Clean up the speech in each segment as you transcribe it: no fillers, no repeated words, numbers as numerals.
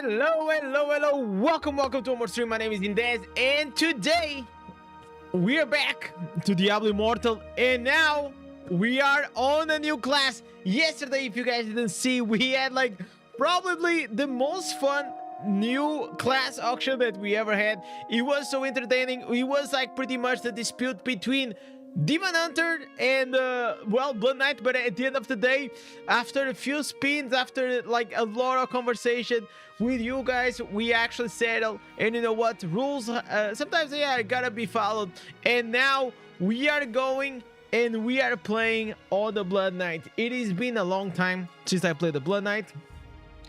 Hello. Welcome to more stream. My name is Indez, and today we are back to Diablo Immortal, and now we are on a new class. Yesterday, if you guys didn't see, we had like probably the most fun new class auction that we ever had. It was so entertaining. It was like pretty much the dispute between Demon Hunter and well, Blood Knight, but at the end of the day, after a few spins, after like a lot of conversation with you guys, we actually settled. And you know what, rules sometimes gotta be followed. And now we are going and we are playing on the Blood Knight. It has been a long time since I played the Blood Knight.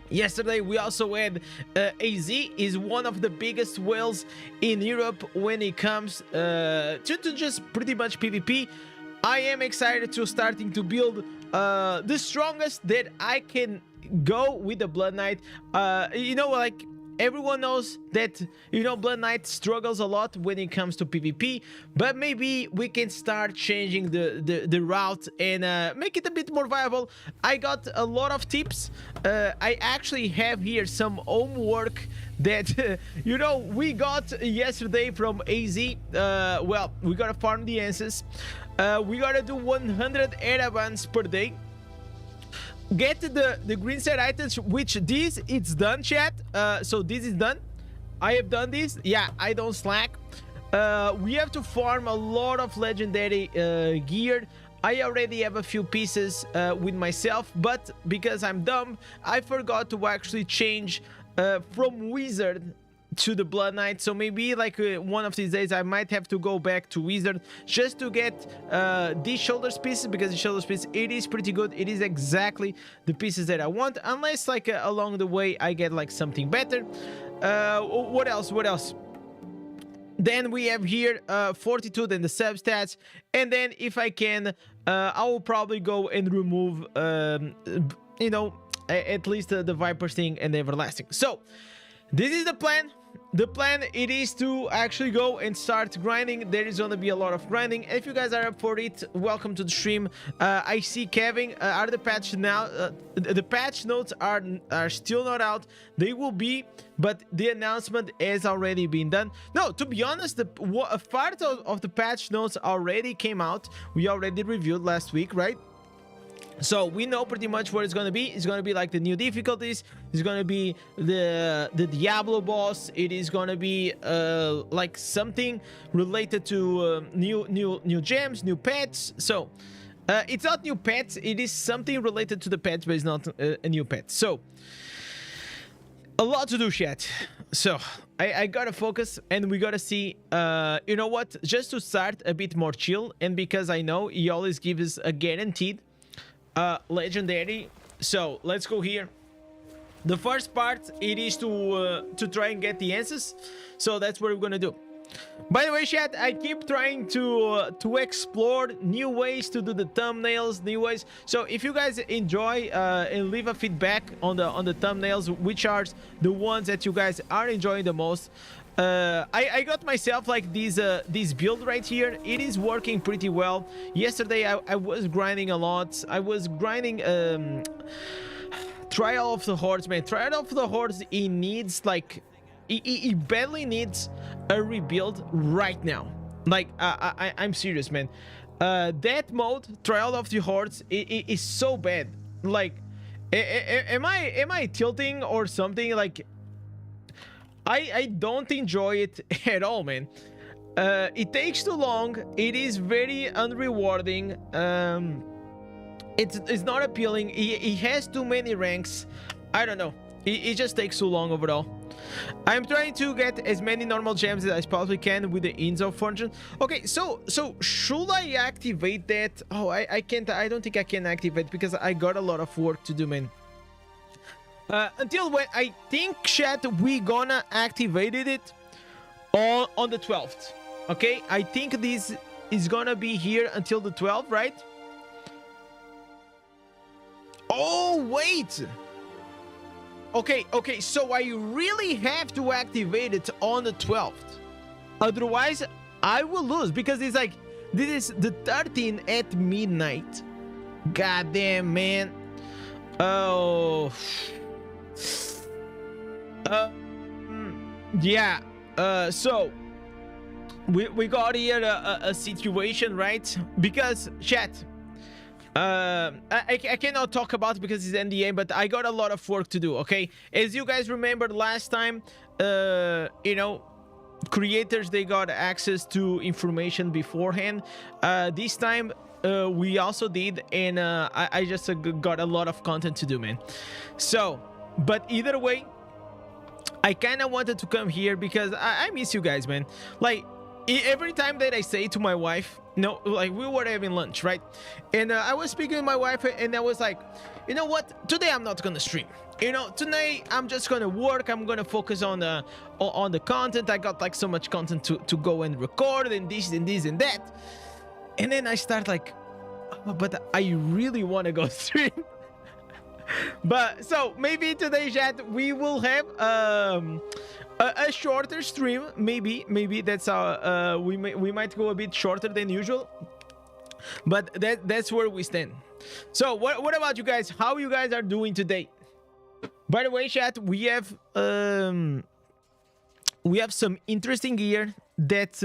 Yesterday we also had AZ is one of the biggest whales in Europe when it comes to just pretty much PvP. I am excited to starting to build the strongest that I can go with the Blood Knight. You know, like everyone knows that, you know, Blood Knight struggles a lot when it comes to PvP, but maybe we can start changing the route and make it a bit more viable. I got a lot of tips. I actually have here some homework that you know, we got yesterday from AZ. Well, we gotta farm the answers. We gotta do 100 airabans per day. Get the green set items, which this it's done, chat. So this is done. I have done this. Yeah, I don't slack. We have to farm a lot of legendary gear. I already have a few pieces with myself, but because I'm dumb, I forgot to actually change from wizard to the Blood Knight. So maybe like one of these days I might have to go back to wizard just to get these shoulders pieces, because the shoulders piece, it is pretty good. It is exactly the pieces that I want, unless like along the way I get like something better. What else? Then we have here fortitude and the substats, and then if I can I will probably go and remove you know, at least the Viper Sting and the Everlasting. So this is the plan. The plan, it is to actually go and start grinding. There is going to be a lot of grinding. If you guys are up for it, welcome to the stream. I see Kevin. Are the patch now? The patch notes are still not out. They will be, but the announcement has already been done. No, to be honest, a part of the patch notes already came out. We already reviewed last week, right? So we know pretty much what it's going to be. It's going to be like the new difficulties. It's going to be the Diablo boss. It is going to be like something related to new gems, new pets. So it's not new pets. It is something related to the pets, but it's not a new pet. So a lot to do, chat. So I gotta focus, and we gotta see, you know what, just to start a bit more chill, and because I know he always gives us a guaranteed legendary. So let's go here. The first part, it is to try and get the answers. So that's what we're gonna do. By the way, chat, I keep trying to explore new ways to do the thumbnails, new ways. So if you guys enjoy and leave a feedback on the thumbnails, which are the ones that you guys are enjoying the most. I got myself like this build right here. It is working pretty well. Yesterday I was grinding a lot. I was grinding Trial of the Hordes, man. Trial of the Hordes, it needs like it badly needs a rebuild right now. Like I'm serious, man. That mode, Trial of the Hordes, it is so bad. Like am I tilting or something? Like I don't enjoy it at all, man. It takes too long. It is very unrewarding. It's not appealing. It has too many ranks. I don't know. It just takes too long overall. I'm trying to get as many normal gems as I possibly can with the Indes of Fortune. Okay, so should I activate that? Oh, I can't. I don't think I can activate because I got a lot of work to do, man. Until when I think, chat, we gonna activate it on the 12th. Okay, I think this is gonna be here until the 12th, right? Oh wait, okay, so I really have to activate it on the 12th, otherwise I will lose, because it's like this is the 13th at midnight. God damn, man. Oh Yeah. So we got here a situation, right? Because chat. I cannot talk about it because it's NDA, but I got a lot of work to do. Okay, as you guys remember last time, you know, creators, they got access to information beforehand. This time we also did, and I just got a lot of content to do, man. So, but either way, I kind of wanted to come here because I miss you guys, man. Like, every time that I say to my wife, no, like, we were having lunch, right? And I was speaking with my wife, and I was like, you know what? Today I'm not gonna stream. You know, today I'm just gonna work. I'm gonna focus on the content. I got like so much content to go and record, and this and this and that. And then I start like, oh, but I really want to go stream. But so maybe today, chat, we will have a shorter stream. Maybe that's we might go a bit shorter than usual. But that's where we stand. So what about you guys? How you guys are doing today? By the way, chat, we have some interesting gear that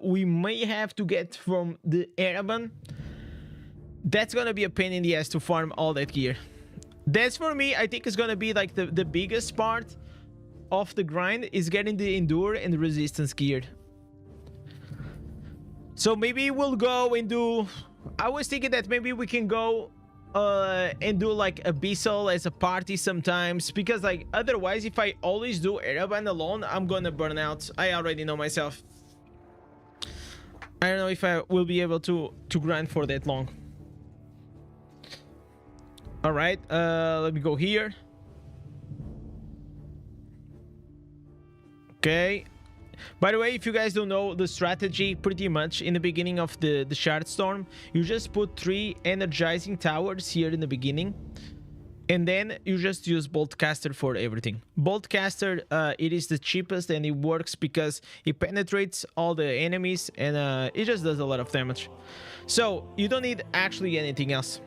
we may have to get from the Araban. That's gonna be a pain in the ass to farm all that gear. That's, for me, I think it's gonna be like the biggest part of the grind is getting the endure and the resistance geared. So maybe we'll go and do, I was thinking that maybe we can go and do like Abyssal as a party sometimes, because like otherwise if I always do Araban alone, I'm gonna burn out. I already know myself. I don't know if I will be able to grind for that long. All right, let me go here. Okay. By the way, if you guys don't know the strategy, pretty much in the beginning of the Shard Storm, you just put 3 energizing towers here in the beginning, and then you just use Boltcaster for everything. Boltcaster, it is the cheapest, and it works because it penetrates all the enemies, and it just does a lot of damage. So you don't need actually anything else.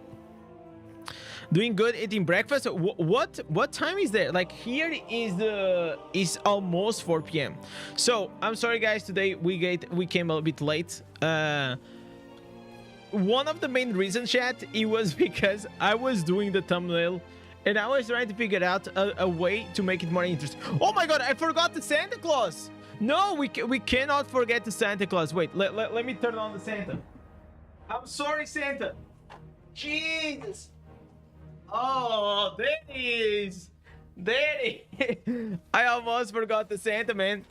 Doing good, eating breakfast. What time is there? Like, here is almost 4 p.m. So I'm sorry guys, today we came a bit late. One of the main reasons, chat, it was because I was doing the thumbnail and I was trying to figure out a way to make it more interesting. Oh my god, I forgot the Santa Claus. No, we cannot forget the Santa Claus. Wait, let me turn on the Santa. I'm sorry, Santa. Jesus. Oh, there he is. There he is. I almost forgot the Santa, man.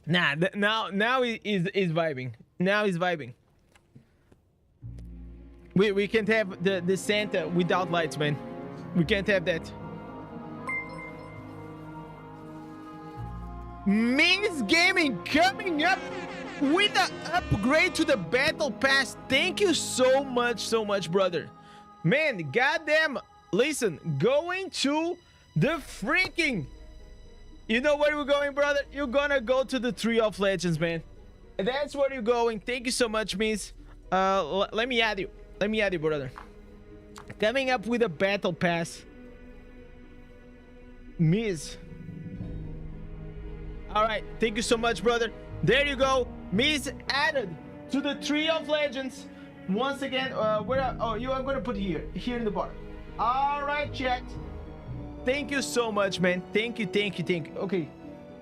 Nah, now he is vibing. Now he's vibing. We can't have the Santa without lights, man. We can't have that. Miss Gaming coming up with the upgrade to the Battle Pass. Thank you so much, brother. Man, goddamn, listen, going to the freaking... You know where we're going, brother? You're gonna go to the Tree of Legends, man. That's where you're going. Thank you so much, Miss. Let me add you. Let me add you, brother. Coming up with a Battle Pass. Miss. Alright, thank you so much, brother. There you go. Miss added to the Tree of Legends. Once again, oh, you are going to put here in the bar. All right, chat. Thank you so much, man. Thank you. Okay,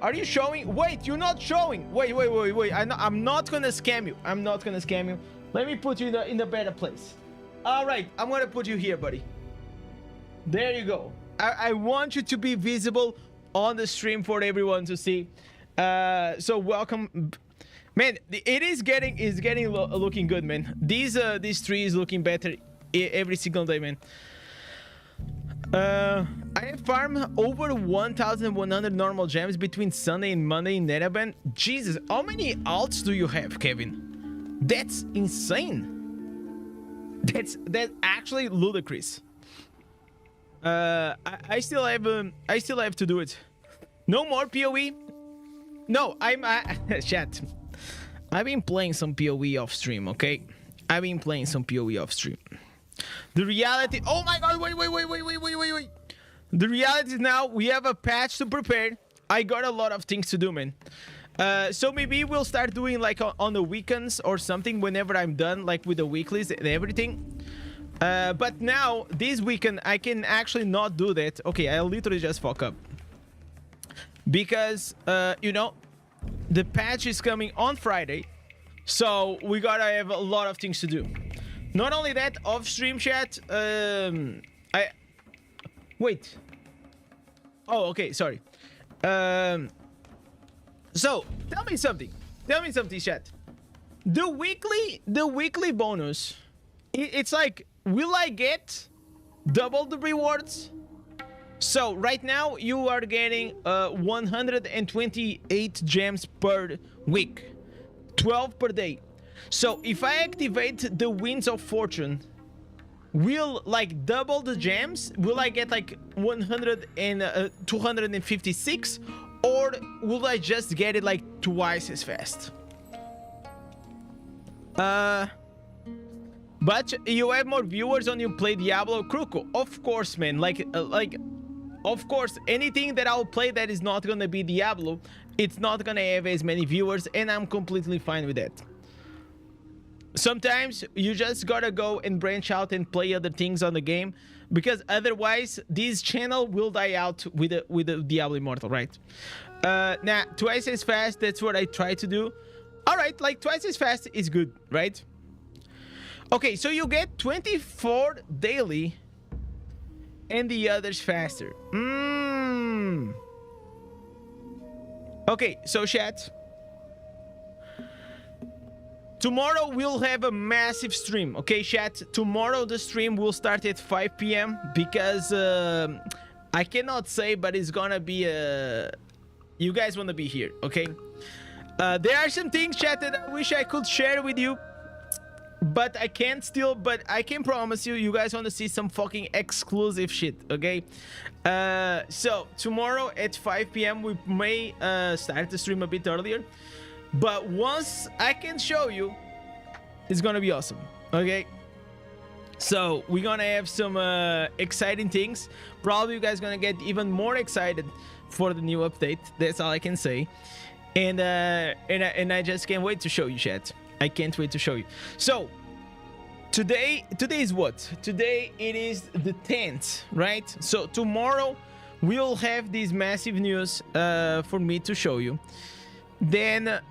are you showing? Wait, you're not showing. Wait. I'm not gonna scam you. I'm not gonna scam you. Let me put you in the better place. All right, I'm gonna put you here, buddy. There you go. I want you to be visible on the stream for everyone to see. So welcome. Man, it is looking good, man. This tree is looking better every single day, man. I have farmed over 1,100 normal gems between Sunday and Monday in Netaban. Jesus, how many alts do you have, Kevin? That's insane. That's actually ludicrous. I still have to do it. No more PoE. No, chat. I've been playing some PoE off stream, okay? I've been playing some PoE off stream. The reality... Oh my god, wait. The reality is now we have a patch to prepare. I got a lot of things to do, man. So maybe we'll start doing like on the weekends or something whenever I'm done, like with the weeklies and everything. But now this weekend I can actually not do that. Okay, I literally just fuck up because you know, the patch is coming on Friday, so we gotta have a lot of things to do. Not only that, off stream chat, wait. Oh, okay, sorry. So tell me something, chat. The weekly bonus, it's like, will I get double the rewards? So right now you are getting 128 gems per week, 12 per day. So if I activate the Winds of Fortune, will like double the gems? Will I get like 256, or will I just get it like twice as fast? But you have more viewers when you play Diablo. Kruko, of course, man. Of course, anything that I'll play that is not gonna be Diablo, it's not gonna have as many viewers, and I'm completely fine with that. Sometimes you just gotta go and branch out and play other things on the game, because otherwise this channel will die out with the Diablo Immortal, right? Now, twice as fast, that's what I try to do. All right, like twice as fast is good, right? Okay, so you get 24 daily and the others faster. Okay, so chat, tomorrow we'll have a massive stream. Okay, chat, tomorrow the stream will start at 5 p.m. because I cannot say, but it's gonna be you guys want to be here, okay? There are some things, chat, that I wish I could share with you, but I can't still. But I can promise you, you guys want to see some fucking exclusive shit, okay? So tomorrow at 5 p.m. we may start the stream a bit earlier, but once I can show you, it's gonna be awesome, okay? So we're gonna have some exciting things. Probably you guys gonna get even more excited for the new update. That's all I can say. And I just can't wait to show you, chat. I can't wait to show you. So today is what? Today it is the 10th, right? So tomorrow we'll have this massive news for me to show you. Then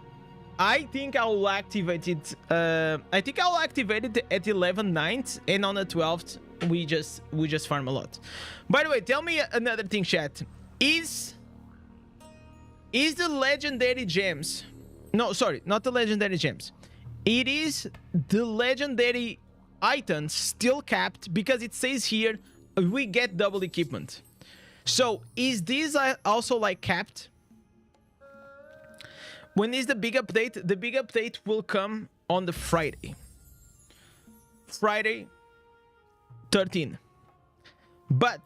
I think I will activate it. I think I'll activate it at 11/9, and on the 12th we just farm a lot. By the way, tell me another thing, chat. Is the legendary gems? No, sorry, not the legendary gems. It is the legendary items still capped, because it says here we get double equipment. So is this also like capped? When is the big update? The big update will come on the Friday 13. But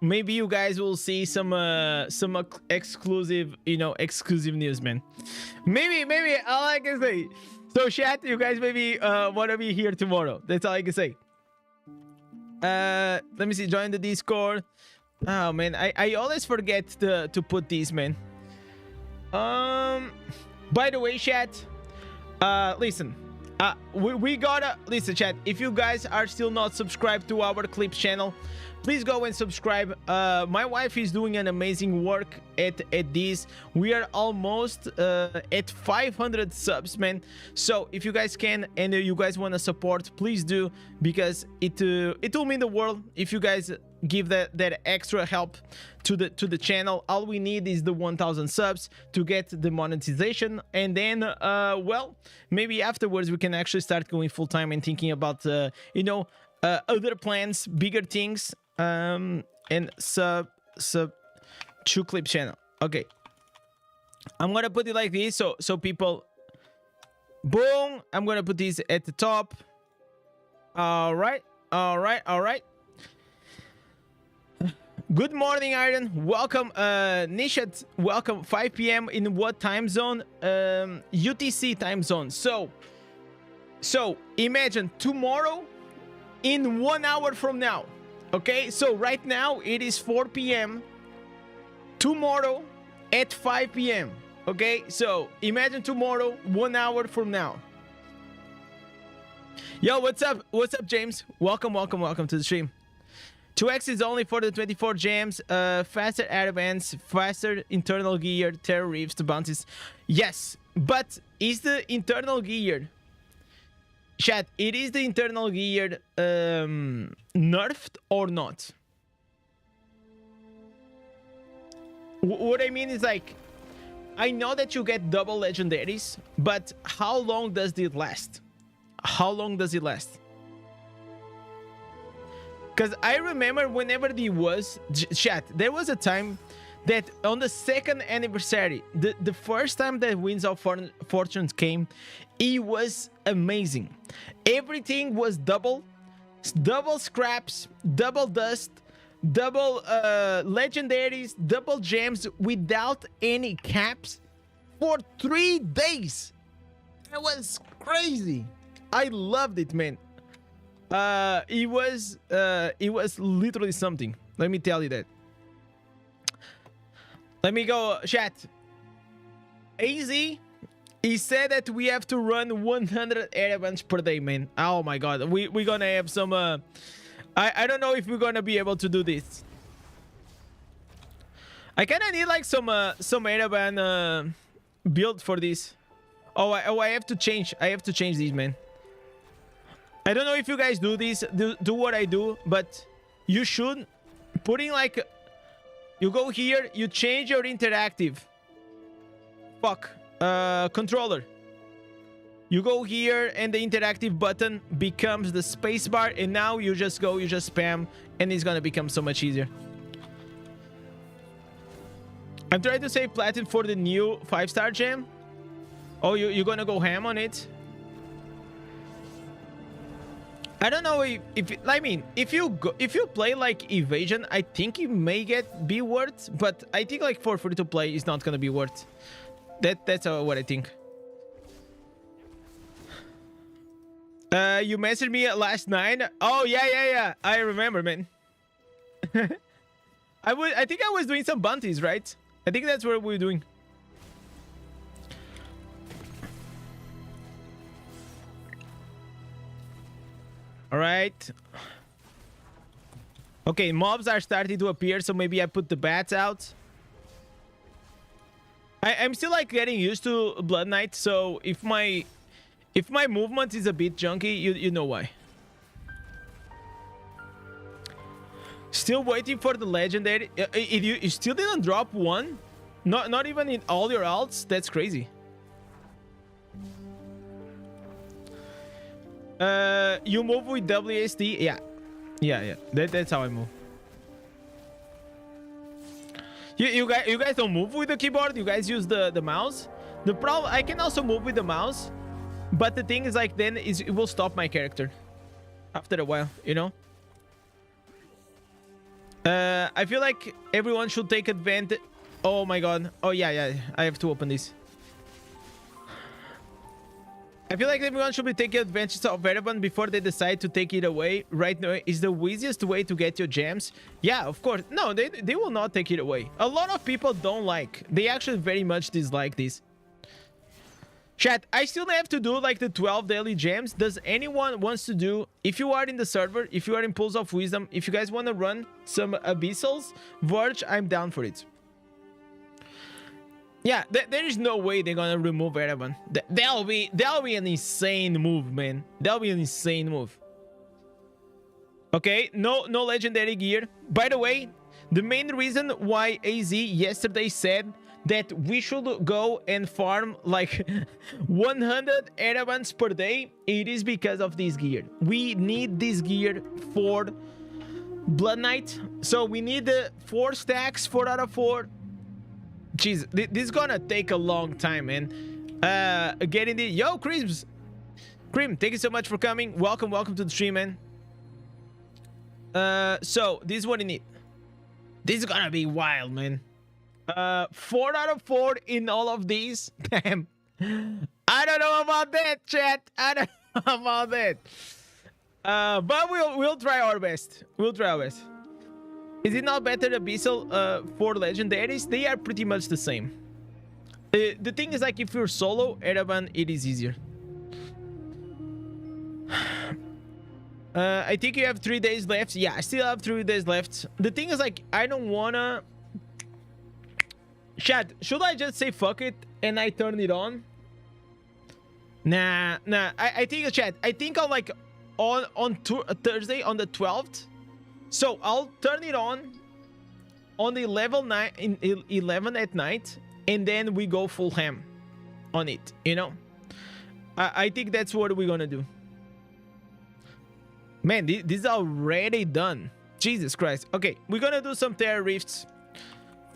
maybe you guys will see some exclusive, you know, exclusive news, man. Maybe all I can say. So chat, you guys maybe want to be here tomorrow. That's all I can say. Let me see. Join the Discord. Oh man, I always forget to put these, man. By the way, chat, listen, we gotta listen, chat. If you guys are still not subscribed to our Clips channel, please go and subscribe. My wife is doing an amazing work at this. We are almost at 500 subs, man. So if you guys can and you guys want to support, please do, because it will mean the world if you guys give that extra help to the channel. All we need is the 1,000 subs to get the monetization, and then well, maybe afterwards we can actually start going full time and thinking about you know, other plans, bigger things. And sub to Clip channel. Okay, I'm gonna put it like this, so people, boom, I'm gonna put these at the top. All right. Good morning, Iron. Welcome, Nishat. Welcome. 5 p.m. in what time zone? UTC time zone. So imagine tomorrow, in 1 hour from now. Okay, so right now it is 4 p.m. Tomorrow at 5 p.m. Okay, so imagine tomorrow, 1 hour from now. Yo, what's up? What's up, James? Welcome to the stream. 2x is only for the 24 gems, faster air events, faster internal gear, terror reefs, the bounties. Yes, but is the internal gear, chat, it is the internal gear nerfed or not? What I mean is, like, I know that you get double legendaries, but how long does it last? How long does it last? Because I remember whenever chat, there was a time that on the 2nd anniversary, the first time that Winds of Fortune came, it was amazing. Everything was double scraps, double dust, double legendaries, double gems without any caps for 3 days. That was crazy. I loved it, man. It was literally something. Let me tell you that. Let me go, chat. AZ, he said that we have to run 100 air events per day, man. Oh my god, we're gonna have some. I don't know if we're gonna be able to do this. I kind of need like some air event build for this. Oh, I have to change. I have to change these, man. I don't know if you guys do this, do what I do, but you should. Putting like, you go here, you change your interactive. Controller. You go here and the interactive button becomes the space bar, and now you just go, you just spam, and it's gonna become so much easier. I'm trying to save platinum for the new 5-star gem. Oh, you're gonna go ham on it? I don't know if I mean, if you play like evasion, I think it may be worth, but I think like for free to play is not gonna be worth. That's what I think. You messaged me last night. Oh yeah. I remember, man. I think I was doing some bounties, right? I think that's what we were doing. All right. Okay, mobs are starting to appear, so maybe I put the bats out. I'm still like getting used to Blood Knight, so if my movement is a bit junky, you know why. Still waiting for the legendary. You still didn't drop one? Not even in all your alts? That's crazy. You move with WSD? Yeah. That's how I move. You guys don't move with the keyboard? You guys use the mouse? The problem, I can also move with the mouse, but the thing is, like, then it will stop my character after a while, you know? I feel like everyone should take advantage. Oh my god. Oh yeah. I have to open this. I feel like everyone should be taking advantage of Ereban before they decide to take it away. Right now is the easiest way to get your gems. Yeah, of course. No, they will not take it away. A lot of people don't like. They actually very much dislike this. Chat, I still have to do like the 12 daily gems. Does anyone wants to do, if you are in the server, if you are in Pools of Wisdom, if you guys want to run some Abyssals, Verge, I'm down for it. Yeah, there is no way they're gonna remove Ereban. That'll be an insane move, man. That'll be an insane move. Okay, no legendary gear. By the way, the main reason why AZ yesterday said that we should go and farm like 100 Erebans per day, it is because of this gear. We need this gear for Blood Knight. So we need the 4 stacks, 4 out of 4. Jeez, this is gonna take a long time, man. Getting the... Yo, Crims! Crim, thank you so much for coming. Welcome to the stream, man. So, this is what you need. This is gonna be wild, man. 4 out of 4 in all of these. Damn. I don't know about that, chat. I don't know about that. But we'll try our best. We'll try our best. Is it not better Abyssal for legendaries? They are pretty much the same. The thing is, like, if you're solo, Ereban, it is easier. I think you have 3 days left. Yeah, I still have 3 days left. The thing is, like, I don't wanna... Chat, should I just say fuck it and I turn it on? Nah. I think, chat, I think I'll, like, on Thursday, on the 12th. So I'll turn it on the level 9 in 11 at night, and then we go full ham on it, you know? I think that's what we're gonna do. Man, this is already done. Jesus Christ. Okay, we're gonna do some Terra Rifts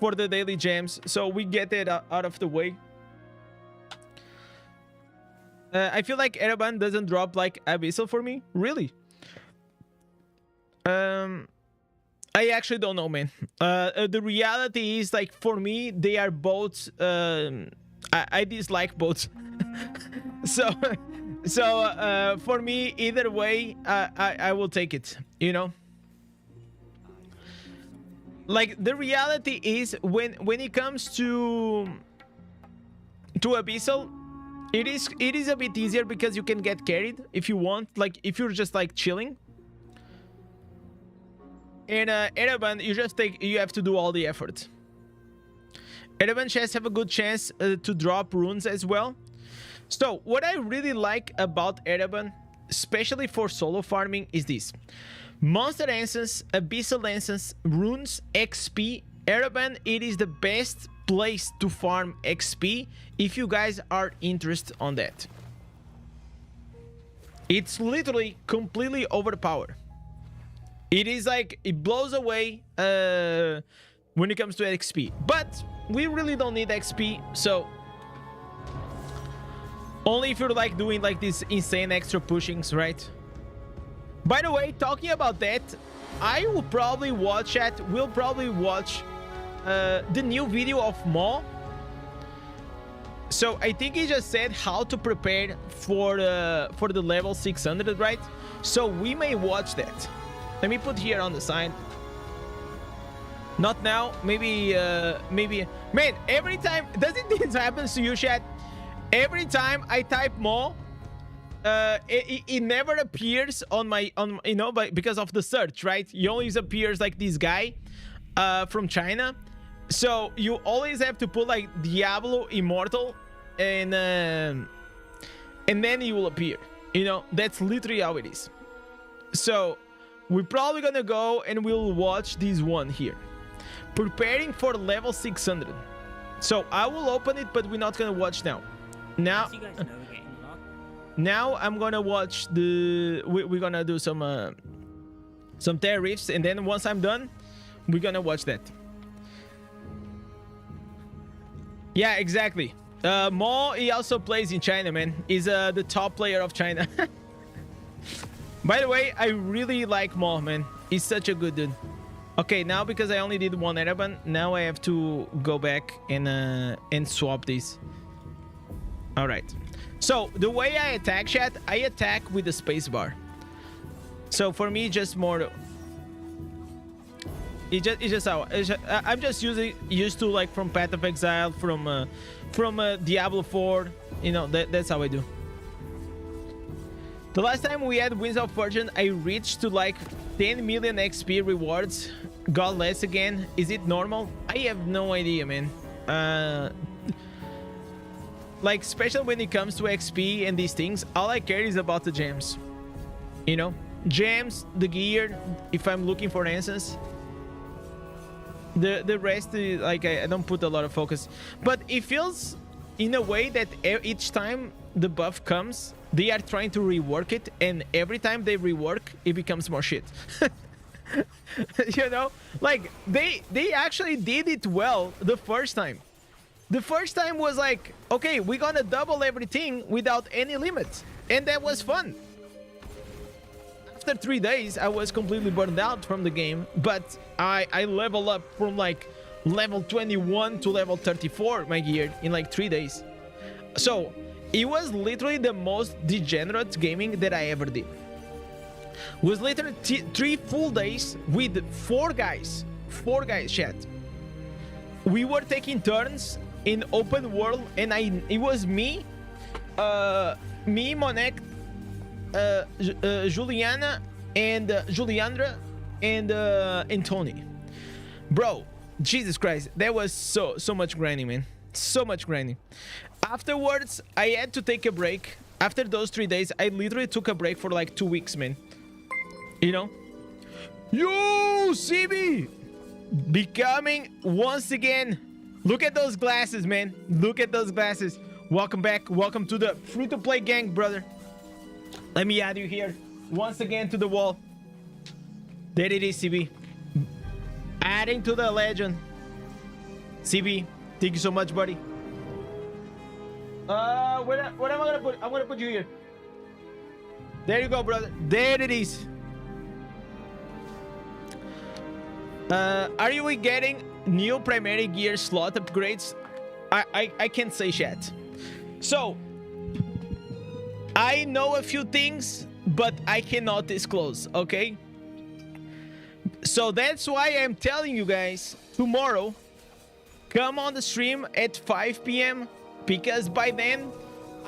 for the daily gems, so we get it out of the way. I feel like Ereban doesn't drop like Abyssal for me. Really? I actually don't know, man. The reality is, like, for me, they are both... I dislike both. So for me, either way, I will take it, you know? Like, the reality is, when it comes to Abyssal, it is a bit easier because you can get carried if you want, like, if you're just, like, chilling. And Ereban, you have to do all the effort. Ereban chests have a good chance to drop runes as well. So what I really like about Ereban, especially for solo farming, is this: Monster Essence, Abyssal Essence, Runes, XP. Ereban, it is the best place to farm XP if you guys are interested on that. It's literally completely overpowered. It is like, it blows away when it comes to XP. But we really don't need XP, so only if you're like doing like these insane extra pushings, right? By the way, talking about that, I will probably watch the new video of Mo. So I think he just said how to prepare for the level 600, right? So we may watch that. Let me put here on the side. Not now, maybe. Man, every time, doesn't this happen to you, chat? Every time I type Mo, it never appears on my, you know, because of the search, right? He always appears like this guy from China. So you always have to put like Diablo Immortal, and then he will appear. You know, that's literally how it is. So we're probably gonna go and we'll watch this one here, preparing for level 600. So I will open it, but we're not gonna watch now. Now I'm gonna watch the. We're gonna do some Terra Rifts, and then once I'm done, we're gonna watch that. Yeah, exactly. Mo, he also plays in China, man. He's the top player of China. By the way, I really like Mo, man. He's such a good dude. Okay, now because I only did one Ereban, now I have to go back and swap these. All right. So the way I attack, chat, I attack with the spacebar. So for me, just more. It's just how I'm just used to, like, from Path of Exile, from Diablo 4. You know, that's how I do. The last time we had Winds of Fortune, I reached to like 10 million XP rewards. Got less again. Is it normal? I have no idea, man. Like, especially when it comes to XP and these things, all I care is about the gems. You know, gems, the gear. If I'm looking for answers. The rest is, like, I don't put a lot of focus, but it feels in a way that each time the buff comes, they are trying to rework it, and every time they rework, it becomes more shit. You know, like they actually did it well the first time. The first time was like, okay, we're gonna double everything without any limits, and that was fun. After 3 days, I was completely burned out from the game, but I leveled up from like level 21 to level 34 my gear in like 3 days. So it was literally the most degenerate gaming that I ever did. Was literally 3 full days with 4 guys. 4 guys, chat. We were taking turns in open world, and it was me, Monek, Juliana, and Juliandra, and Tony. Bro, Jesus Christ, that was so much grinding, man. So much grinding. Afterwards, I had to take a break. After those 3 days, I literally took a break for like 2 weeks, man. You know? Yo, CB! Becoming once again. Look at those glasses, man. Look at those glasses. Welcome back. Welcome to the free-to-play gang, brother. Let me add you here once again to the wall. There it is, CB. Adding to the legend. CB, thank you so much, buddy. What am I gonna put? I'm gonna put you here. There you go, brother. There it is. Are you getting new primary gear slot upgrades? I can't say yet. So I know a few things, but I cannot disclose, okay? So that's why I'm telling you guys, tomorrow, come on the stream at 5 p.m. because by then,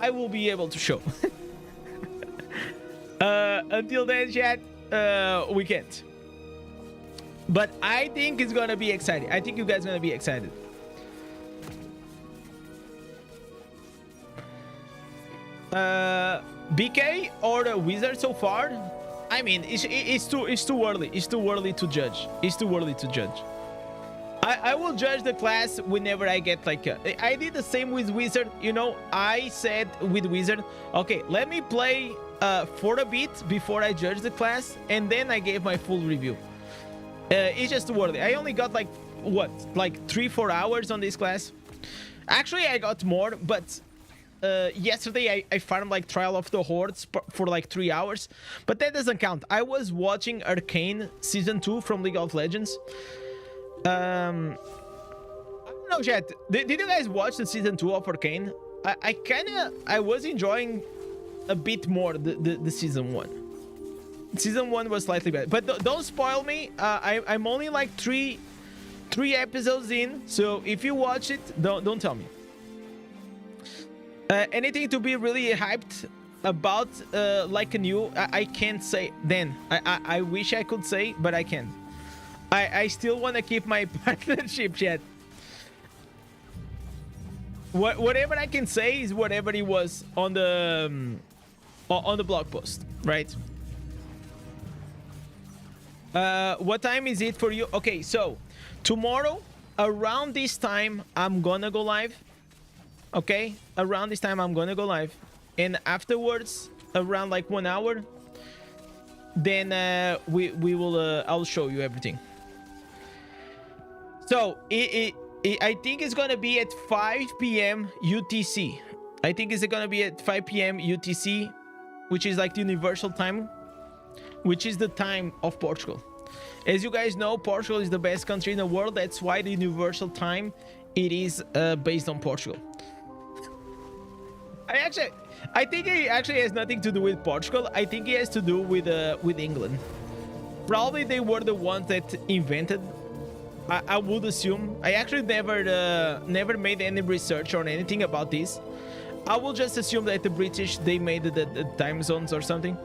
I will be able to show. Until then, chat, we can't. But I think it's gonna be exciting. I think you guys are gonna be excited. BK or the Wizard so far? I mean, it's too early. It's too early to judge. It's too early to judge. I will judge the class whenever I get like I did the same with Wizard. You know, I said with Wizard, okay, let me play for a bit before I judge the class, and then I gave my full review. It's just too early. I only got like what, like 3-4 hours on this class. Actually, I got more, but yesterday I farmed like Trial of the Hordes for like 3 hours, but that doesn't count. I was watching Arcane Season 2 from League of Legends. I don't know, chat. Did you guys watch the Season 2 of Arcane? I was enjoying a bit more the Season 1. Season 1 was slightly better, but don't spoil me. I'm only like three episodes in, so if you watch it, don't tell me. Anything to be really hyped about, like a new, I can't say. Then I wish I could say, but I can't. I still want to keep my partnership, yet. Whatever I can say is whatever it was on the blog post, right? What time is it for you? Okay, so tomorrow around this time I'm gonna go live. Okay, around this time I'm gonna go live, and afterwards around like 1 hour, then we will I'll show you everything. So I think it's gonna be at 5 p.m. UTC. I think it's gonna be at 5 p.m. UTC, which is like the universal time, which is the time of Portugal. As you guys know, Portugal is the best country in the world. That's why the universal time, it is based on Portugal. I think it actually has nothing to do with Portugal. I think it has to do with England. Probably they were the ones that invented. I would assume. I actually never made any research or anything about this. I will just assume that the British, they made the time zones or something,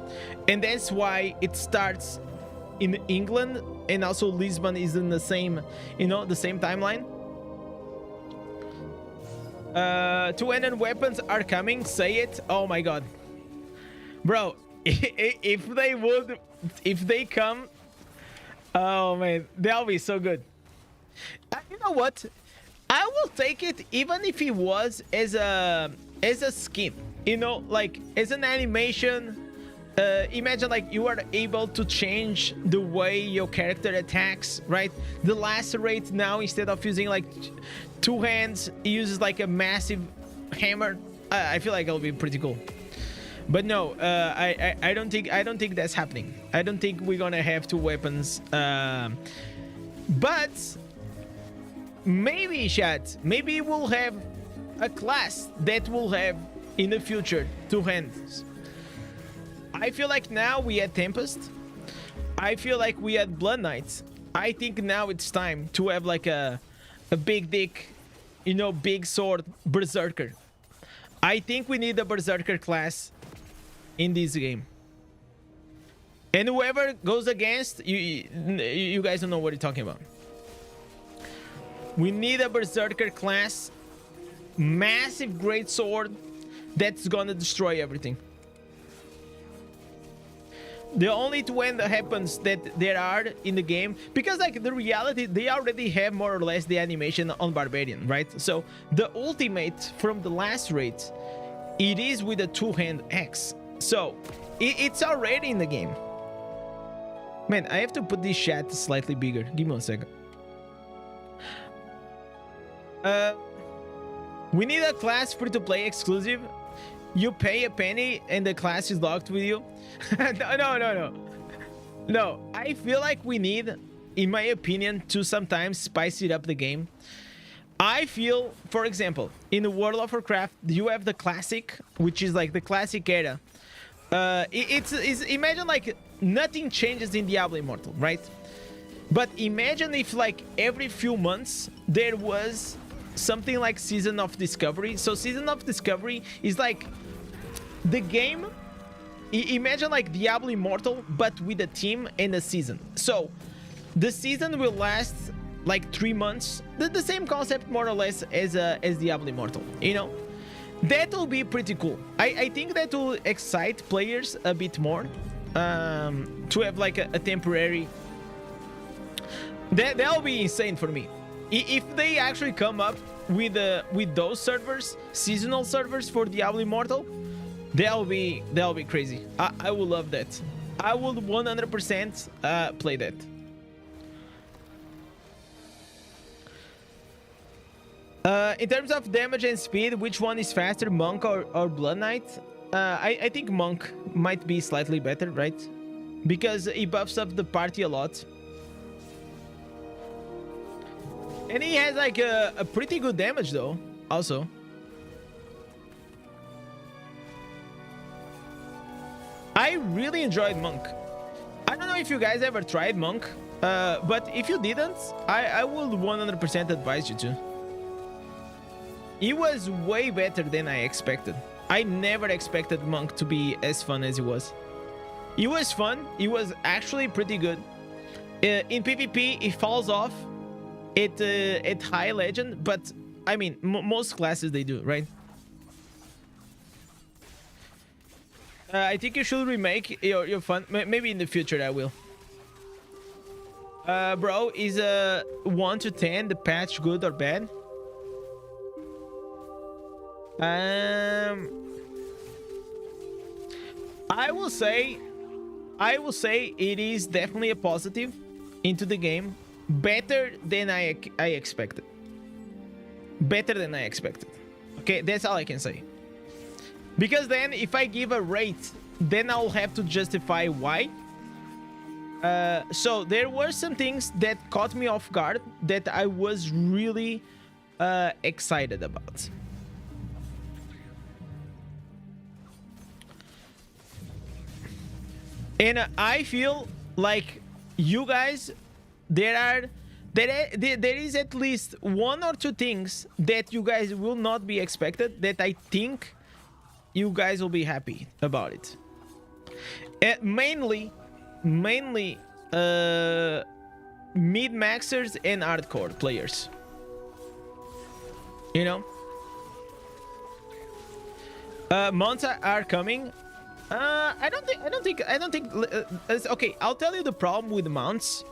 and that's why it starts in England, and also Lisbon is in the same, you know, the same timeline. 200 weapons are coming. Say it. Oh my god, bro. if they come, oh man, they'll be so good. You know what? I will take it even if it was as a skin, you know, like as an animation. Imagine like you are able to change the way your character attacks, right? The lacerate now, instead of using like 2 hands, he uses like a massive hammer. I feel like it'll be pretty cool. But no, I don't think that's happening. I don't think we're gonna have 2 weapons. But maybe, chat, maybe we'll have a class that will have in the future 2 hands. I feel like now we had Tempest, I feel like we had Blood Knights. I think now it's time to have like a big dick, you know, big sword berserker. I think we need a berserker class in this game. And whoever goes against you guys don't know what you're talking about. We need a berserker class, massive great sword that's gonna destroy everything. The only twin that happens that there are in the game, because like the reality, they already have more or less the animation on Barbarian, right? So the ultimate from the last raid, it is with a two-hand axe. So it's already in the game. Man, I have to put this chat slightly bigger. Give me 1 second. We need a class free-to-play exclusive. You pay a penny and the class is locked with you. No, I feel like we need, in my opinion, to sometimes spice it up the game. I feel, for example, in the World of Warcraft, you have the classic, which is like the classic era. It's imagine like nothing changes in Diablo Immortal, right? But imagine if like every few months there was something like Season of Discovery. So Season of Discovery is like the game. Imagine like Diablo Immortal, but with a team and a season. So the season will last like 3 months. The same concept more or less as Diablo Immortal, you know? That will be pretty cool. I think that will excite players a bit more, to have like a temporary. That'll be insane for me. If they actually come up with those servers, seasonal servers for Diablo Immortal, that'll be crazy. I will love that. I will 100% play that. In terms of damage and speed, which one is faster, Monk or Blood Knight? I think Monk might be slightly better, right? Because he buffs up the party a lot. And he has like a pretty good damage though, also. I really enjoyed Monk. I don't know if you guys ever tried Monk, but if you didn't, I would 100% advise you to. He was way better than I expected. I never expected Monk to be as fun as he was. He was fun. He was actually pretty good. In PvP, he falls off at high legend, but I mean, most classes they do, right? I think you should remake your fun. Maybe in the future I will. Bro, is 1 to 10 the patch good or bad? I will say it is definitely a positive into the game. Better than I expected. Better than I expected. Okay, that's all I can say. Because then if I give a rate, then I'll have to justify why. So there were some things that caught me off guard that I was really excited about. And I feel like you guys, there is at least 1 or 2 things that you guys will not be expected that I think you guys will be happy about it. Mainly mid-maxers and hardcore players. You know, mounts are coming. I don't think. Okay, I'll tell you the problem with mounts.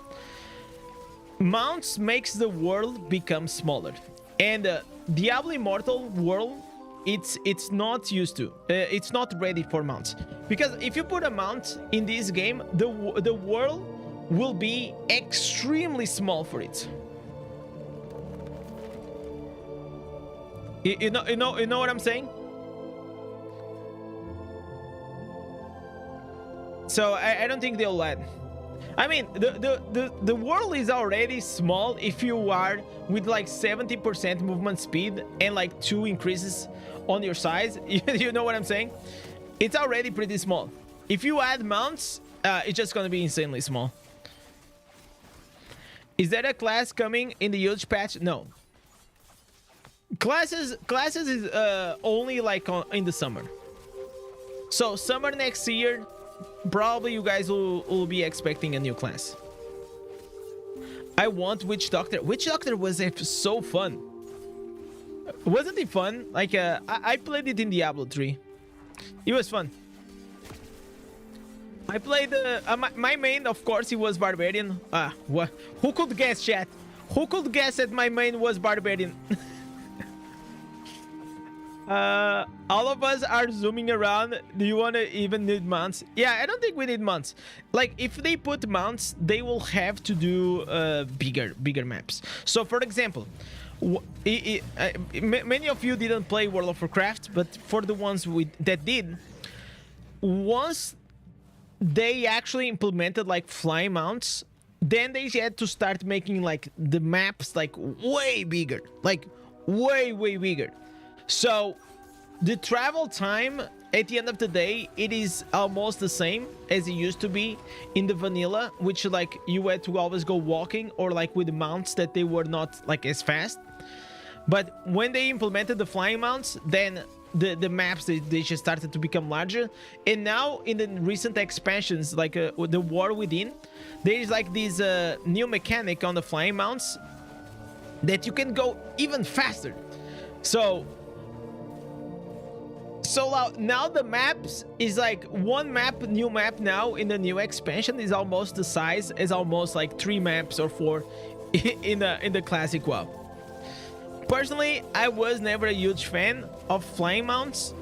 Mounts makes the world become smaller, and Diablo Immortal world, it's not used to. It's not ready for mounts, because if you put a mount in this game, the world will be extremely small for it. You know what I'm saying? So I don't think they'll add. I mean, the world is already small if you are with like 70% movement speed and like 2 increases on your size. You know what I'm saying? It's already pretty small. If you add mounts, It's just gonna be insanely small. Is that a class coming in the huge patch? No. Classes is only like in the summer. So summer next year, probably you guys will be expecting a new class. I want Witch Doctor. Witch Doctor was so fun. Wasn't it fun? Like I played it in Diablo 3. It was fun. I played my main, of course, it was Barbarian. What? Who could guess, chat? Who could guess that my main was Barbarian? All of us are zooming around. Do you want to even need mounts? Yeah, I don't think we need mounts. Like, if they put mounts, they will have to do bigger maps. So, for example, many of you didn't play World of Warcraft, but for the ones that did, once they actually implemented like flying mounts, then they had to start making like the maps like way bigger, like way bigger. So the travel time at the end of the day, it is almost the same as it used to be in the vanilla, which like you had to always go walking or like with mounts that they were not like as fast. But when they implemented the flying mounts, then the maps, they just started to become larger. And now in the recent expansions, like the War Within, there is like this new mechanic on the flying mounts that you can go even faster. So now the maps is like one new map now in the new expansion is almost the size as almost like 3 maps or 4 in the classic WoW. Personally, I was never a huge fan of flying mounts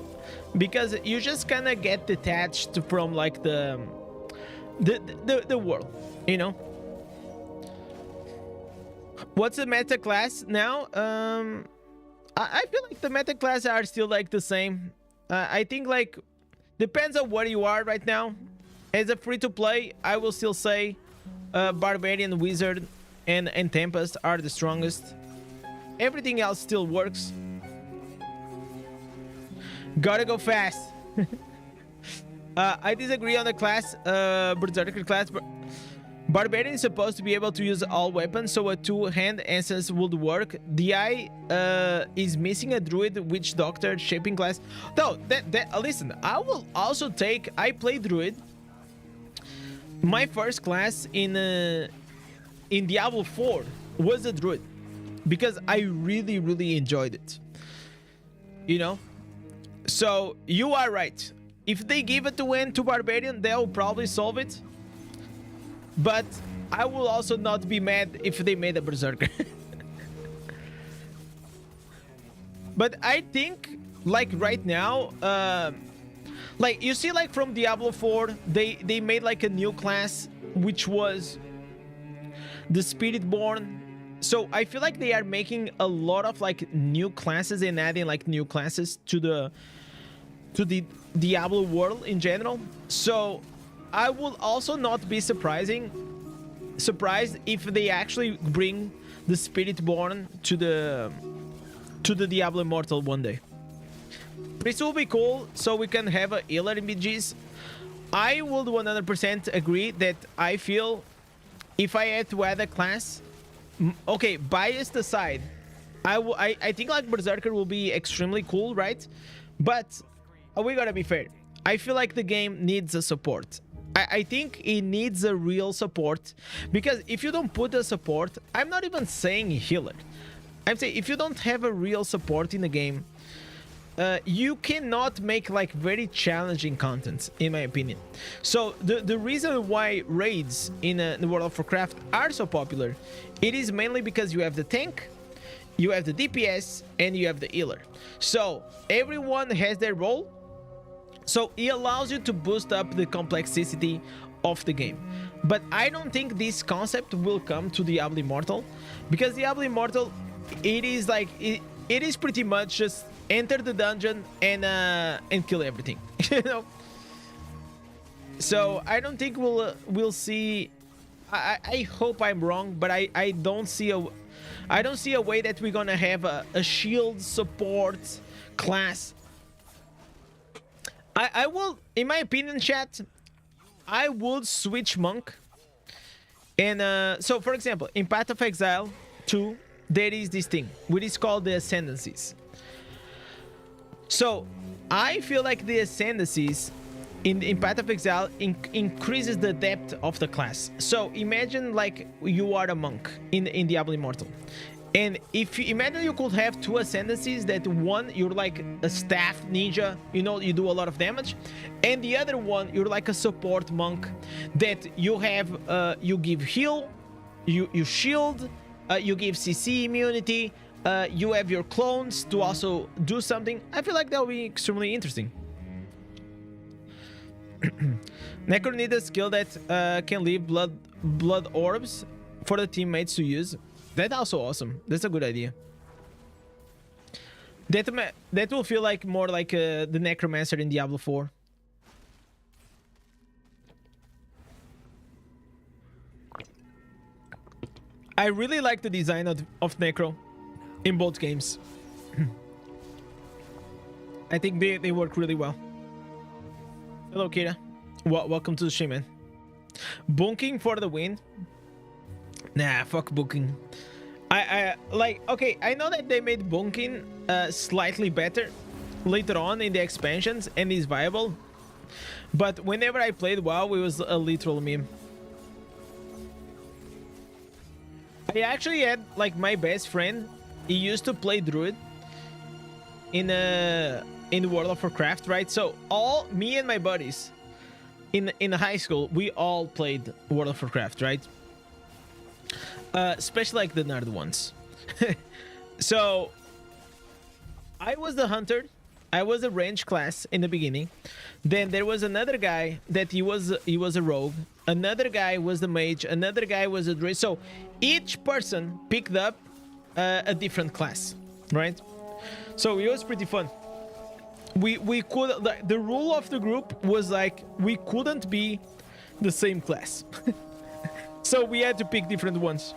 because you just kind of get detached from like the world, you know. What's the meta class now? I feel like the meta classes are still like the same. I think like depends on where you are right now. As a free-to-play, I will still say Barbarian, Wizard, and Tempest are the strongest. Everything else still works. Gotta go fast. I disagree on the class, Berserker class. Barbarian is supposed to be able to use all weapons, so a two-hand instance would work. DI is missing a druid, witch doctor, shaping class. No, listen, I will also take. I play druid. My first class in Diablo 4 was a druid because I really enjoyed it. You know, so you are right. If they give it to Barbarian, they'll probably solve it. But I will also not be mad if they made a Berserker. But I think, like right now, like you see, like from Diablo 4, they made like a new class, which was the Spiritborn. So I feel like they are making a lot of like new classes and adding like new classes to the Diablo world in general. So I will also not be surprised if they actually bring the Spiritborn to the Diablo Immortal one day. This will be cool, so we can have a healer in BGs. I would 100% agree that I feel if I had to add a class, okay, biased aside, I think like Berserker will be extremely cool, right? But we gotta be fair. I feel like the game needs a support. I think it needs a real support, because if you don't put a support, I'm not even saying healer. I'm saying if you don't have a real support in the game, you cannot make like very challenging content, in my opinion. So the reason why raids in the World of Warcraft are so popular, it is mainly because you have the tank, you have the DPS, and you have the healer. So everyone has their role. So it allows you to boost up the complexity of the game. But I don't think this concept will come to Diablo Immortal, because Diablo Immortal, it is like it is pretty much just enter the dungeon and kill everything, you know. So I don't think we'll see. I hope I'm wrong, but I don't see a way that we're gonna have a shield support class. I will, in my opinion, chat, I would switch monk. And so, for example, in Path of Exile 2, there is this thing, which is called the Ascendancies. So, I feel like the Ascendancies in Path of Exile increases the depth of the class. So, imagine like you are a monk in Diablo Immortal. And if you imagine you could have two ascendancies, that one you're like a staff ninja, you know, you do a lot of damage, and the other one you're like a support monk that you have you give heal, you shield, you give CC immunity, you have your clones to also do something. I feel like that would be extremely interesting. Necro needs a skill that can leave blood orbs for the teammates to use. That's also awesome. That's a good idea. That will feel like more like the Necromancer in Diablo 4. I really like the design of Necro in both games. I think they work really well. Hello, Kira. Welcome to the stream, man. Bunking for the win. Nah, fuck bunking. I like, okay, I know that they made bunking slightly better later on in the expansions and is viable, but whenever I played WoW, it was a literal meme. I actually had like my best friend, he used to play Druid in World of Warcraft, right? So all me and my buddies in high school, we all played World of Warcraft, right? Especially like the nerd ones. So I was the hunter, I was a range class in the beginning. Then there was another guy that he was a rogue, another guy was the mage, another guy was a druid. So each person picked up a different class, right? So it was pretty fun. We could, the rule of the group was like we couldn't be the same class. So we had to pick different ones.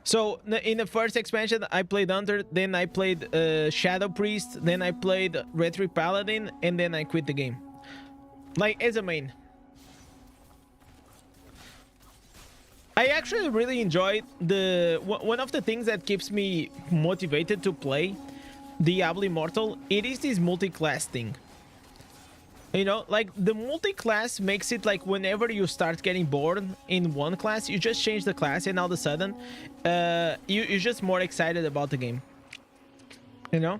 So in the first expansion, I played Hunter, then I played Shadow Priest, then I played Rhetoric Paladin, and then I quit the game. Like, as a main. I actually really enjoyed one of the things that keeps me motivated to play Diablo Immortal. It is this multi-class thing. You know, like the multi-class makes it like whenever you start getting bored in one class, you just change the class and all of a sudden you're just more excited about the game. You know?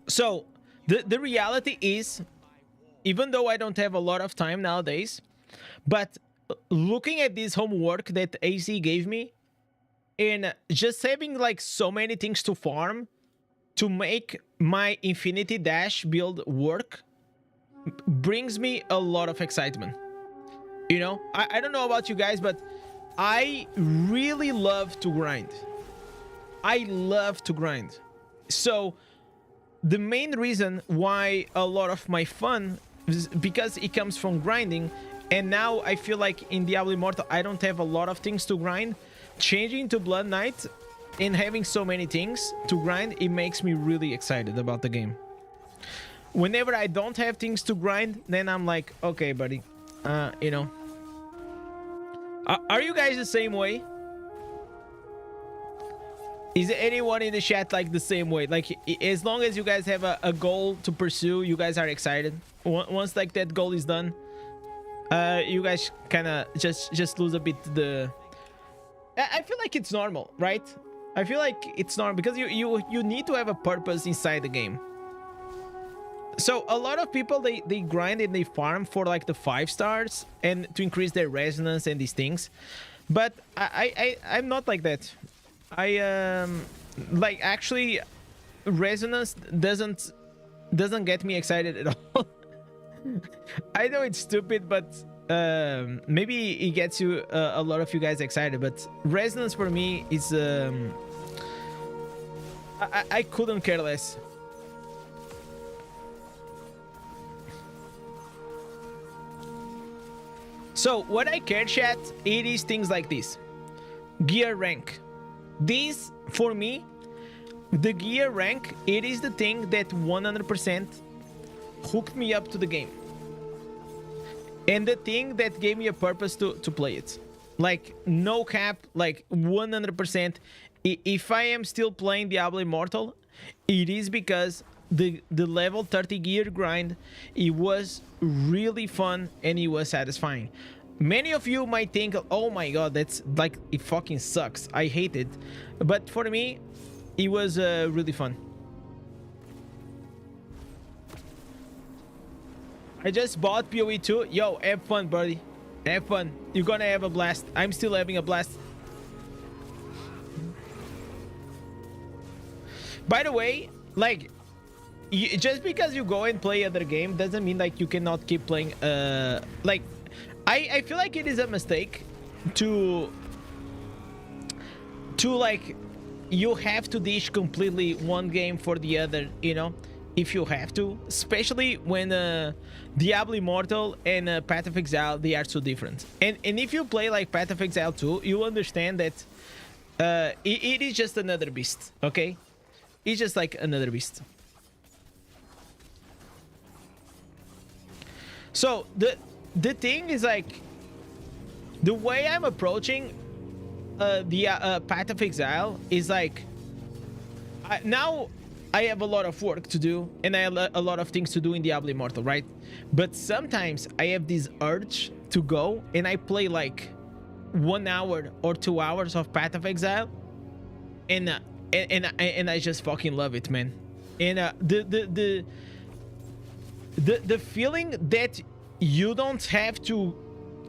So the reality is, even though I don't have a lot of time nowadays, but looking at this homework that AC gave me and just having like so many things to farm to make my Infinity Dash build work brings me a lot of excitement. You know, I don't know about you guys, but I really love to grind. I love to grind. So the main reason why a lot of my fun is because it comes from grinding. And now I feel like in Diablo Immortal, I don't have a lot of things to grind. Changing to Blood Knight and having so many things to grind, it makes me really excited about the game. Whenever I don't have things to grind, then I'm like, okay, buddy, you know. Are you guys the same way? Is anyone in the chat like the same way? Like, as long as you guys have a goal to pursue, you guys are excited. Once like that goal is done, you guys kind of just lose a bit the... I feel like it's normal, right? I feel like it's normal because you need to have a purpose inside the game. So a lot of people, they grind and they farm for like the 5 stars and to increase their resonance and these things. But I'm not like that. I like, actually resonance doesn't get me excited at all. I know it's stupid, but maybe it gets you a lot of you guys excited, but resonance for me is I couldn't care less. So what I care, chat, it is things like this. Gear rank. These, for me, the gear rank, it is the thing that 100% hooked me up to the game. And the thing that gave me a purpose to play it. Like, no cap, like 100%. If I am still playing Diablo Immortal, it is because the level 30 gear grind, it was really fun and it was satisfying. Many of you might think, oh my god, that's like, it fucking sucks, I hate it. But for me, it was really fun. I just bought PoE 2. Yo, have fun, buddy. Have fun. You're gonna have a blast. I'm still having a blast. By the way, like, just because you go and play other game doesn't mean like you cannot keep playing. Like, I feel like it is a mistake to like, you have to dish completely one game for the other, you know, if you have to, especially when Diablo Immortal and Path of Exile, they are so different. And if you play like Path of Exile 2, you understand that it is just another beast, okay? It's just like another beast. So the thing is, like, the way I'm approaching the Path of Exile is like, now I have a lot of work to do and I have a lot of things to do in Diablo Immortal, right? But sometimes I have this urge to go and I play like 1 hour or 2 hours of Path of Exile, and I just fucking love it, man. And the feeling that you don't have to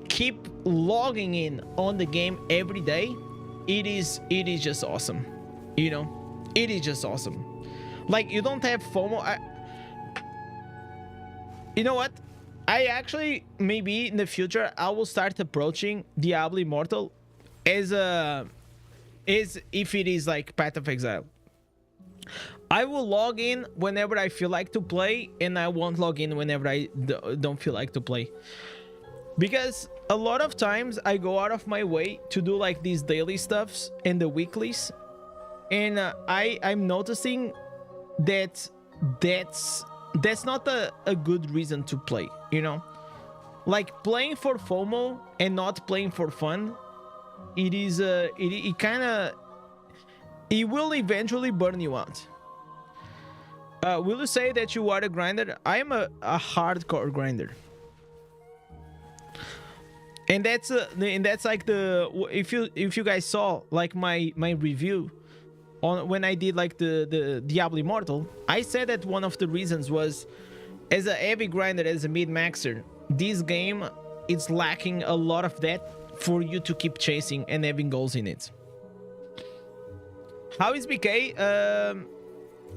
keep logging in on the game every day, it is just awesome, you know. It is just awesome. Like, you don't have FOMO. You know what? I actually, maybe in the future, I will start approaching Diablo Immortal as if it is like Path of Exile. I will log in whenever I feel like to play, and I won't log in whenever I don't feel like to play. Because a lot of times I go out of my way to do like these daily stuffs and the weeklies, and I'm noticing that's not a good reason to play, you know. Like, playing for FOMO and not playing for fun, it is it kind of, it will eventually burn you out. Will you say that you are a grinder? I am a hardcore grinder, and that's like the, if you guys saw like my review on when I did like the Diablo Immortal, I said that one of the reasons was, as a heavy grinder, as a mid-maxer, this game is lacking a lot of that for you to keep chasing and having goals in it. How is BK?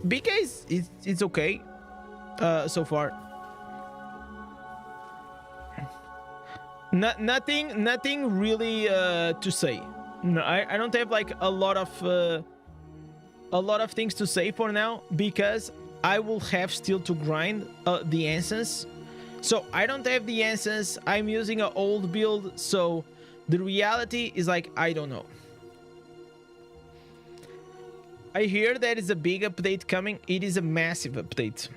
BK it's okay so far. Nothing really to say. No, I don't have like a lot of things to say for now, because I will have still to grind the incense. So I don't have the incense. I'm using an old build, so the reality is like, I don't know. I hear there is a big update coming. It is a massive update.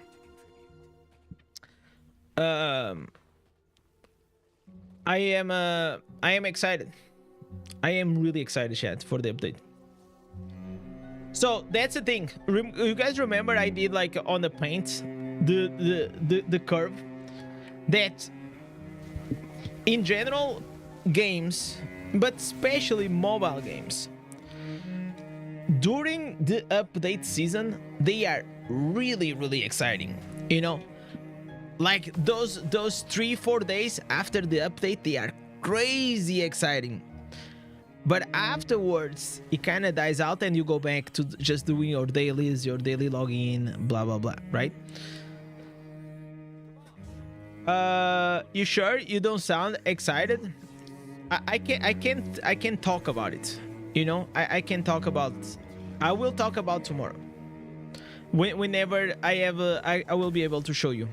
I am excited. I am really excited, chat, for the update. So that's the thing. You guys remember I did like on the paint the curve that in general games, but especially mobile games, during the update season, they are really exciting, you know. Like those 3-4 days after the update, they are crazy exciting. But afterwards, it kind of dies out and you go back to just doing your dailies, your daily login, blah blah blah, right? You sure you don't sound excited? I can't talk about it, you know. I can talk about, I will talk about tomorrow. Whenever I have I will be able to show you.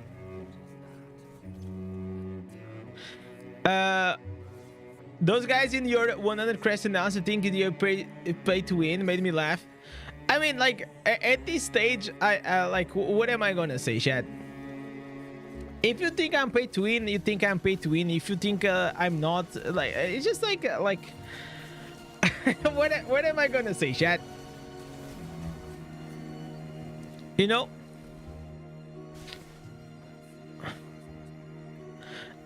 Those guys in your 100 crest announcement thinking you pay to win made me laugh. I mean, like at this stage, I like, what am I gonna say, Chad? If you think I'm pay to win, you think I'm pay to win. If you think I'm not, like, it's just like what am I gonna say, Chad? You know?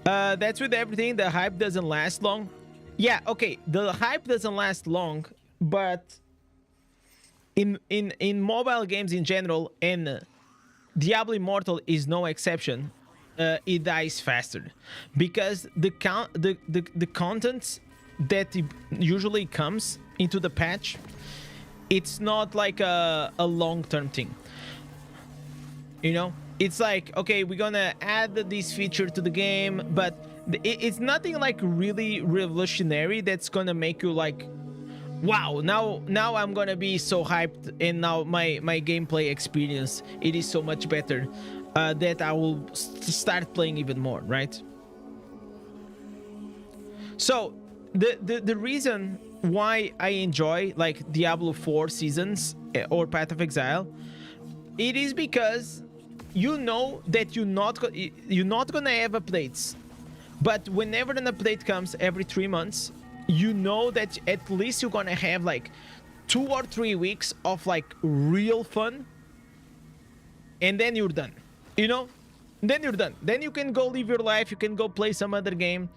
That's with everything. The hype doesn't last long. Yeah, okay. The hype doesn't last long, but in mobile games in general, and Diablo Immortal is no exception. It dies faster because the content that usually comes into the patch, it's not like a long-term thing. You know, it's like, okay, we're gonna add this feature to the game, but it's nothing like really revolutionary that's gonna make you like, wow, now I'm gonna be so hyped, and now my gameplay experience, it is so much better that I will start playing even more, right? So the reason why I enjoy like Diablo 4 seasons or Path of Exile, it is because you know that you're not gonna have updates, but whenever an update comes every 3 months, you know that at least you're gonna have like 2 or 3 weeks of like real fun, and then you're done. You know, then you're done. Then you can go live your life. You can go play some other game.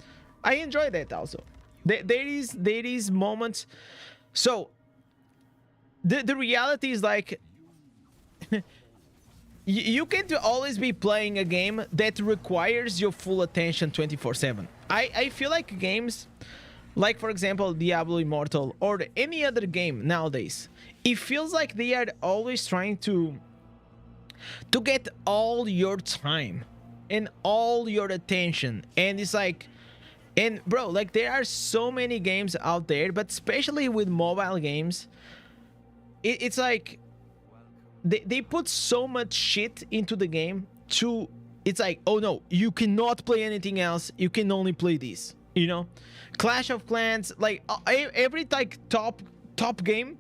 I enjoy that also. There is moments. So the reality is like you can't always be playing a game that requires your full attention 24/7. I feel like games like, for example, Diablo Immortal or any other game nowadays, it feels like they are always trying to get all your time and all your attention. And it's like, and bro, like there are so many games out there, but especially with mobile games, it's like they put so much shit into the game to, it's like, oh no, you cannot play anything else, you can only play this, you know? Clash of Clans, like every like top game,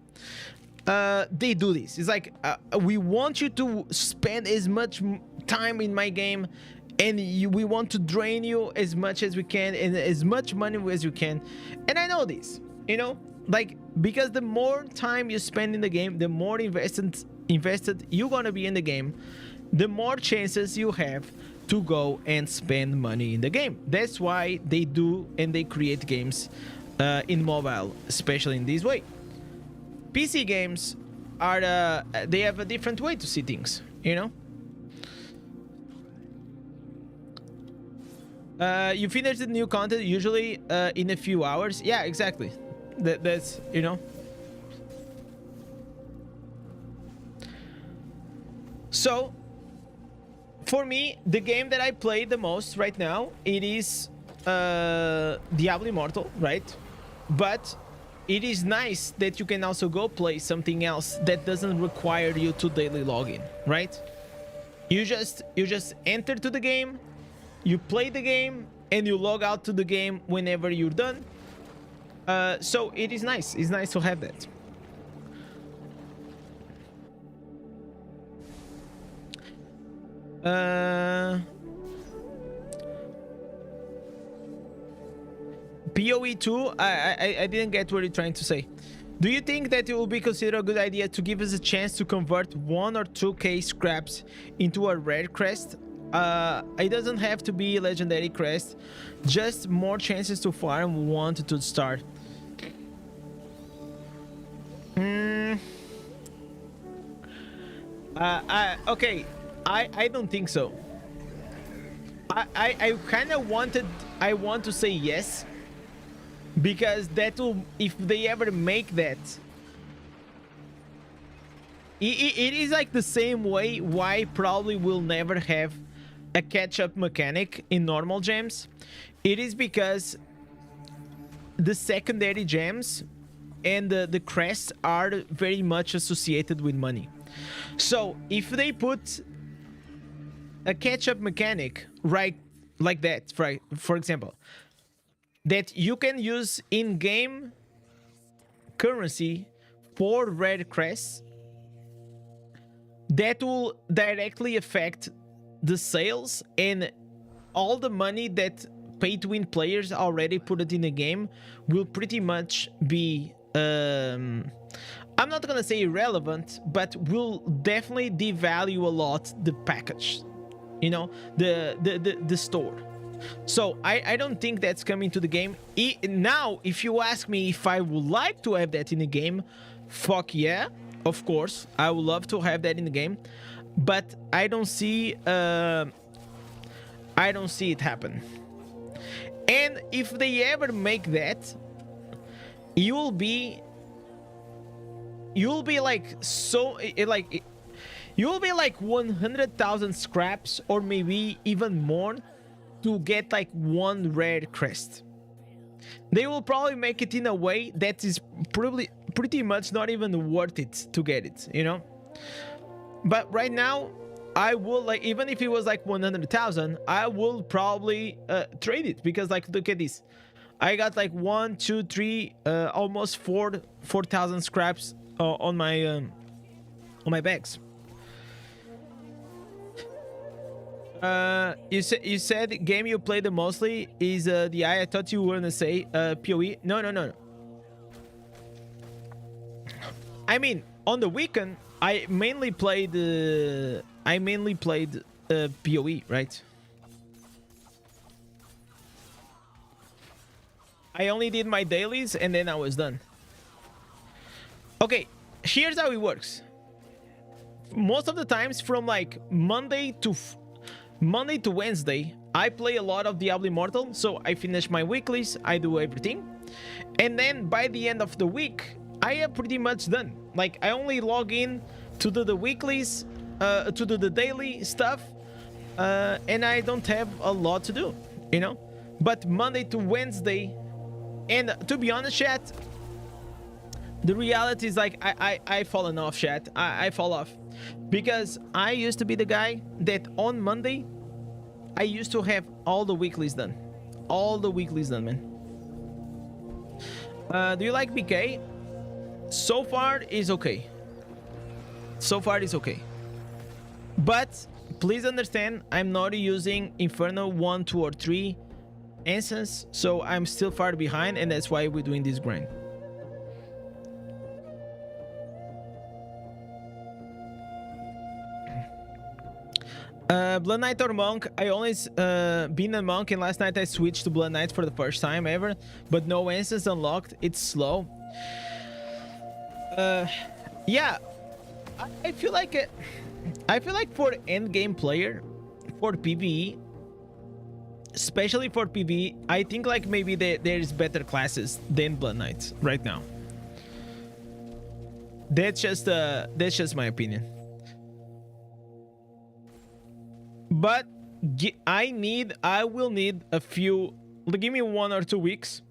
they do this. It's like, we want you to spend as much time in my game, and we want to drain you as much as we can and as much money as you can. And I know this, you know, like, because the more time you spend in the game, the more invested you're gonna be in the game, the more chances you have to go and spend money in the game. That's why they do, and they create games in mobile, especially in this way. PC games are they have a different way to see things, you know. You finish the new content usually in a few hours. Yeah, exactly. That's, you know. So for me, the game that I play the most right now, it is Diablo Immortal, right? But it is nice that you can also go play something else that doesn't require you to daily log in, right? You just enter to the game, you play the game, and you log out to the game whenever you're done. So it is nice. It's nice to have that. PoE 2, I didn't get what you're trying to say. Do you think that it will be considered a good idea to give us a chance to convert 1 or 2k scraps into a rare crest? It doesn't have to be a legendary crest, just more chances to farm 1 to start. Okay, I don't think so. I kind of want to say yes, because that will, if they ever make that, it is like the same way why probably we'll never have a catch-up mechanic in normal gems. It is because the secondary gems and the crests are very much associated with money. So if they put a catch-up mechanic, right, like that, right, for example, that you can use in-game currency for red crests, that will directly affect the sales, and all the money that pay to win players already put it in the game will pretty much be I'm not gonna say irrelevant, but will definitely devalue a lot the package, you know, the store. So I don't think that's coming to the game. Now, if you ask me if I would like to have that in the game, fuck yeah, of course, I would love to have that in the game, but I don't see it happen. And if they ever make that, you'll be like you'll be like 100,000 scraps or maybe even more to get like one rare crest. They will probably make it in a way that is probably pretty much not even worth it to get it, you know. But right now, I will, like, even if it was like 100,000, I will probably trade it, because like, look at this, I got like 1, 2, 3, almost 4,000 scraps on my bags. You said game you play the mostly is the I thought you were gonna say PoE. No. I mean, on the weekend I mainly played PoE, right? I only did my dailies and then I was done. Okay, here's how it works. Most of the times from like Monday to Wednesday, I play a lot of Diablo Immortal, so I finish my weeklies, I do everything, and then by the end of the week, I am pretty much done. Like, I only log in to do the weeklies, to do the daily stuff, and I don't have a lot to do, you know? But Monday to Wednesday, and to be honest, chat, the reality is like, I fallen off, chat. I fall off. Because I used to be the guy that on Monday, I used to have all the weeklies done. All the weeklies done, man. Do you like BK? So far is okay. So far is okay. But please understand, I'm not using Inferno 1, 2, or 3 instance, so I'm still far behind, and that's why we're doing this grind. Blood Knight or Monk? I always been a Monk, and last night I switched to Blood Knight for the first time ever, but no instance unlocked. It's slow. Yeah, I feel like for end game player, for PvE, especially for PvE, I think like maybe there's better classes than Blood Knight right now. That's just my opinion. But I will need a few, give me 1 or 2 weeks,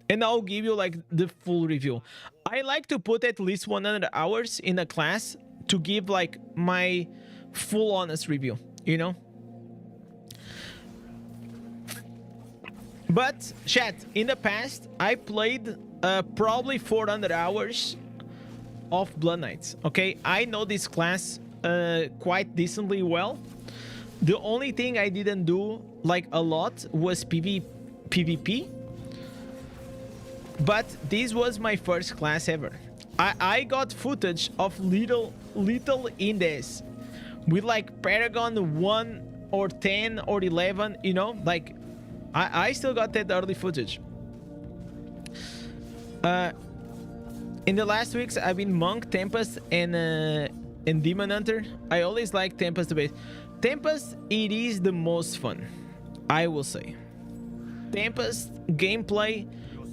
and I'll give you like the full review. I like to put at least 100 hours in a class to give like my full honest review, you know? But chat, in the past, I played probably 400 hours of Blood Knights, okay? I know this class quite decently well. The only thing I didn't do like a lot was PvP. But this was my first class ever. I got footage of little Indez with like Paragon 1 or 10 or 11, you know? Like, I still got that early footage. In the last weeks, I've been Monk, Tempest, and Demon Hunter. I always like Tempest the best. Tempest, it is the most fun, I will say. Tempest gameplay,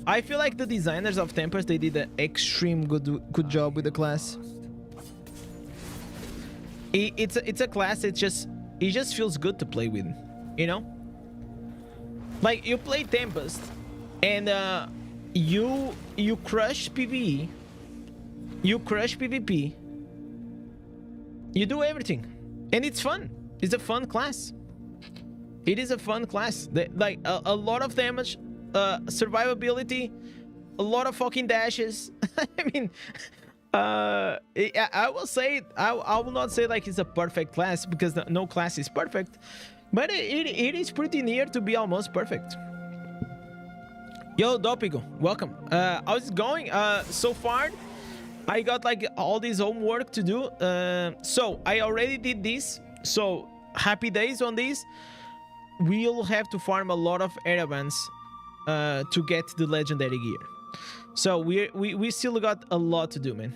I feel like the designers of Tempest, they did an extreme good job with the class. It's a class that it just feels good to play with, you know? Like, you play Tempest and you crush PvE, you crush PvP, you do everything, and it's fun. It's a fun class. It is a fun class. Like a lot of damage, survivability, a lot of fucking dashes. I mean, I will say I will not say like it's a perfect class because no class is perfect, but it is pretty near to be almost perfect. Yo, Dopigo, welcome. How's it going? So far, I got like all this homework to do. So I already did this. So happy days on this. We'll have to farm a lot of airbands to get the legendary gear. So we still got a lot to do, man.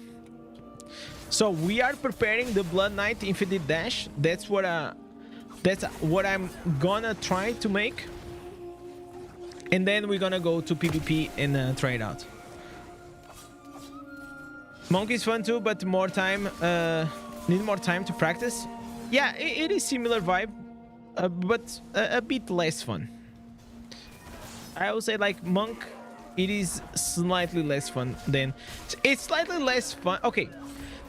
So we are preparing the Blood Knight Infinite Dash. That's what I'm gonna try to make. And then we're gonna go to PvP and try it out. Monk is fun too, but more time. Need more time to practice. Yeah, it is similar vibe, but a bit less fun. I would say like Monk, it is slightly less fun than... It's slightly less fun. Okay,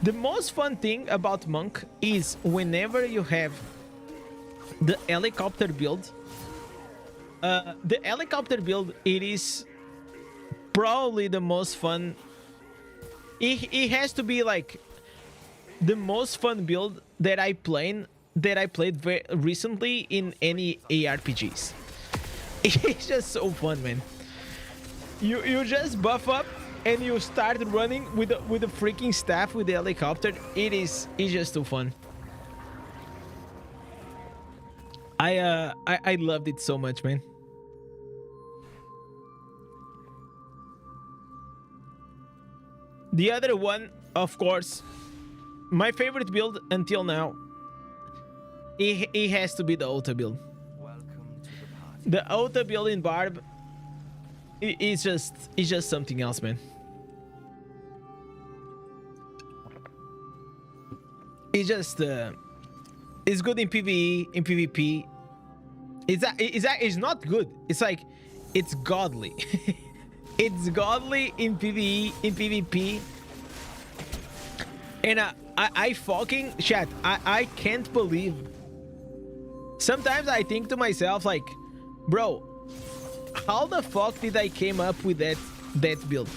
the most fun thing about Monk is whenever you have the helicopter build. The helicopter build, it is probably the most fun. It has to be like the most fun build that I played very recently in any ARPGs. It's just so fun, man. You just buff up and you start running with the freaking staff with the helicopter. It's just too fun. I loved it so much, man. The other one, of course, my favorite build until now, it has to be the auto build. The auto build in Barb, it's just something else, man. It's just it's good in PvE, in PvP. It's not good. It's like it's godly. It's godly in PvE, in PvP. And I fucking chat. I can't believe. Sometimes I think to myself like, bro, how the fuck did I came up with that build?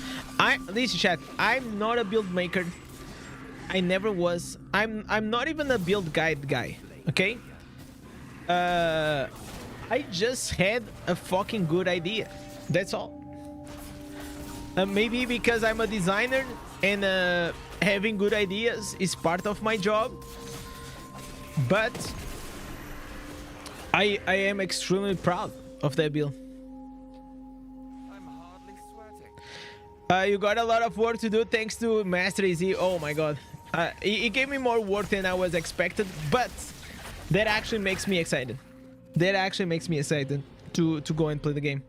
Listen, chat. I'm not a build maker. I never was. I'm not even a build guide guy. Okay. I just had a fucking good idea. That's all. Maybe because I'm a designer and having good ideas is part of my job. But I am extremely proud of that build. I'm hardly sweating. You got a lot of work to do thanks to Master Easy. Oh my god. It gave me more work than I was expected, but that actually makes me excited. That actually makes me excited to go and play the game.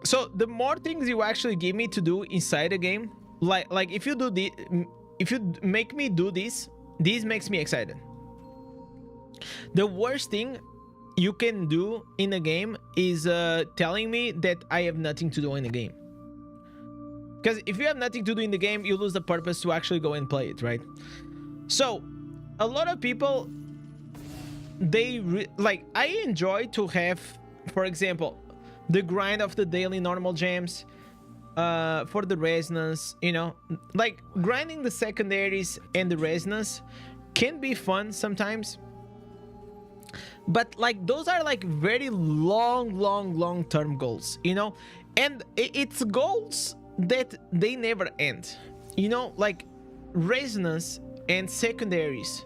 So the more things you actually give me to do inside the game, like if you do the, if you make me do this makes me excited. The worst thing you can do in a game is telling me that I have nothing to do in the game. Because if you have nothing to do in the game, you lose the purpose to actually go and play it, right? So a lot of people, like, I enjoy to have, for example, the grind of the daily normal gems for the resonance, you know, like grinding the secondaries and the resonance can be fun sometimes, but like those are like very long term goals, you know, and it's goals that they never end, you know, like resonance and secondaries,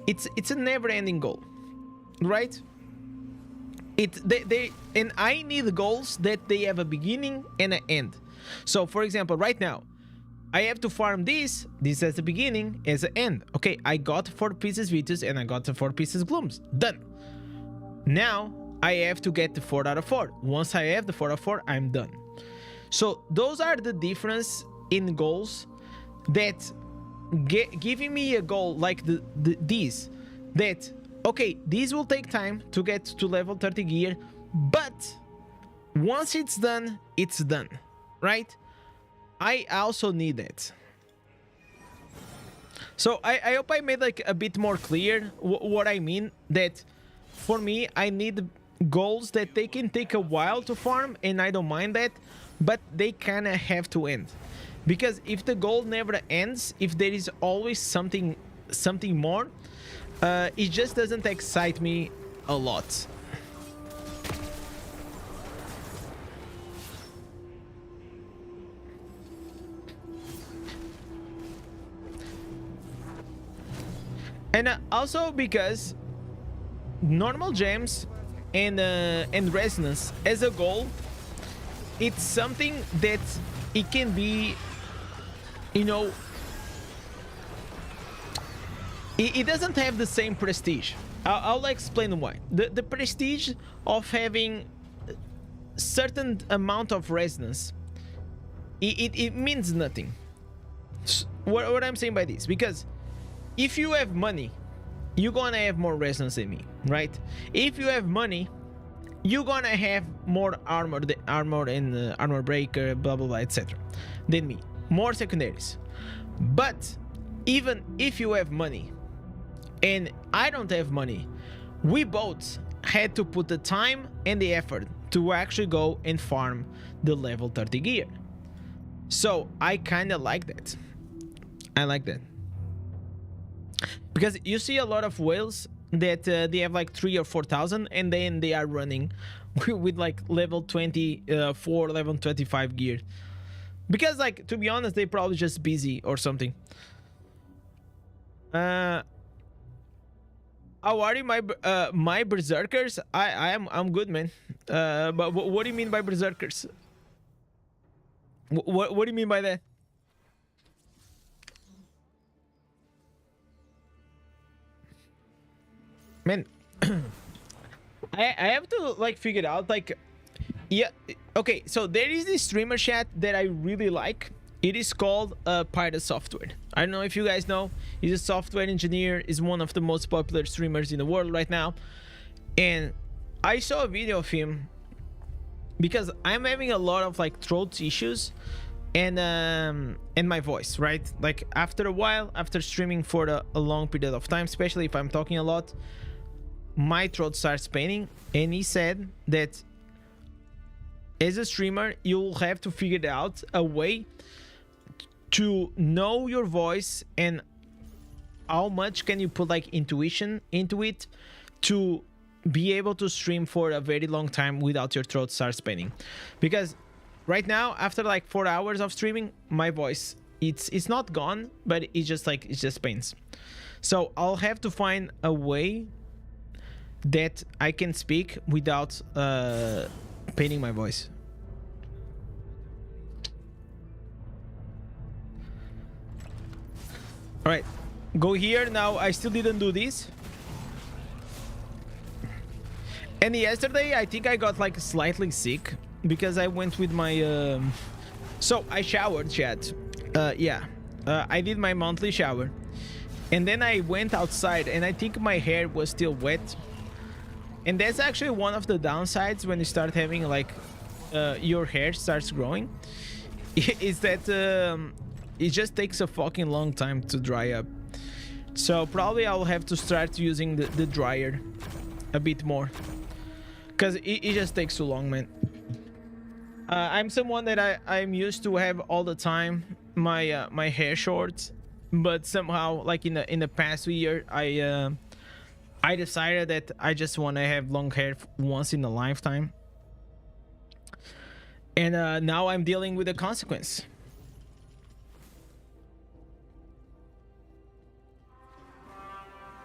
it's a never ending goal, right? And I need goals that they have a beginning and an end. So for example, right now I have to farm this as the beginning, as the end. Okay, I got 4 pieces Vitus and I got the 4 pieces Glooms, done. Now I have to get the 4 out of 4. Once I have the 4 out of 4, I'm done. So those are the difference in goals that giving me a goal like these, that okay, these will take time to get to level 30 gear, but once it's done, right? I also need it. So I hope I made like a bit more clear what I mean, that for me, I need goals that they can take a while to farm, and I don't mind that, but they kind of have to end. because if the goal never ends, if there is always something more, it just doesn't excite me a lot. And also because normal gems and resonance as a goal, it's something that it can be, you know, it doesn't have the same prestige. I'll explain why. The prestige of having certain amount of resonance, it means nothing. What I'm saying by this, because if you have money, you're gonna have more resonance than me, right? If you have money, you're gonna have more armor, the armor and armor breaker, blah blah blah, etc. than me. More secondaries. But even if you have money and I don't have money, we both had to put the time and the effort to actually go and farm the level 30 gear. So I kind of like that. I like that. Because you see a lot of whales that they have like 3,000 or 4,000 and then they are running with like level 24, level 25 gear. Because, like, to be honest, they're probably just busy or something. How are you, my berserkers? I'm good, man. But what do you mean by berserkers? What do you mean by that? Man, I have to like figure it out. Like, yeah, okay. So there is this streamer chat that I really like. It is called Pirate Software. I don't know if you guys know. He's a software engineer. Is one of the most popular streamers in the world right now. And I saw a video of him because I'm having a lot of like throat issues and my voice, right? Like after a while, after streaming for a long period of time, especially if I'm talking a lot, my throat starts paining. And he said that as a streamer, you'll have to figure out a way to know your voice and how much can you put like intuition into it to be able to stream for a very long time without your throat starts paining. Because right now, after like 4 hours of streaming, my voice, it's not gone, but it's just like, it just pains. So I'll have to find a way that I can speak without paining my voice. All right, go here now. I still didn't do this. And yesterday, I think I got like slightly sick because I went with my so I showered, chat. I did my monthly shower, and then I went outside, and I think my hair was still wet. And that's actually one of the downsides when you start having like your hair starts growing, is that it just takes a fucking long time to dry up. So probably I'll have to start using the dryer a bit more, because it just takes too long, man. I'm someone that I'm used to have all the time my my hair short, but somehow like in the past year I decided that I just want to have long hair once in a lifetime, and now I'm dealing with the consequence.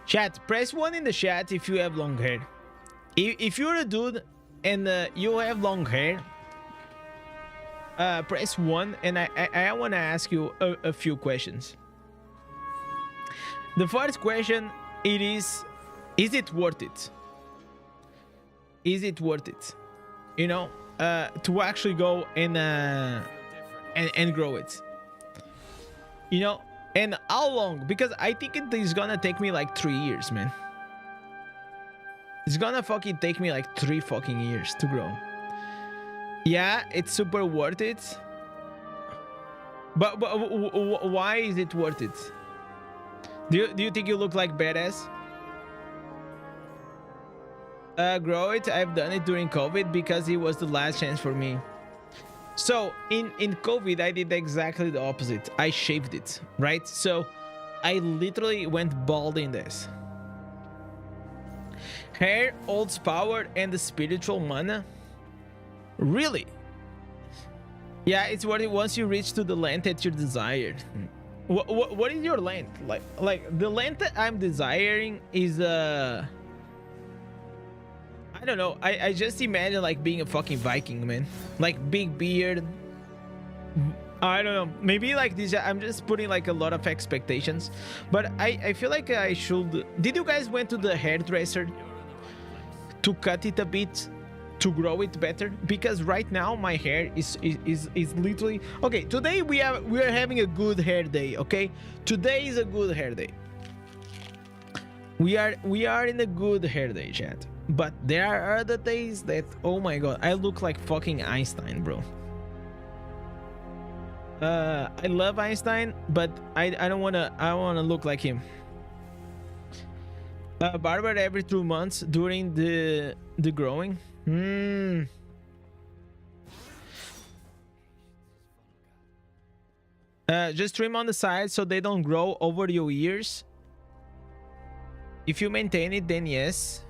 Chat, press 1 in the chat if you have long hair. If you're a dude and you have long hair, press 1, and I want to ask you a few questions. The first question, is it worth it? Is it worth it? You know, to actually go and grow it. You know, and how long? Because I think it is gonna take me like 3 years, man. It's gonna fucking take me like 3 fucking years to grow. Yeah, it's super worth it. But why is it worth it? Do you think you look like badass? Grow it. I've done it during COVID because it was the last chance for me. So in COVID, I did exactly the opposite. I shaved it, right? So I literally went bald in this. Hair holds power and the spiritual mana. Really? Yeah, it's what it once you reach to the length that you desired. What is your length? Like the length that I'm desiring is I don't know. I just imagine like being a fucking Viking, man. Like big beard. I don't know. Maybe like this. I'm just putting like a lot of expectations, but I feel like I should. Did you guys went to the hairdresser to cut it a bit, to grow it better? Because right now my hair is literally okay. Today we are having a good hair day. Okay, today is a good hair day. We are in a good hair day, chat. But there are other days that, oh my god, I look like fucking Einstein, bro. I love Einstein, but I don't wanna look like him. Barber every 2 months during the growing. Just trim on the side so they don't grow over your ears. If you maintain it, then yes.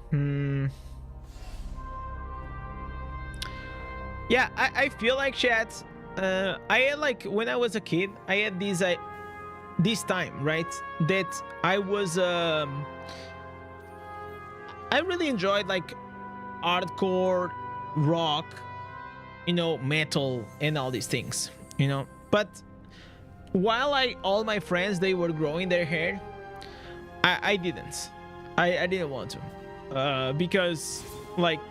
Yeah, I feel like chat. I had like when I was a kid, I had this time, right? That I was I really enjoyed like hardcore rock, you know, metal and all these things, you know. But while all my friends, they were growing their hair, I didn't. I didn't want to, because like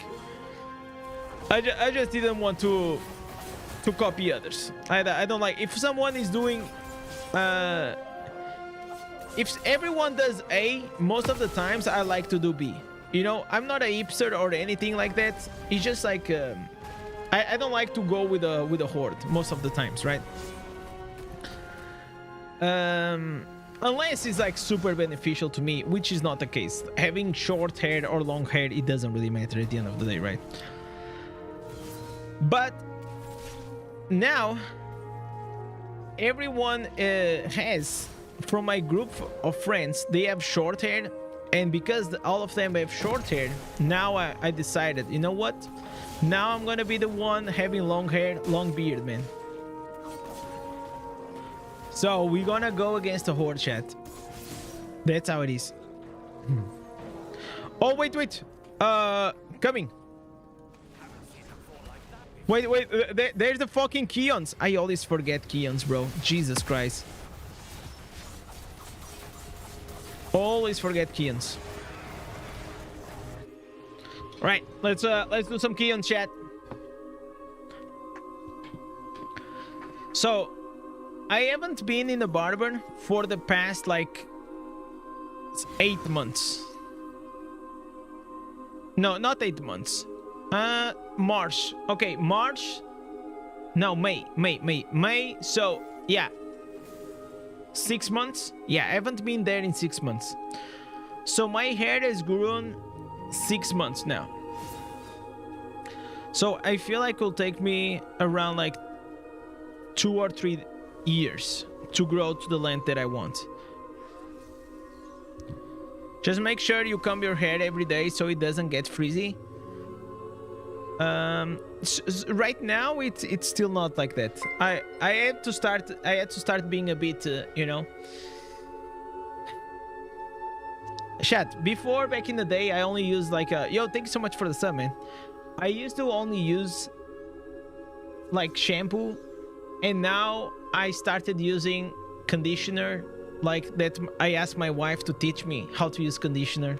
I just didn't want to copy others. I don't like if someone is doing if everyone does A, most of the times I like to do B. You know, I'm not a hipster or anything like that. It's just like I don't like to go with a horde most of the times, right? Unless it's like super beneficial to me, which is not the case. Having short hair or long hair, it doesn't really matter at the end of the day, right? But now everyone has, from my group of friends, they have short hair, and because all of them have short hair, now I decided, you know what, now I'm gonna be the one having long hair, long beard, man. So we're gonna go against the horde, chat. That's how it is. Oh wait, coming. Wait, there's the fucking Keons. I always forget Keons, bro. Jesus Christ. Always forget Keons. Right, let's do some Keons, chat. So I haven't been in a barber for the past like 8 months. No, not 8 months. March. Okay, March. No, May. So yeah, 6 months. Yeah, I haven't been there in 6 months. So my hair has grown 6 months now. So I feel like it'll take me around like 2 or 3 years to grow to the length that I want. Just make sure you comb your hair every day so it doesn't get frizzy. Right now it's still not like that. I had to start being a bit you know. Chat, before, back in the day, I only used like yo, thank you so much for the sub, man. I used to only use like shampoo, and now I started using conditioner. Like that, I asked my wife to teach me how to use conditioner.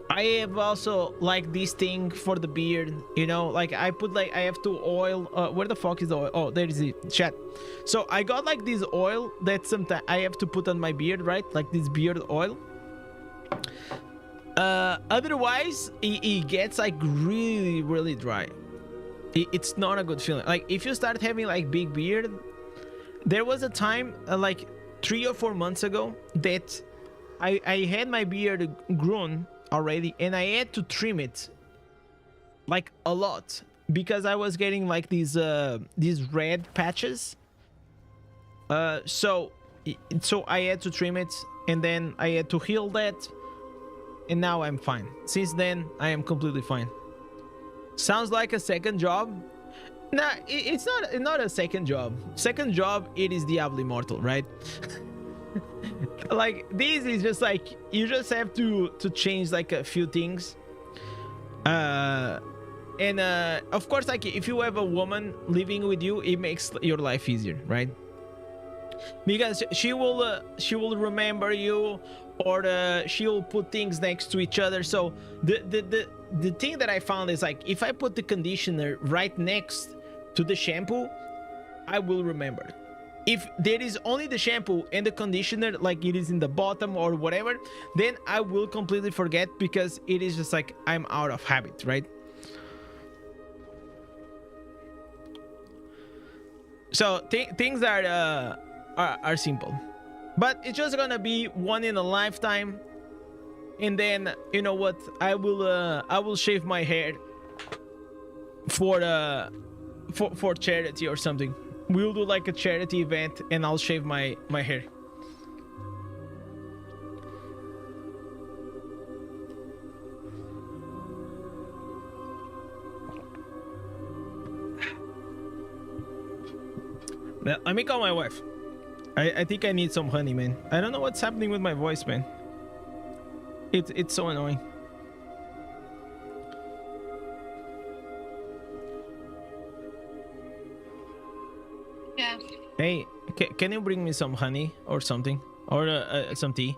I have also like this thing for the beard, you know, like I put like I have to oil. Where the fuck is the oil? Oh, there is it, chat. So I got like this oil that sometimes I have to put on my beard, right? Like this beard oil. Otherwise it gets like really dry. It's not a good feeling. Like if you start having like big beard, there was a time like 3 or 4 months ago that I had my beard grown already, and I had to trim it like a lot. because I was getting like these red patches. So I had to trim it, and then I had to heal that, and now I'm fine. Since then, I am completely fine. Sounds like a second job. Nah, it's not a second job. Second job, it is Diablo Immortal, right? Like this is just like you just have to change like a few things. And of course, like if you have a woman living with you, it makes your life easier, right? Because she will remember you, or she'll put things next to each other. So the thing that I found is like if I put the conditioner right next to the shampoo, I will remember. If there is only the shampoo and the conditioner, like it is in the bottom or whatever, then I will completely forget, because it is just like I'm out of habit, right? So things are simple, but it's just gonna be one in a lifetime. And then you know what? I will shave my hair for charity or something. We'll do like a charity event, and I'll shave my hair. Let me call my wife. I think I need some honey, man. I don't know what's happening with my voice, man. It's so annoying. Yeah. Hey, can you bring me some honey or something, or some tea?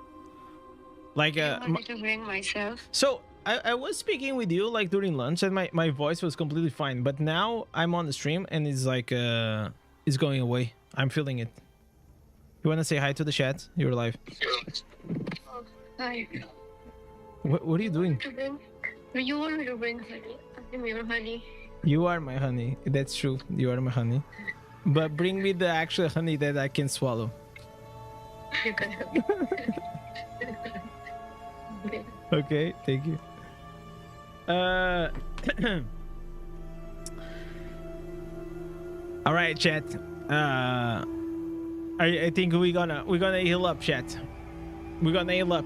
Like I wanted to bring myself. So I was speaking with you like during lunch, and my voice was completely fine. But now I'm on the stream, and it's like it's going away. I'm feeling it. You wanna say hi to the chat? You're live. Oh, hi. What are you doing? You want me to bring honey? I'm your honey. You are my honey. That's true. You are my honey. But bring me the actual honey that I can swallow. You can have it. Okay, thank you. All right, chat. I think we're gonna heal up, chat. We're gonna heal up.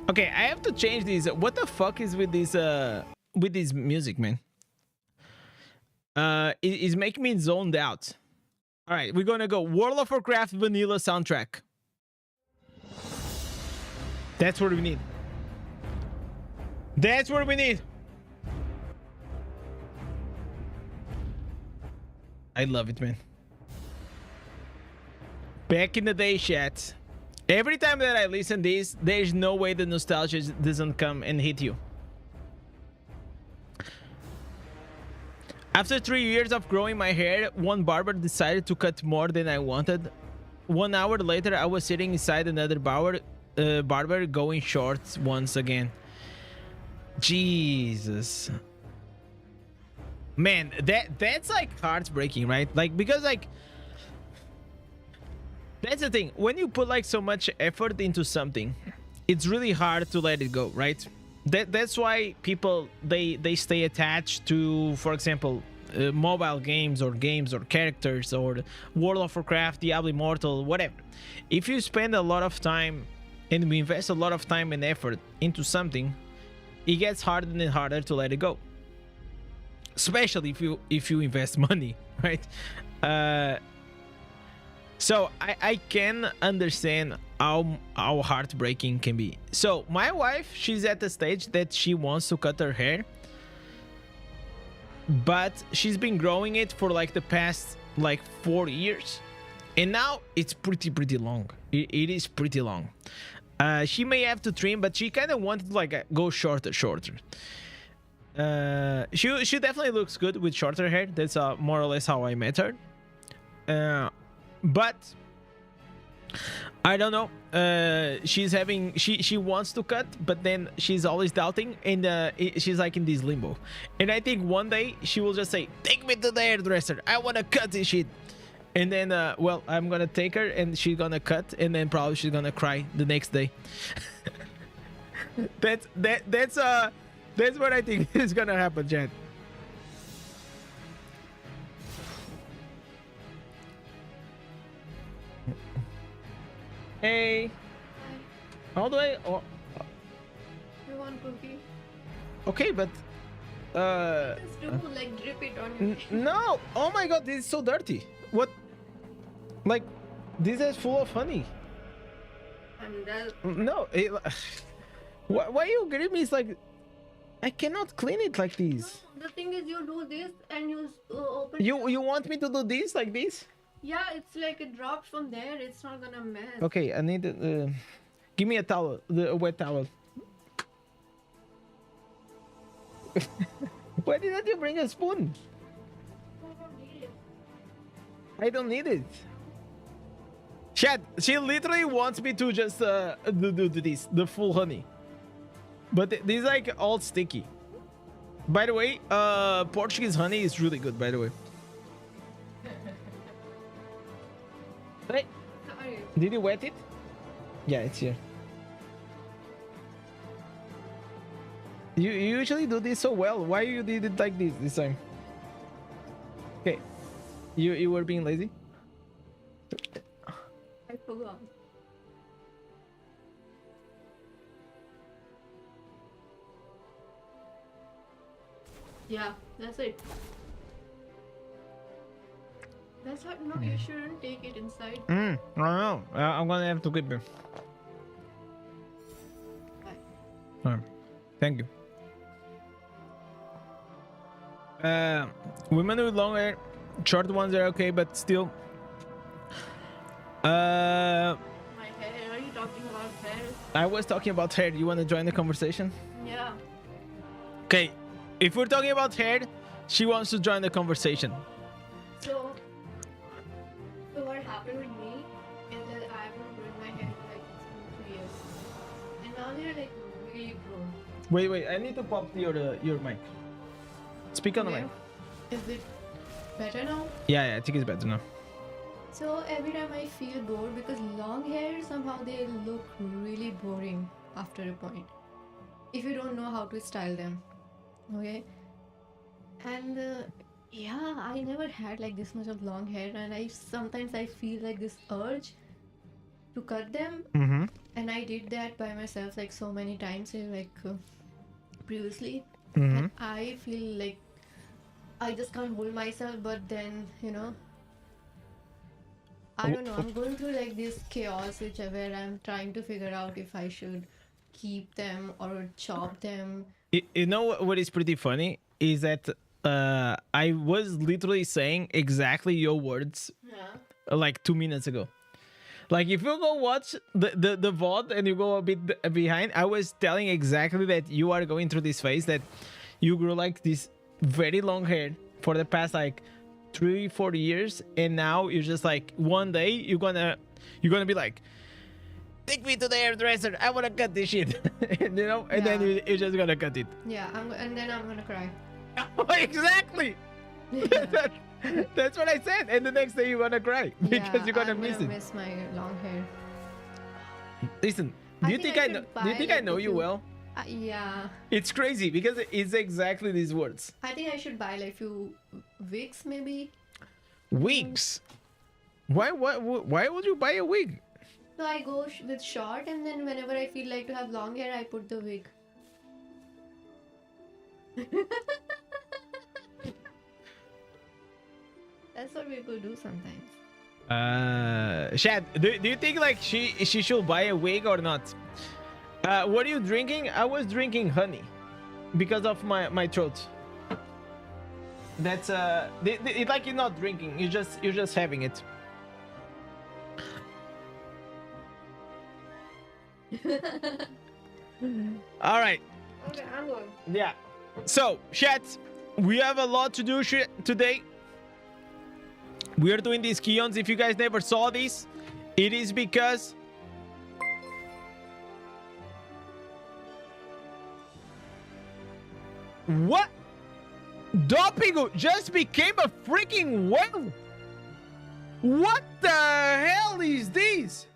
Okay, I have to change these. What the fuck is with this music, man? It's making me zoned out. All right, we're gonna go World of Warcraft vanilla soundtrack. That's what we need. That's what we need. I love it, man. Back in the day, chat. Every time that I listen to this, there's no way the nostalgia doesn't come and hit you. After 3 years of growing my hair, one barber decided to cut more than I wanted. 1 hour later, I was sitting inside another barber going short once again. Jesus. Man, that's like heartbreaking, right? Like, because like that's the thing. When you put like so much effort into something, it's really hard to let it go, right? That's why people they stay attached to, for example, mobile games or characters or World of Warcraft, Diablo Immortal, whatever. If you spend a lot of time and we invest a lot of time and effort into something, it gets harder and harder to let it go. Especially if you invest money, right? So I can understand how heartbreaking can be. So my wife, she's at the stage that she wants to cut her hair, but she's been growing it for like the past like 4 years, and now it's pretty long. It is pretty long. She may have to trim, but she kind of wanted to like go shorter. She definitely looks good with shorter hair. That's more or less how I met her. But I don't know. She wants to cut, but then she's always doubting, and she's like in this limbo. And I think one day she will just say, "Take me to the hairdresser. I want to cut this shit." And then, well, I'm gonna take her, and she's gonna cut, and then probably she's gonna cry the next day. That's what I think is gonna happen, Jen. Hey, how do I? Oh, You want cookie? okay, but Just do like drip it on your no. Oh my god, this is so dirty. What? Like, this is full of honey. and that. No, why you give me? It's like I cannot clean it like No, this. the thing is, you do this and you open. You want me to do this like this? Yeah, it's like it drops from there. It's not gonna mess. Okay, I need. Give me a towel, a wet towel. Why didn't you bring a spoon? I don't need it. Chad, she literally wants me to just do this, the full honey. But this is like all sticky. By the way, Portuguese honey is really good, by the way. Hey, Sorry. did you wet it? Yeah, it's here. You usually do this so well. Why you did it like this time? Okay. You were being lazy? I forgot. Yeah, that's it. That's what. No, you shouldn't take it inside. I don't know. I'm gonna have to keep it. Bye. Alright. Thank you. Women with long hair, short ones are okay, but still. My hair. Are you talking about hair? I was talking about hair. You want to join the conversation? Yeah. Okay. If we're talking about hair, she wants to join the conversation. So what happened with me is that I've been growing my hair for like 2 years, and now they're like really grown. Wait. I need to pop your mic. Speak on the mic. Is it better now? Yeah. I think it's better now. So every time I feel bored because long hair somehow they look really boring after a point if you don't know how to style them. Okay. And yeah, I never had like this much of long hair, and I sometimes I feel like this urge to cut them, Mm-hmm. and I did that by myself like so many times previously. Mm-hmm. And I feel like I just can't hold myself, but then I don't know, I'm going through like this chaos where I'm trying to figure out if I should keep them or chop them. You know what is pretty funny is that I was literally saying exactly your words Yeah. like 2 minutes ago. Like if you go watch the VOD and you go a bit behind, I was telling exactly that you are going through this phase that you grew like this very long hair for the past like 3-4 years, and now you're just like one day you're gonna be like, take me to the hairdresser, I wanna cut this shit. And, and then Yeah. you're just gonna cut it. Yeah, and then I'm gonna cry. Exactly. That's what I said. And the next day you're gonna cry because you're gonna miss it. Miss my long hair. Listen, I do you think think I I know? should Do you buy, think I like, know a you few- well? Yeah, It's crazy because it's exactly these words. I think I should buy like few wigs maybe. Wigs. Why would you buy a wig? So I go with short, and then whenever I feel like to have long hair, I put the wig. That's what we could do sometimes. Shad, do you think like she should buy a wig or not? What are you drinking? I was drinking honey because of my throat. That's it's like you're not drinking. You're just having it. All right. Okay, I'm going. Yeah. So, chat, we have a lot to do today. We are doing these Keons. If you guys never saw this, it is because what? Dopingo just became a freaking whale. What the hell is this?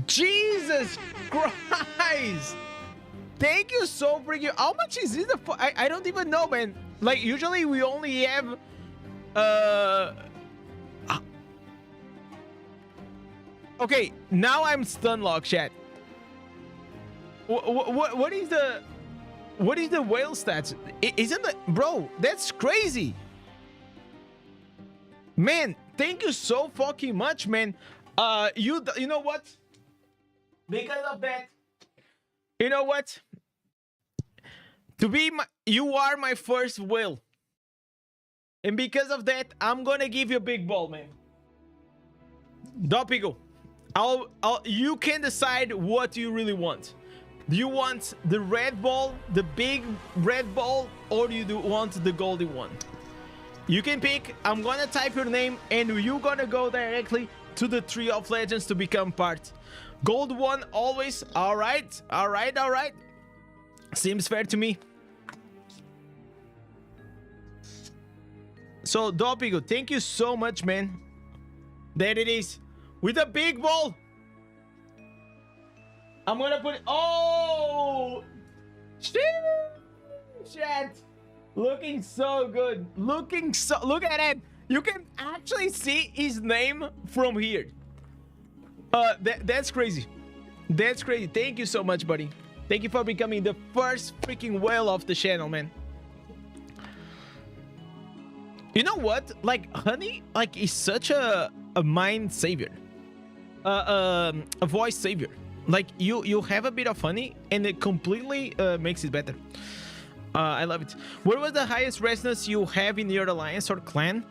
Jesus Christ. Thank you so freaking. How much is this? I don't even know, man. Like usually we only have Okay, now I'm stun locked, chat. What is the whale stats? Isn't that, bro? That's crazy, man. Thank you so fucking much, man. You know what? Because of that, you know what? You are my first whale, and because of that, I'm gonna give you a big ball, man. Dopigo, you can decide what you really want. Do you want the red ball, the big red ball, or do you want the golden one? You can pick. I'm gonna type your name, and you're gonna go directly to the Tree of Legends to become part. Gold one always. All right, all right, all right. Seems fair to me. So, Dopigo, thank you so much, man. There it is. With a big ball. I'm gonna put it. Oh! Chat. Looking so good. Look at it. You can actually see his name from here. That's crazy. That's crazy. Thank you so much, buddy. Thank you for becoming the first freaking whale of the channel, man. You know what? Like, honey, like, is such a mind savior. A voice savior. Like, you have a bit of honey, and it completely makes it better. I love it. What was the highest resonance you have in your alliance or clan?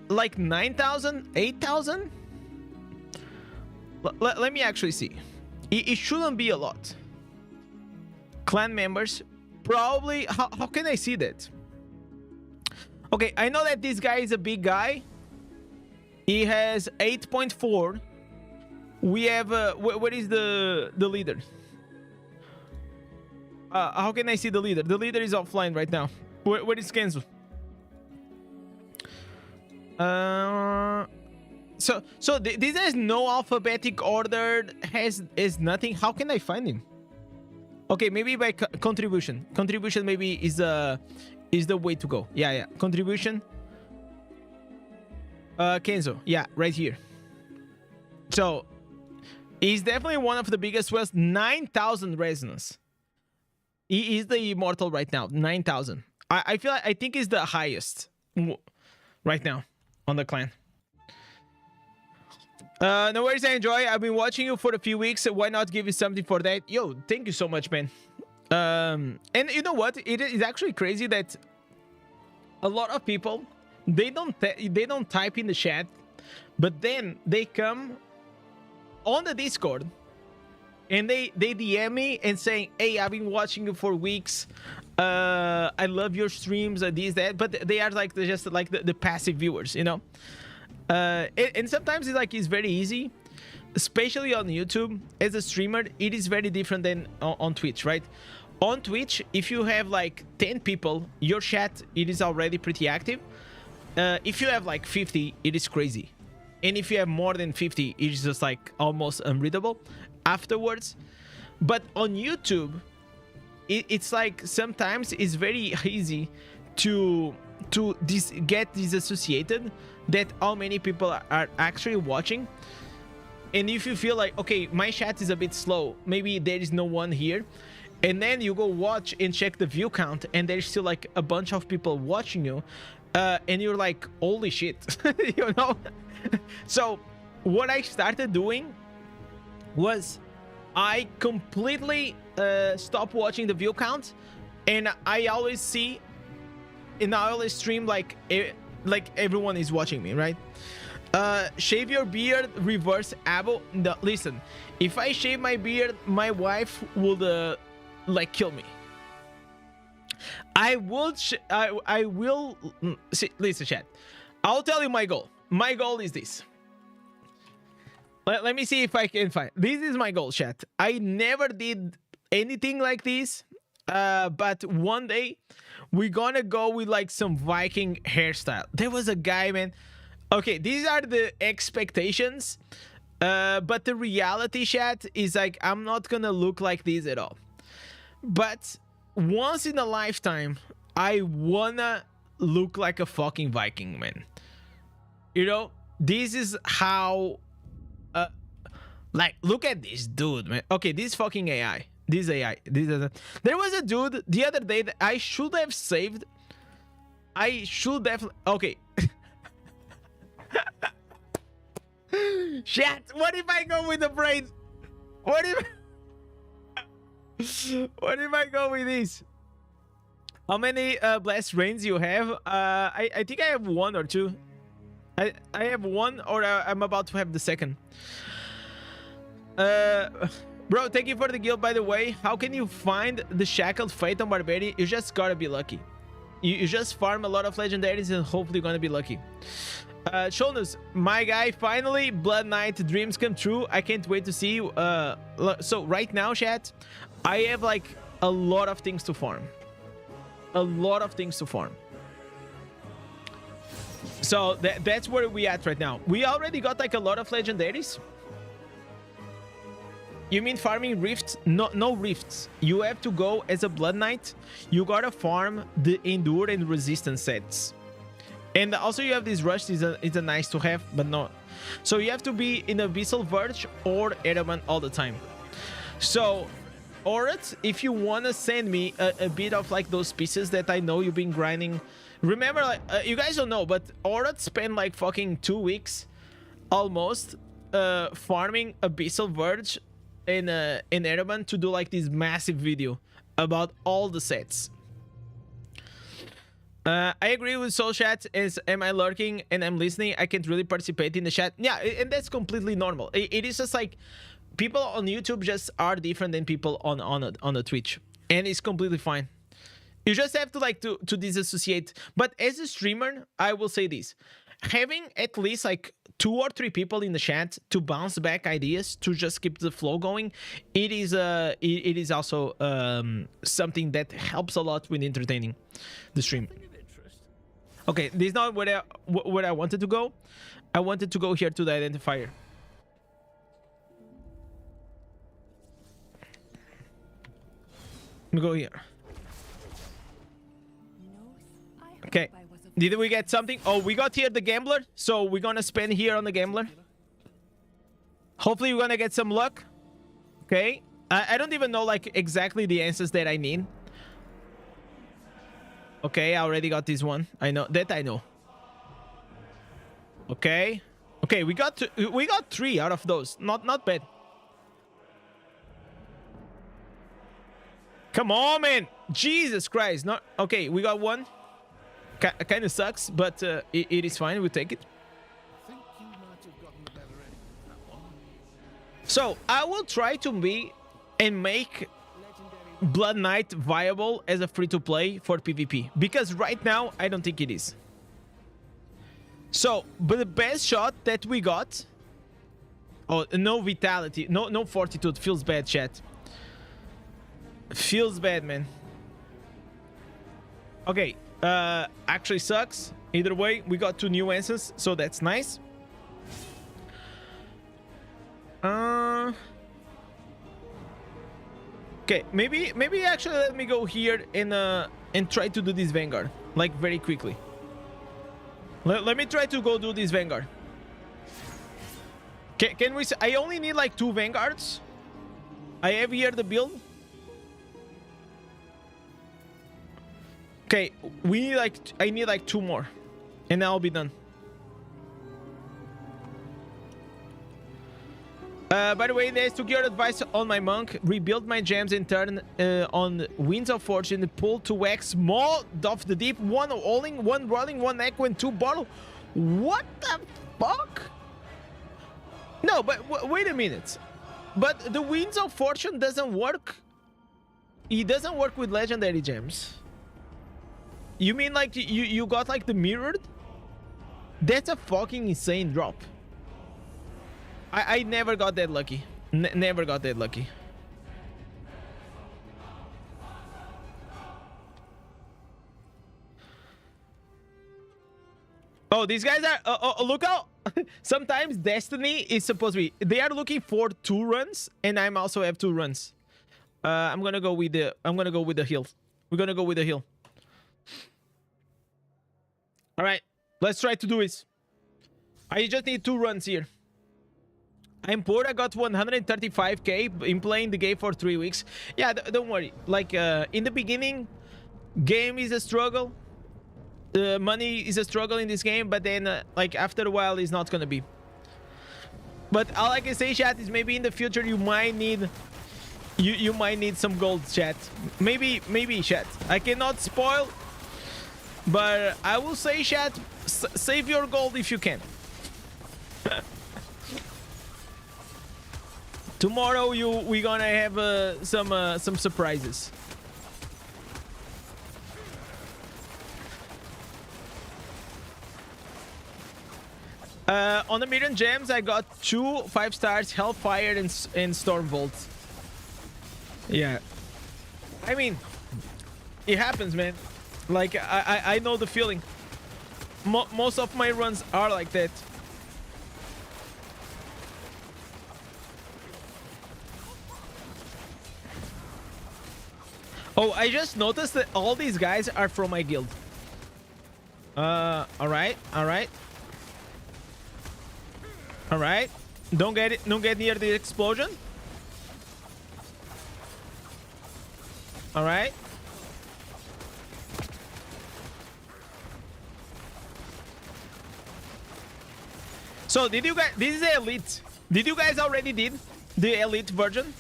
Like 9,000, 8,000. Let me actually see. It shouldn't be a lot. Clan members, probably. How can I see that? Okay, I know that this guy is a big guy. He has 8.4. We have what is the leader? How can I see the leader? The leader is offline right now. Where is Kenzo? So this has no alphabetic order. Has nothing. How can I find him? Okay, maybe by contribution. Contribution maybe is the way to go. Yeah. Contribution. Kenzo. Yeah, right here. So he's definitely one of the biggest whales. 9,000 resonance. He is the immortal right now. 9,000. I think he's the highest right now on the clan. No worries, I enjoy. I've been watching you for a few weeks. So why not give you something for that? Yo, thank you so much, man. And you know what? It is actually crazy that a lot of people, they don't type in the chat, but then they come on the Discord and they DM me and saying, hey, I've been watching you for weeks. I love your streams, this, that. But they are like just like the passive viewers, you know? And sometimes it's very easy, especially on YouTube. As a streamer, it is very different than on Twitch, right? On Twitch, if you have like 10 people, your chat, it is already pretty active. If you have like 50, it is crazy. And if you have more than 50, it is just like almost unreadable afterwards. But on YouTube, it's like sometimes it's very easy to get disassociated that how many people are actually watching. And if you feel like, okay, my chat is a bit slow, maybe there is no one here, and then you go watch and check the view count and there's still like a bunch of people watching you, and you're like, holy shit. You know. So what I started doing was I completely stopped watching the view count, and I always see, and I always stream like everyone is watching me, right? Shave your beard, reverse abo. No, listen, if I shave my beard, my wife would like kill me. I will see, listen, chat, I'll tell you my goal. My goal is this. Let me see if I can find. This is my goal, chat. I never did anything like this, but one day we're gonna go with like some Viking hairstyle. There was a guy, man. Okay, these are the expectations, but the reality, chat, is like I'm not gonna look like this at all. But once in a lifetime, I wanna look like a fucking Viking, man. You know, this is how Like, look at this dude, man. Okay, this fucking AI. This AI. There was a dude the other day that I should have saved. I should definitely. Okay. Shit. What if I go with the brain? What if? What if I go with this? How many blessed rains you have? I think I have one or two. I have one, or I'm about to have the second. Bro, thank you for the guild, by the way. How can you find the shackled Phaeton Barbarian? You just gotta be lucky. You just farm a lot of legendaries and hopefully you're gonna be lucky. Shonus, my guy, finally, Blood Knight dreams come true. I can't wait to see you. So right now, chat, I have like a lot of things to farm. A lot of things to farm. So that's where we at right now. We already got like a lot of legendaries. You mean farming rifts? No rifts. You have to go as a Blood Knight. You gotta farm the Endure and Resistance sets. And also you have this Rush, is a nice to have, but no. So you have to be in Abyssal Verge or Edelman all the time. So, Orat, if you wanna send me a bit of like those pieces that I know you've been grinding. Remember, like, you guys don't know, but Orat spent like fucking 2 weeks almost farming Abyssal Verge in Edelman to do like this massive video about all the sets. I agree with Soul Chat. As am I lurking and I'm listening, I can't really participate in the chat. Yeah, and that's completely normal. It is just like people on YouTube just are different than people on the Twitch, and it's completely fine. You just have to like to disassociate. But as a streamer, I will say this: having at least like 2 or 3 people in the chat to bounce back ideas to just keep the flow going, it is also something that helps a lot with entertaining the stream. Okay, this is not where I wanted to go. I wanted to go here to the identifier. Let me go here. Okay, did we get something? Oh, we got here the Gambler, so we're gonna spend here on the Gambler. Hopefully we're gonna get some luck. Okay, I don't even know like exactly the answers that I need. Okay, I already got this one. I know that. I know. Okay, okay, we got 3 out of those. Not bad. Come on, man! Jesus Christ! Not okay. We got one. Kind of sucks, but it is fine. We'll take it. So I will try to be and make Blood Knight viable as a free-to-play for PvP, because right now I don't think it is. So, but the best shot that we got. Oh, no vitality, no fortitude. Feels bad, chat. Feels bad, man. Okay. Actually sucks. Either way, we got 2 new answers, so that's nice. Okay, maybe actually let me go here and try to do this Vanguard like very quickly. Let me try to go do this Vanguard. Can we? I only need like 2 Vanguards. I have here the build. Okay, we need like I need like 2 more, and I'll be done. By the way, Indez, took your advice on my monk. Rebuild my gems and turn on Winds of Fortune. Pull 2x small of the deep. 1 all-in, 1 rolling, 1 echo, and 2 bottle. What the fuck? No, but wait a minute. But the Winds of Fortune doesn't work. It doesn't work with legendary gems. You mean like you got like the mirrored? That's a fucking insane drop. I never got that lucky. Never got that lucky. Oh, these guys are look out. Sometimes Destiny is supposed to be, they are looking for 2 runs, and I'm also have 2 runs. I'm gonna go with the heal. We're gonna go with the heal. All right, let's try to do this. I just need 2 runs here. I'm poor. I got 135k in playing the game for 3 weeks. Yeah, don't worry. Like in the beginning, game is a struggle. Money is a struggle in this game, but then like after a while, it's not gonna be. But all I can say, chat, is maybe in the future you might need you might need some gold, chat. Maybe chat. I cannot spoil, but I will say, chat, save your gold if you can. Tomorrow we gonna have some surprises. On the million gems, I got 2 5 stars, Hellfire and Stormbolt. Yeah, I mean, it happens, man. Like I know the feeling. Most of my runs are like that. Oh, I just noticed that all these guys are from my guild. All right. Don't get near the explosion. All right. So did you guys? This is the elite. Did you guys already did the elite version?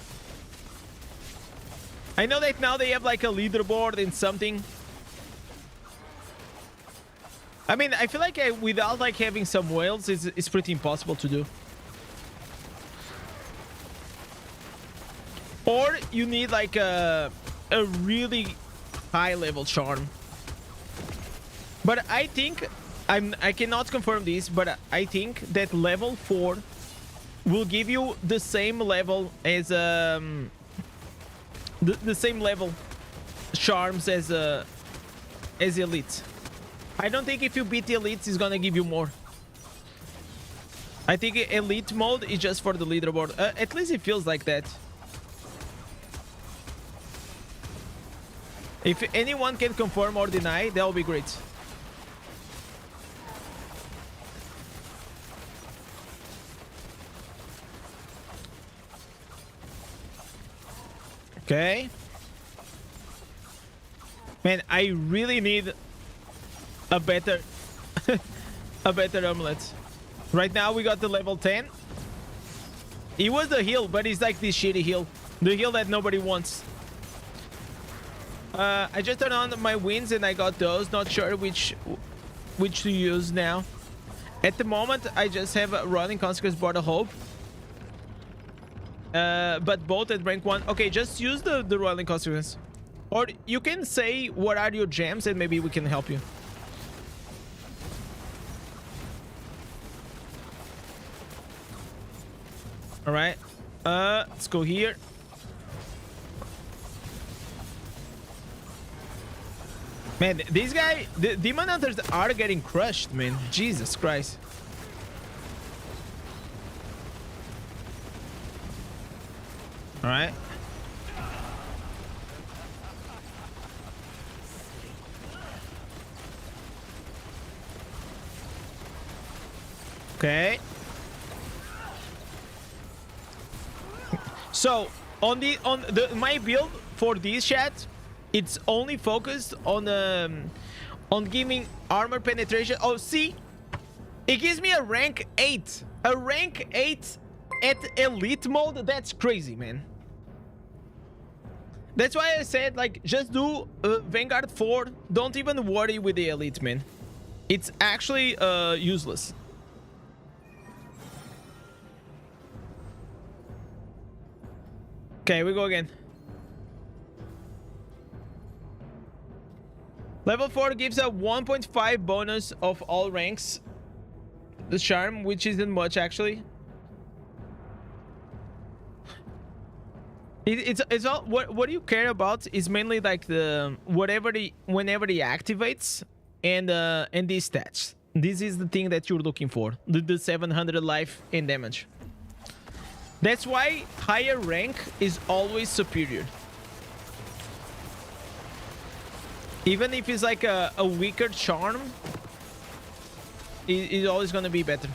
I know that now they have like a leaderboard and something. I mean, I feel like without like having some whales, it's pretty impossible to do. Or you need like a really high level charm. But I think I cannot confirm this, but I think that level 4 will give you the same level as the same level charms as elite. I don't think if you beat the elites, it's gonna give you more. I think elite mode is just for the leaderboard. At least it feels like that. If anyone can confirm or deny, that would be great. Okay. Man, I really need a better a better amulet. Right now we got the level 10. It was the heal, but it's like this shitty heal. The heal that nobody wants. I just turned on my wins and I got those. Not sure which to use now. At the moment, I just have a running consequence Board of Hope. But both at rank 1. Okay, just use the rolling consequence. Or you can say what are your gems and maybe we can help you. All right. Let's go here. Man, these guys, the demon hunters are getting crushed, man. Jesus Christ. All right. Okay. So on my build for this chat, it's only focused on giving armor penetration. Oh, see, it gives me a rank 8, a rank 8 at elite mode. That's crazy, man. That's why I said, like, just do Vanguard 4. Don't even worry with the elite, man. It's actually useless. Okay, we go again. Level 4 gives a 1.5 bonus of all ranks. The charm, which isn't much actually. It's all what you care about is mainly like the whenever he activates and these stats. This is the thing that you're looking for. The 700 life and damage. That's why higher rank is always superior. Even if it's like a weaker charm, it's always gonna be better.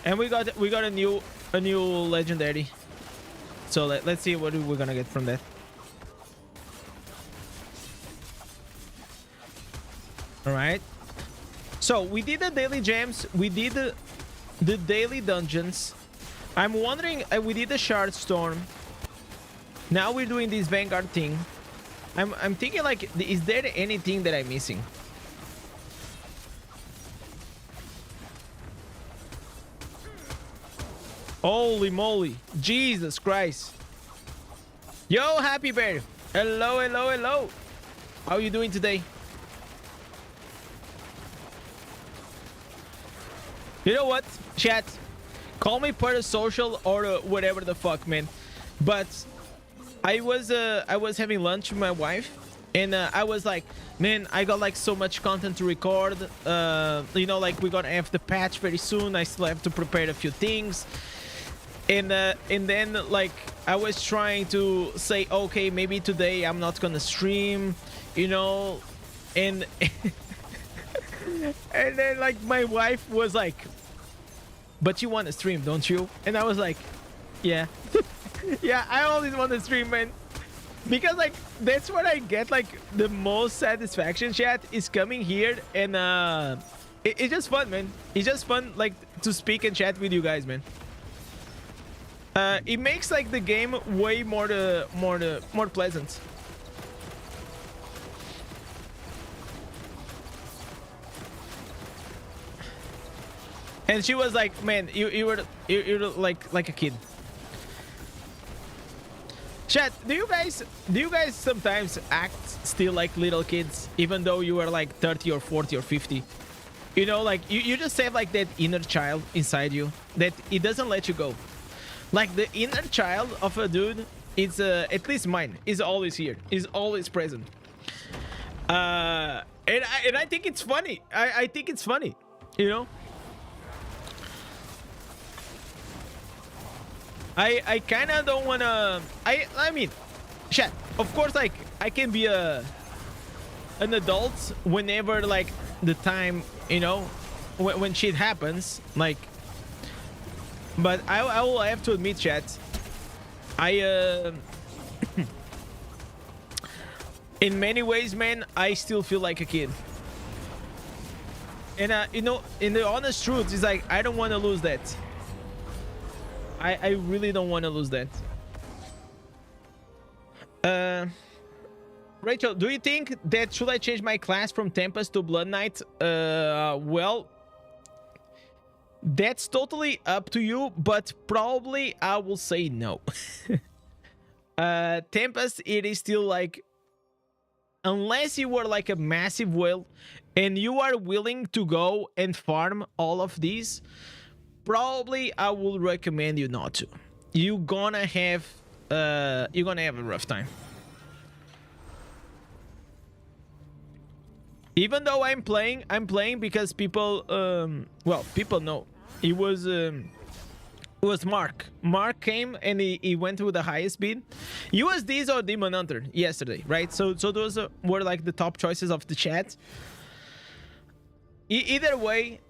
And we got a new legendary. So let's see what we're gonna get from that. All right. So we did the daily gems. We did the daily dungeons. I'm wondering. We did the shard storm. Now we're doing this Vanguard thing. I'm thinking like, is there anything that I'm missing? Holy moly. Jesus Christ. Yo, Happy Bear. Hello, hello, hello. How are you doing today? You know what, chat? Call me parasocial or whatever the fuck, man. But I was having lunch with my wife, and I was like, man, I got like so much content to record. You know, like we're gonna have the patch very soon. I still have to prepare a few things. And then like I was trying to say, okay, maybe today I'm not gonna stream, you know, and and then like my wife was like, but you want to stream, don't you? And I was like, yeah. Yeah, I always want to stream, man, because like that's what I get like the most satisfaction, chat, is coming here. And it's just fun, man. It's just fun like to speak and chat with you guys, man. It makes like the game way more pleasant. And she was like, man, you were like a kid. Chat, do you guys sometimes act still like little kids, even though you are like 30 or 40 or 50? You know, like you just have like that inner child inside you that it doesn't let you go. Like the inner child of a dude, it's at least mine, is always here, is always present. And I think it's funny. I think it's funny, you know. I kind of don't want to. I mean, chat. Of course, like I can be an adult whenever like the time, you know, when shit happens, like. But I will have to admit, chat, in many ways, man, I still feel like a kid. And you know, in the honest truth, is like I don't want to lose that. I really don't want to lose that. Rachel, do you think that should I change my class from Tempest to Blood Knight? Well, that's totally up to you, but probably I will say no. Tempest, it is still like, unless you were like a massive whale and you are willing to go and farm all of these, probably I will recommend you not to. You're gonna have a rough time. Even though I'm playing because people well, people know. It was Mark. Mark came and he went with the highest bid. USDs or Demon Hunter yesterday, right? So those were like the top choices of the chat. Either way,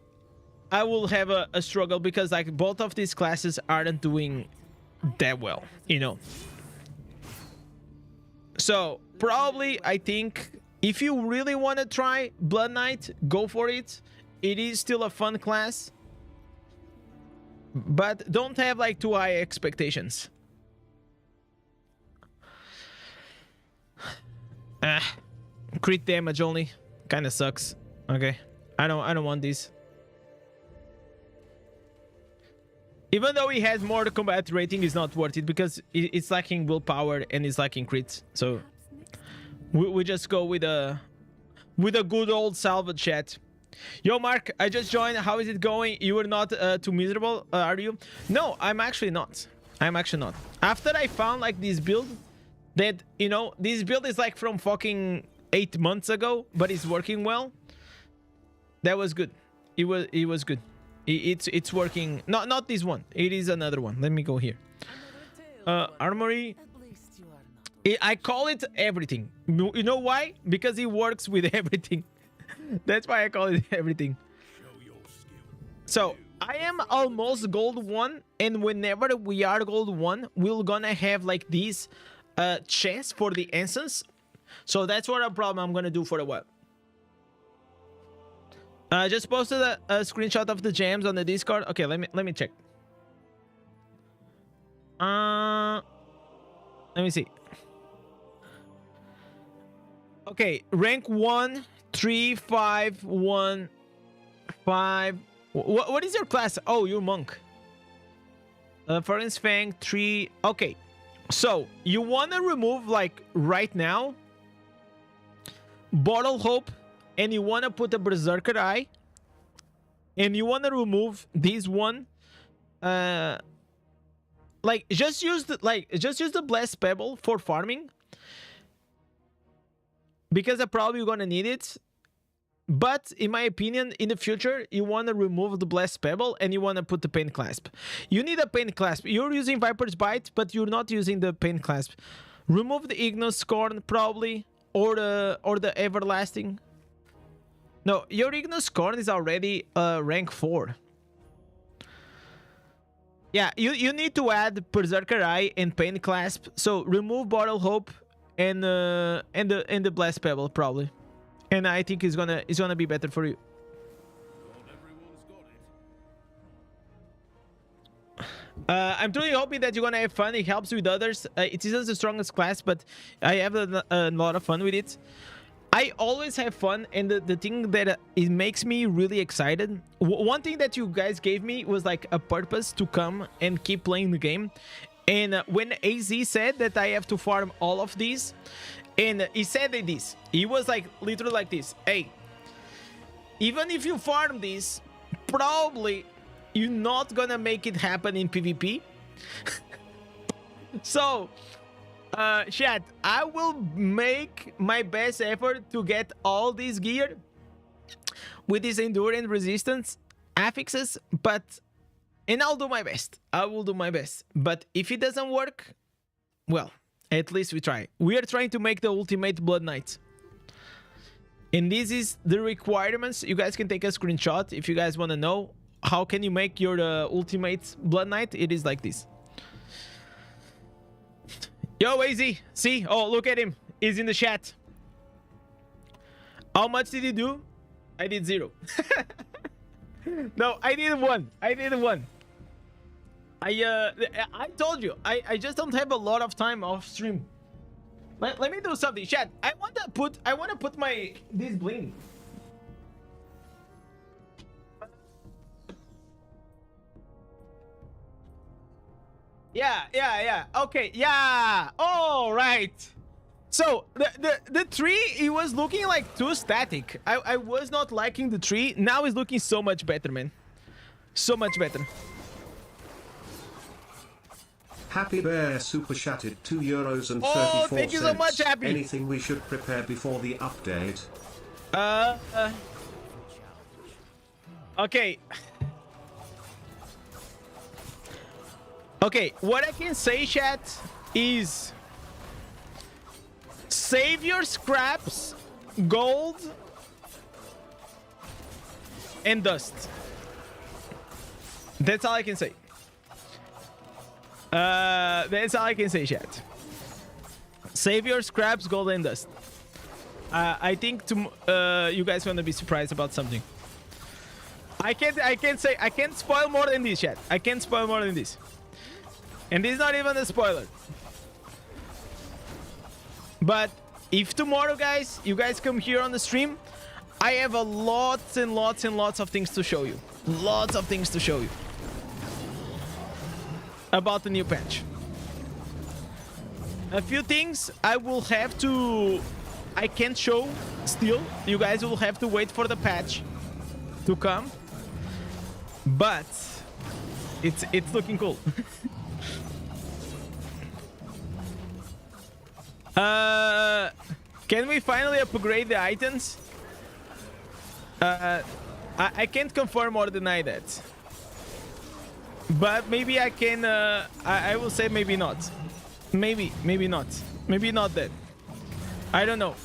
I will have a struggle because like both of these classes aren't doing that well, you know. So probably I think if you really want to try Blood Knight, go for it. It is still a fun class, but don't have like too high expectations. Crit damage only kind of sucks. Okay, I don't want these. Even though he has more combat rating, is not worth it because it's lacking willpower and it's lacking crits. So we just go with a good old salvage, chat. Yo, Mark, I just joined. How is it going? You were not too miserable, are you? No, I'm actually not. I'm actually not. After I found like this build that, you know, this build is like from fucking 8 months ago, but it's working well. That was good. It was good. It's working. Not this one. It is another one. Let me go here. Armory. I call it everything. You know why? Because it works with everything. That's why I call it everything. So I am almost gold 1, and whenever we are gold 1, we're gonna have like these chests for the instance. So that's what a problem I'm gonna do for a while. I just posted a screenshot of the gems on the Discord. Okay, let me check. Let me see. Okay, rank 1, 3, 5, 1, 5. What is your class? Oh, you're monk. Foreign Fang 3. Okay, so you want to remove like right now Bottle Hope, and you want to put a Berserker Eye, and you want to remove this one. Like just use the Blessed Pebble for farming, because I'm probably gonna need it. But in my opinion, in the future, you want to remove the Blessed Pebble and you want to put the Pain Clasp. You need a Pain Clasp. You're using Viper's Bite, but you're not using the Pain Clasp. Remove the Ignis Scorn probably, or the Everlasting. No, your Ignis Scorn is already rank 4. Yeah, you need to add Berserker Eye and Pain Clasp. So remove Bottle Hope and the Blessed Pebble probably. And I think it's gonna be better for you. I'm truly hoping that you're gonna have fun. It helps with others. It isn't the strongest class, but I have a lot of fun with it. I always have fun, and the thing that it makes me really excited. One thing that you guys gave me was like a purpose to come and keep playing the game. And when AZ said that I have to farm all of these, and he said this, he was like literally like this: hey, even if you farm this, probably you're not gonna make it happen in PvP. So chat, I will make my best effort to get all this gear with this endurance resistance affixes, and I'll do my best. I will do my best. But if it doesn't work, well, at least we try. We are trying to make the ultimate Blood Knight. And this is the requirements. You guys can take a screenshot if you guys want to know how can you make your ultimate Blood Knight. It is like this. Yo, AZ. See? Oh, look at him. He's in the chat. How much did you do? I did 0. No, I did 1. I did 1. I told you, I just don't have a lot of time off stream. Let me do something, chat. I want to put this bling. Yeah. Okay, yeah. All right. So the tree, it was looking like too static. I was not liking the tree. Now it's looking so much better, man. So much better. Happy Bear super chatted €2.34. Oh, thank you so much, Happy. Anything we should prepare before the update? Okay. Okay, what I can say, chat, is save your scraps, gold, and dust. That's all I can say. That's all I can say, chat. Save your scraps, gold, and dust. I think you guys gonna be surprised about something. I can't spoil more than this, chat. I can't spoil more than this. And this is not even a spoiler. But if tomorrow, guys, you guys come here on the stream, I have a lots and lots and lots of things to show you. Lots of things to show you about the new patch. A few things I can't show still. You guys will have to wait for the patch to come. But it's looking cool. Can we finally upgrade the items? I can't confirm or deny that. But maybe I can, I will say maybe not. Maybe not. Maybe not that. I don't know.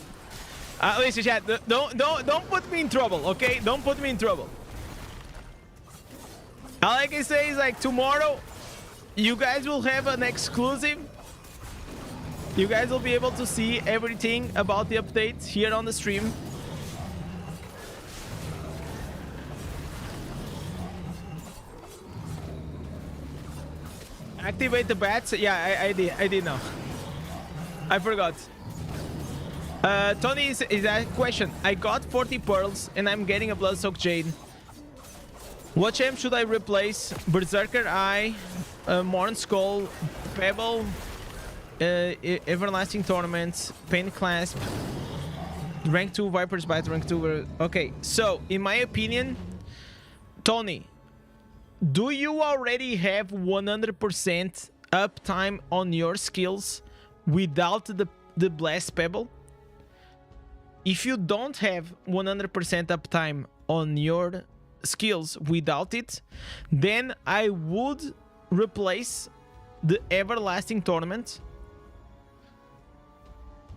Listen, chat, don't put me in trouble, okay? Don't put me in trouble. All I can say is like tomorrow, you guys will have an exclusive. You guys will be able to see everything about the updates here on the stream. Activate the bats. Yeah, I did know. I forgot. Tony is a question. I got 40 pearls and I'm getting a blood-soaked jade. What champ should I replace? Berserker Eye, Morn Skull, Pebble, Everlasting Tournaments, Pain Clasp, Rank 2 Viper's Bite, Rank 2. Okay, so in my opinion, Tony, do you already have 100% uptime on your skills without the Blast Pebble? If you don't have 100% uptime on your skills without it, then I would replace the Everlasting Tournament.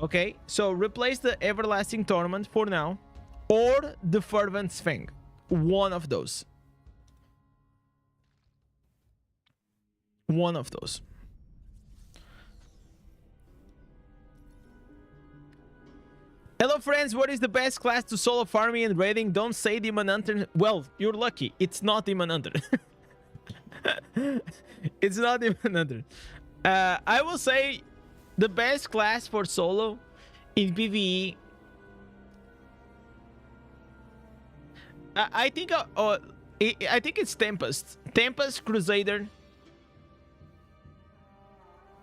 Okay, so replace the Everlasting Tournament for now, or the Fervent Fang. One of those. One of those. Hello friends, what is the best class to solo farming and raiding? Don't say Demon Hunter. Well, you're lucky. It's not Demon Hunter. It's not Demon Hunter. I will say the best class for solo in PvE. I think it's Tempest. Tempest, Crusader.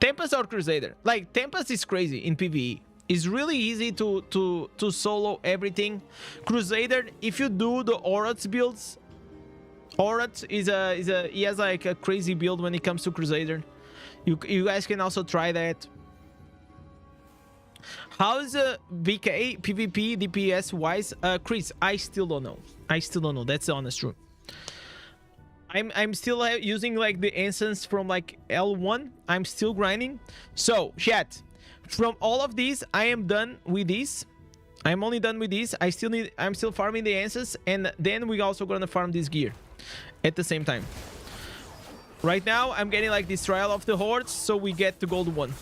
Tempest or Crusader. Like, Tempest is crazy in PvE. It's really easy to solo everything. Crusader, if you do the Orots builds, Orots he has like a crazy build when it comes to Crusader. You guys can also try that. How's BK PvP DPS wise? Chris, I still don't know. That's the honest truth. I'm still using like the instance from like L1. I'm still grinding. So chat. From all of these, I am done with these. I'm only done with these. I'm still farming the answers, and then we also gonna farm this gear at the same time. Right now, I'm getting like this trial of the hordes, so we get to gold 1.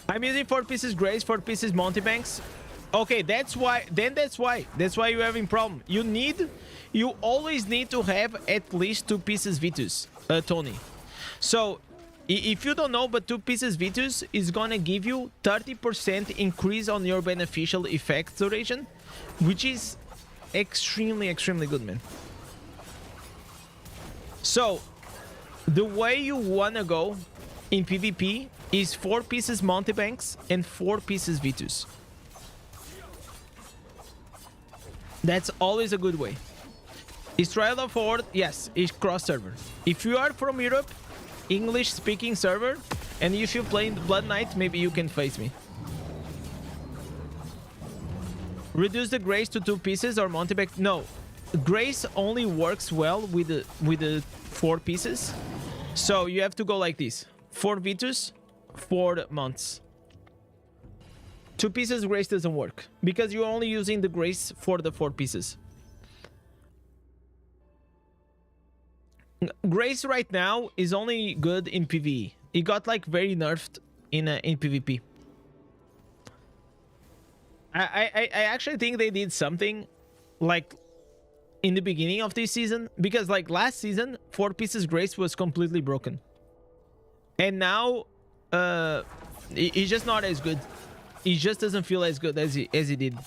I'm using 4 pieces Grace, 4 pieces Montebanks. Okay, that's why you're having problem. You always need to have at least 2 pieces Vitus, Tony. So if you don't know, but 2 pieces Vitus is gonna give you 30% increase on your beneficial effect duration, which is extremely good, man. So the way you wanna go in PvP is 4 pieces Montebanks and 4 pieces Vitus. That's always a good way. Is Trial of Horde? Yes, it's cross-server. If you are from Europe, English-speaking server, and if you play in Blood Knight, maybe you can face me. Reduce the Grace to 2 pieces or Montebank? No. Grace only works well with the 4 pieces. So you have to go like this. 4 Vitus, 4 Monts. 2 pieces Grace doesn't work because you're only using the Grace for the 4 pieces. Grace right now is only good in PvE. It got like very nerfed in PvP. I actually think they did something like in the beginning of this season, because like last season 4 pieces Grace was completely broken, and now it's just not as good. It just doesn't feel as good as it did.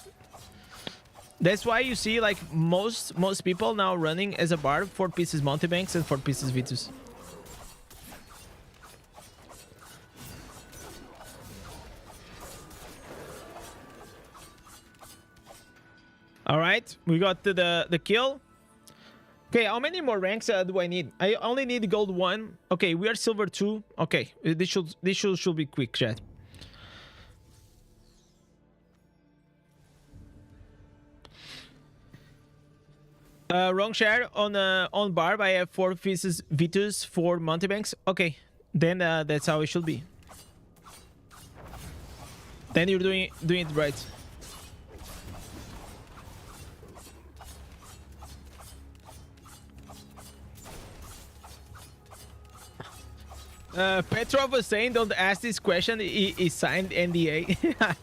That's why you see like most people now running as a barb 4 pieces Montebanks and 4 pieces Vitus. All right, we got to the kill. Okay, how many more ranks do I need? I only need gold 1. Okay, we are silver 2. Okay, this should be quick, chat. Wrong share on barb. I have 4 pieces Vitus, 4 Montebanks. Okay, then that's how it should be. Then you're doing it right. Petrov was saying, don't ask this question. He signed NDA.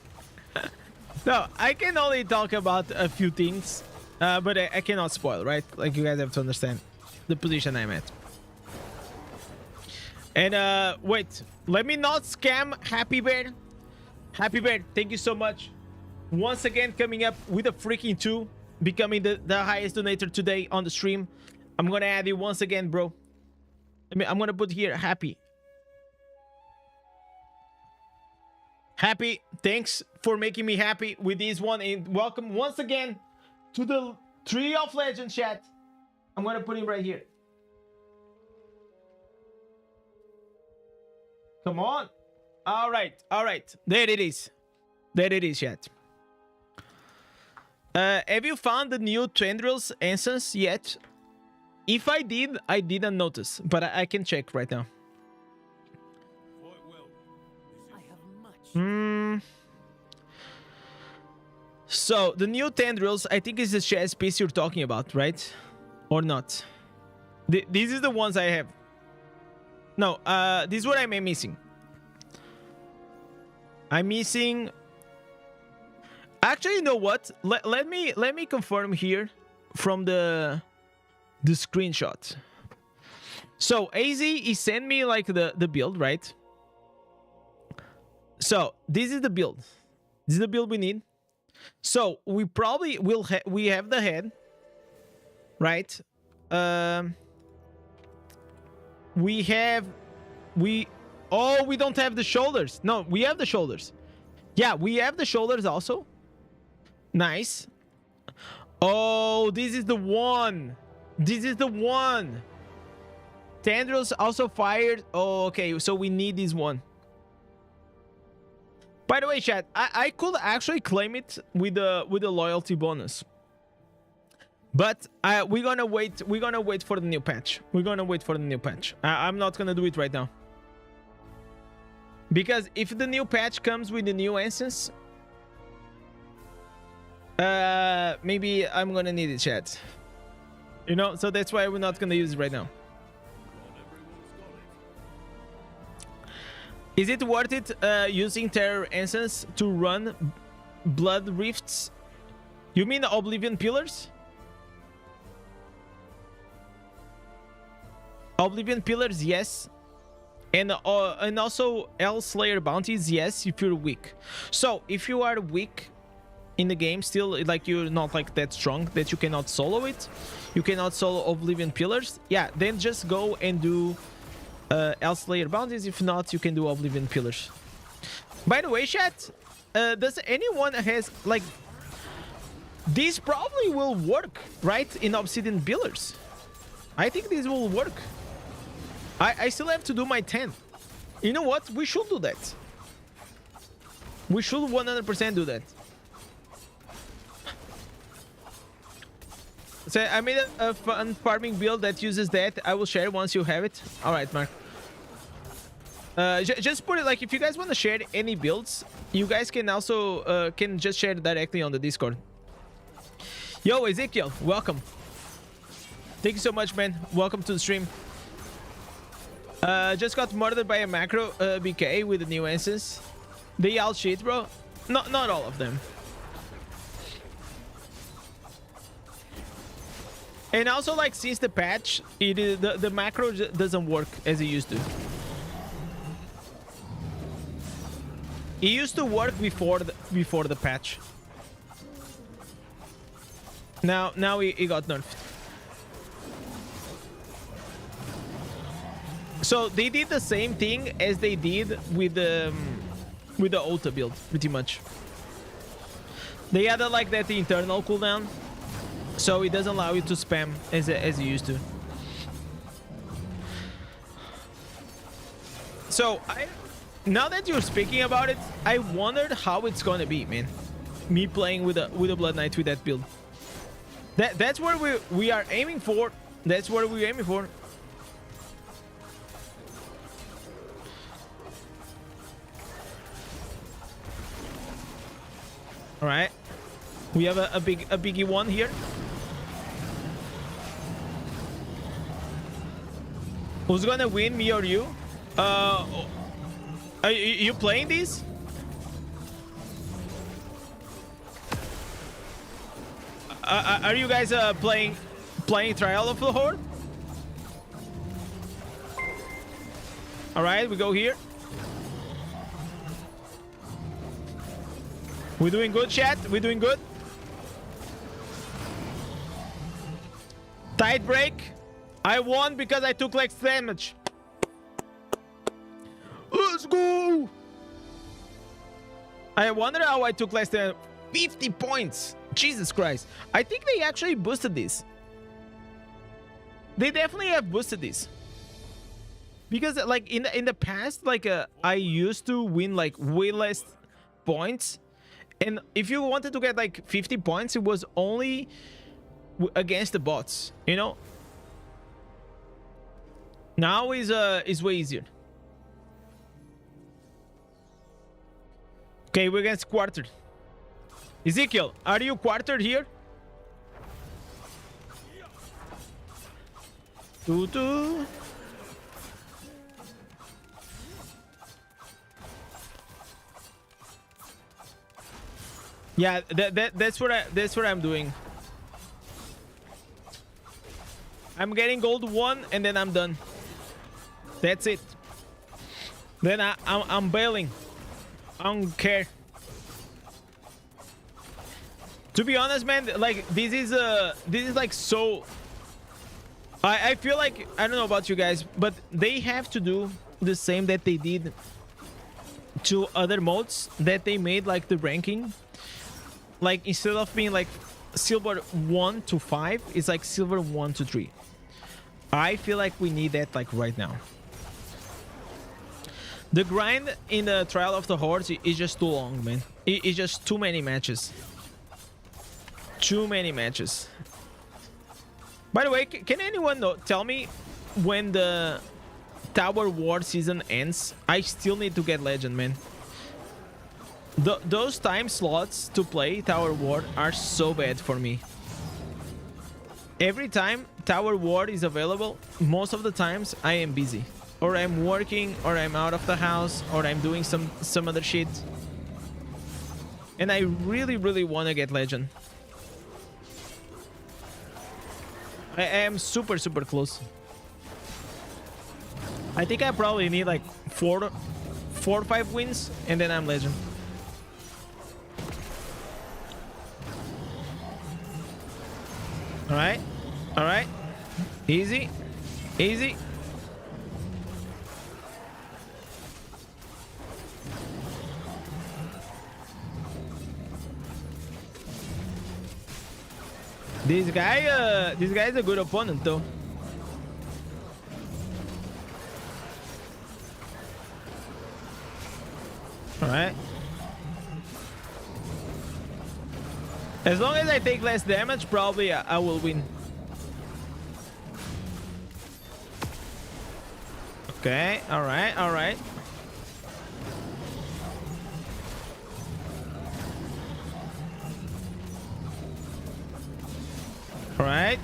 No, I can only talk about a few things, but I cannot spoil, right? Like, you guys have to understand the position I'm at. And wait, let me not scam Happy Bear. Happy Bear, thank you so much. Once again, coming up with a freaking 2, becoming the highest donator today on the stream. I'm gonna add you once again, bro. I'm gonna put here happy. Happy, thanks for making me happy with this one, and welcome once again to the Tree of Legends chat. I'm gonna put him right here. Come on. All right. There it is. Chat. Have you found the new Tendrils instance yet? If I did, I didn't notice, but I can check right now. So the new Tendrils, I think is the chess piece you're talking about, right? Or not? This is the ones I have. No, this is what I'm missing. I'm missing. Actually, you know what? Let me confirm here from the screenshot. So AZ, he sent me like the build, right? So this is the build. This is the build we need. So we probably will we have the head, right? We don't have the shoulders. No, we have the shoulders. Yeah, we have the shoulders also. Nice. Oh, this is the one. Tendrils also fired. Oh, okay, so we need this one. By the way, chat, I could actually claim it with the loyalty bonus, but we're gonna wait for the new patch. I'm not gonna do it right now, because if the new patch comes with the new instance, maybe I'm gonna need it, chat. You know, so that's why we're not gonna use it right now. Is it worth it using Terror Instance to run Blood Rifts? You mean Oblivion Pillars? Oblivion Pillars, yes. And also L Slayer Bounties, yes, if you're weak. So, if you are weak in the game, still, like, you're not like that strong that you cannot solo it, you cannot solo Oblivion Pillars, yeah, then just go and do L Slayer Bounties. If not, you can do Oblivion Pillars. By the way, chat, does anyone has like this? Probably will work, right, in Obsidian Pillars. I think this will work. I still have to do my 10. You know what? We should do that. We should 100% do that. So I made a fun farming build that uses that. I will share once you have it. All right, Mark. Just put it, like, if you guys want to share any builds, you guys can also can just share it directly on the Discord. Yo, Ezekiel, welcome. Thank you so much, man. Welcome to the stream. Just got murdered by a macro BK with the new instance. They all cheat, bro. Not all of them. And also, like, since the patch, the macro doesn't work as it used to. It used to work before the patch. Now it got nerfed. So they did the same thing as they did with the Ota build, pretty much. They added like that internal cooldown, so it doesn't allow you to spam as it used to. So now that you're speaking about it, I wondered how it's gonna be, man. Me playing with a Blood Knight with that build. That's where we are aiming for. That's what we're aiming for. All right. We have a biggie one here. Who's gonna win, me or you? Are you playing these? Are you guys playing Trial of the Horde? All right, we go here. We're doing good, chat. We're doing good. Tight break. I won because I took less damage. Let's go. I wonder how I took less than 50 points. Jesus Christ. I think they actually boosted this. They definitely have boosted this. Because like in the past, like I used to win like way less points. And if you wanted to get like 50 points, it was only against the bots, you know? Now is way easier. Okay, we're against quartered. Ezekiel, are you quartered here? Tutu. Yeah, that's what I'm doing. I'm getting gold 1 and then I'm done. That's it. Then I'm bailing. I don't care. To be honest, man, like this is like so. I feel like, I don't know about you guys, but they have to do the same that they did to other modes that they made, like the ranking. Like instead of being like silver 1 to 5, it's like silver 1 to 3. I feel like we need that like right now. The grind in the Trial of the Hordes is just too long, man. It's just too many matches. Too many matches. By the way, can anyone tell me when the Tower War season ends? I still need to get Legend, man. Those time slots to play Tower War are so bad for me. Every time Tower War is available, most of the times I am busy. Or I'm working, or I'm out of the house, or I'm doing some other shit. And I really want to get Legend. I am super close. I think I probably need like 4 or 5 wins, and then I'm Legend. All right. Easy. This guy is a good opponent though. All right. As long as I take less damage, probably I will win. Okay, all right. All right,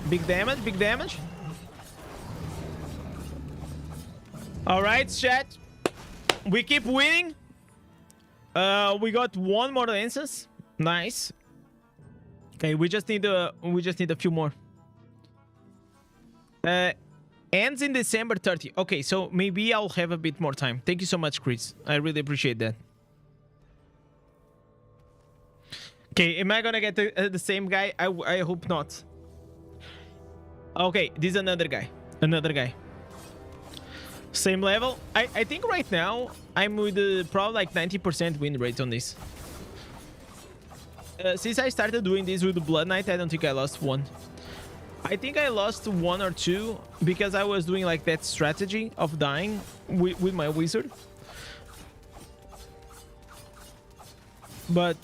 big damage. All right, chat. We keep winning. We got 1 more instance. Nice. Okay, we just need a few more. Ends in December 30. Okay, so maybe I'll have a bit more time. Thank you so much, Chris. I really appreciate that. Okay, am I gonna get the same guy? I hope not. Okay, this is another guy. Same level. I think right now I'm with probably like 90% win rate on this. Since I started doing this with the Blood Knight, I don't think I lost 1. I think I lost 1 or 2 because I was doing like that strategy of dying with my wizard. But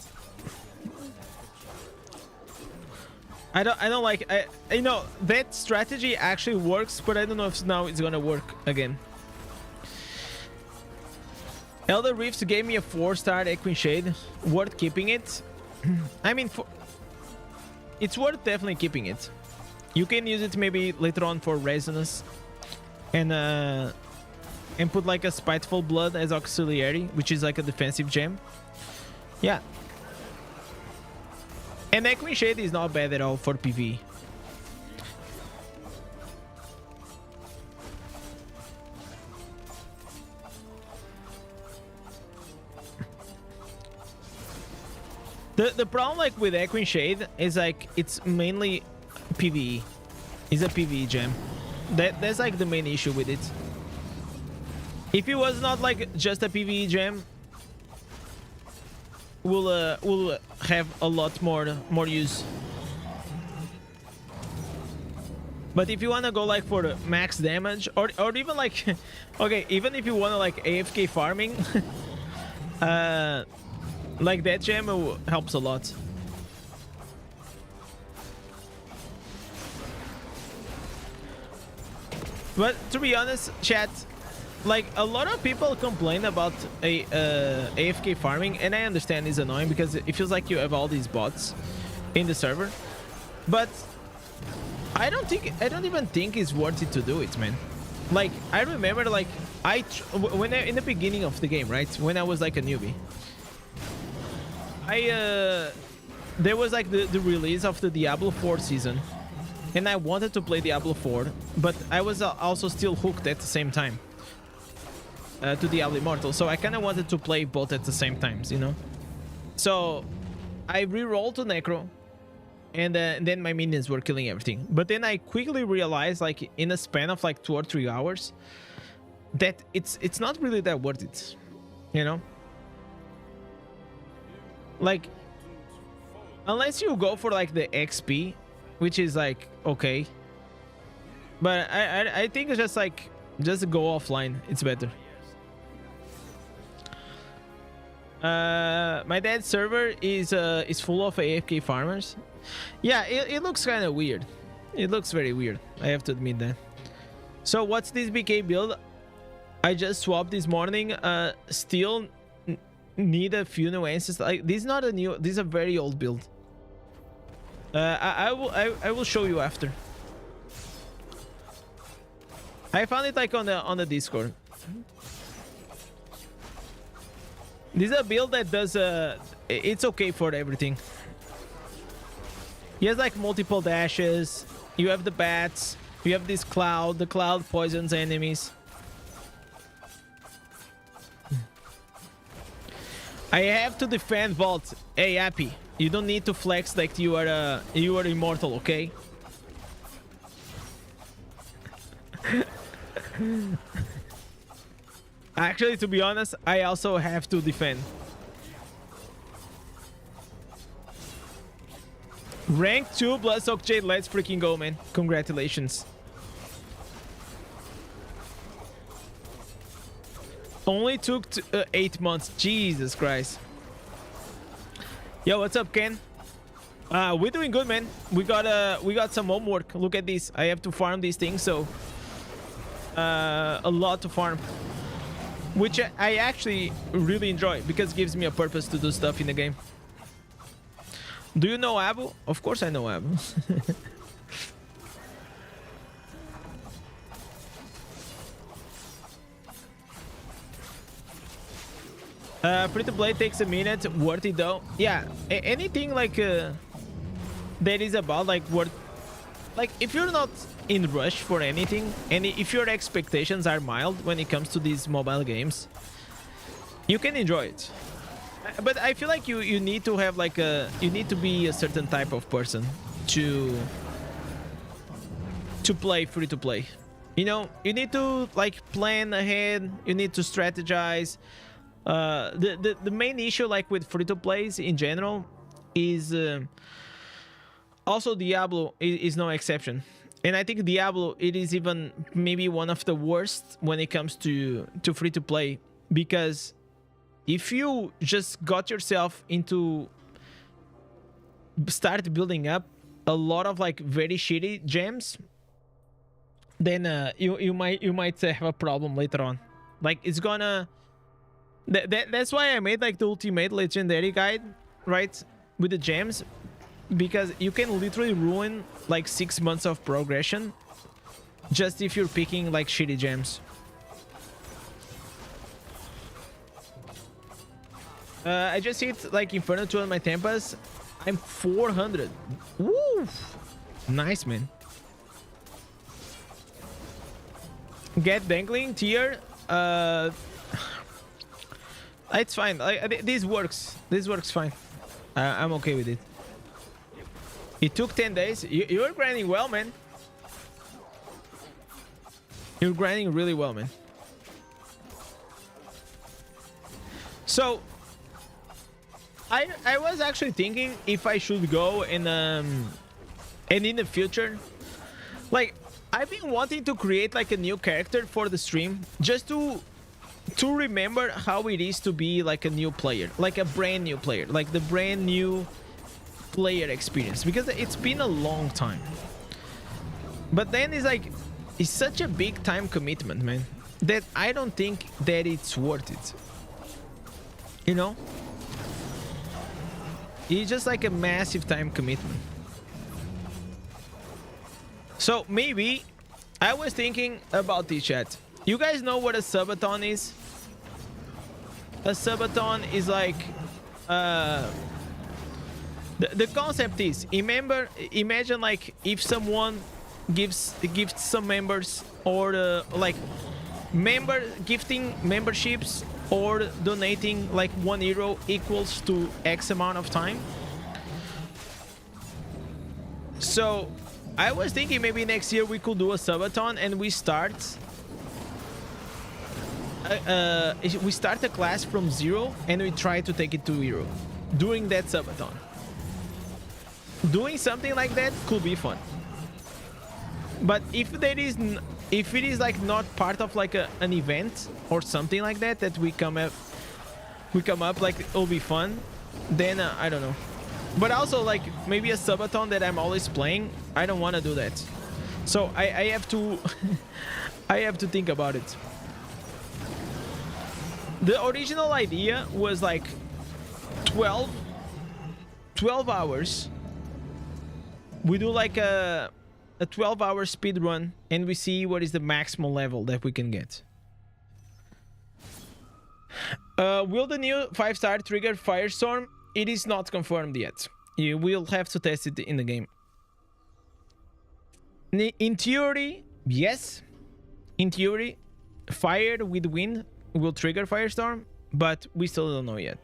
I don't like, you know, that strategy actually works, but I don't know if now it's gonna work again. Elder Rifts gave me a 4-star Equine Shade, worth keeping it. I mean, it's worth definitely keeping it. You can use it maybe later on for resonance, and put like a spiteful blood as auxiliary, which is like a defensive gem. Yeah. And Echoing Shade is not bad at all for PvE. The problem like with Echoing Shade is like it's mainly PvE. It's a PvE gem. That's like the main issue with it. If it was not like just a PvE gem, we'll have a lot more use. But if you wanna go like for max damage, or even like, okay, even if you wanna like AFK farming, like that gem helps a lot. But to be honest, chat, like a lot of people complain about AFK farming, and I understand it's annoying because it feels like you have all these bots in the server. But I don't even think it's worth it to do it, man. Like I remember, like in the beginning of the game, right, when I was like a newbie, there was like the release of the Diablo 4 season, and I wanted to play Diablo 4, but I was also still hooked at the same time to Diablo Immortal, so I kind of wanted to play both at the same times, you know. So I re-rolled to Necro, and then my minions were killing everything. But then I quickly realized, like in a span of like 2 or 3 hours, that it's not really that worth it, you know. Like unless you go for like the XP, which is like okay, but I think it's just like just go offline, it's better. My dad's server is full of AFK farmers. Yeah, it looks kind of weird. It looks very weird, I have to admit that. So what's this BK build? I just swapped this morning. Still need a few nuances. Like this is not a new, this is a very old build. I will show you after. I found it like on the Discord. This is a build that does it's okay for everything. He has like multiple dashes. You have the bats. You have this cloud. The cloud poisons enemies. I have to defend vault. Hey, Happy, you don't need to flex like you are immortal, okay? Actually, to be honest, I also have to defend. Rank 2 Bloodsock Jade, let's freaking go, man. Congratulations. Only took 8 months. Jesus Christ. Yo, what's up, Ken? We're doing good, man. We got some homework. Look at this. I have to farm these things, so a lot to farm, which I actually really enjoy because it gives me a purpose to do stuff in the game. Do you know Abu? Of course I know Abu. Free to play takes a minute. Worth it though. Yeah, anything like that is about like worth. Like if you're not in rush for anything, and if your expectations are mild when it comes to these mobile games, you can enjoy it. But I feel like you need to have like you need to be a certain type of person to play free to play. You know, you need to like plan ahead. You need to strategize. The main issue like with free to plays in general is also Diablo is no exception. And I think Diablo, it is even maybe one of the worst when it comes to free to play, because if you just got yourself into start building up a lot of like very shitty gems, then you might have a problem later on. Like it's gonna that's why I made like the ultimate legendary guide, right? with the gems, because you can literally ruin like 6 months of progression just if you're picking like shitty gems. I just hit like Inferno 2 on my Tempas. I'm 400. Woo! Nice, man. Get dangling tier. It's fine. This works. This works fine. I'm okay with it. It took 10 days. You're grinding well, man. You're grinding really well, man. So I was actually thinking if I should go and in the future, like I've been wanting to create like a new character for the stream just to remember how it is to be like a new player, like a brand new player, like the brand new player experience, because it's been a long time. But then it's such a big time commitment, man, that I don't think that it's worth it. You know? It's just like a massive time commitment. So maybe I was thinking about this, chat. You guys know what a subathon is? A subathon is like the concept is, imagine like if someone gives some members, or like gifting memberships or donating like €1 equals to X amount of time. So I was thinking maybe next year we could do a subathon and we start a class from 0 and we try to take it to €. During that subathon, doing something like that could be fun. But if it is like not part of like an event or something like that we come up like it'll be fun, then I don't know. But also like maybe a subathon that I'm always playing, I don't want to do that. So I have to I have to think about it. The original idea was like 12 hours. We do like a 12-hour speed run and we see what is the maximum level that we can get. Will the new 5-star trigger Firestorm? It is not confirmed yet. You will have to test it in the game. In theory, yes. In theory, fire with wind will trigger Firestorm, but we still don't know yet.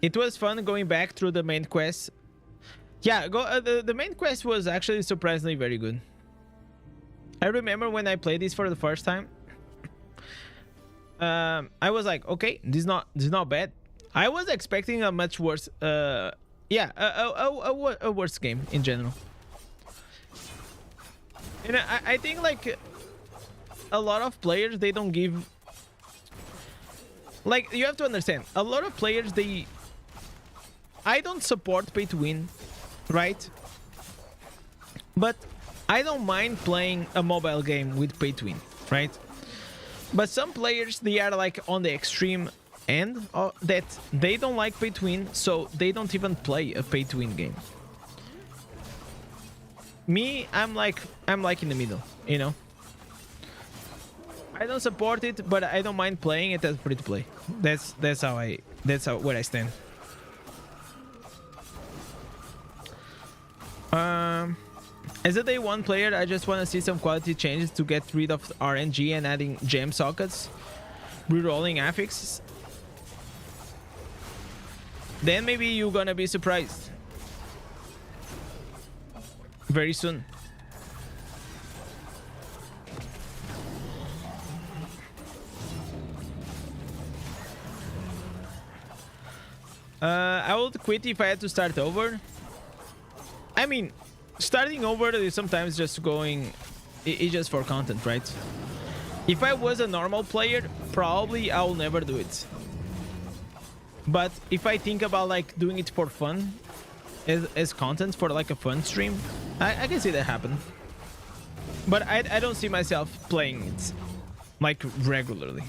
It was fun going back through the main quest. Yeah, the main quest was actually surprisingly very good. I remember when I played this for the first time, I was like, okay, this is not bad. I was expecting a much worse, a worse game in general. And I think like a lot of players, they don't give, like, you have to understand, a lot of players, I don't support pay to win, right? But I don't mind playing a mobile game with pay to win, right? But some players, they are like on the extreme end of that they don't like pay to win, so they don't even play a pay to win game. Me, I'm like in the middle, you know. I don't support it, but I don't mind playing it as free to play. That's where I stand. As a day one player, I just want to see some quality changes to get rid of RNG and adding gem sockets, rerolling affixes. Then maybe you're gonna be surprised very soon. I would quit if I had to start over. I mean, starting over is sometimes just going, it's just for content, right? If I was a normal player, probably I'll never do it. But if I think about like doing it for fun, as content for like a fun stream, I can see that happen. But I don't see myself playing it like regularly.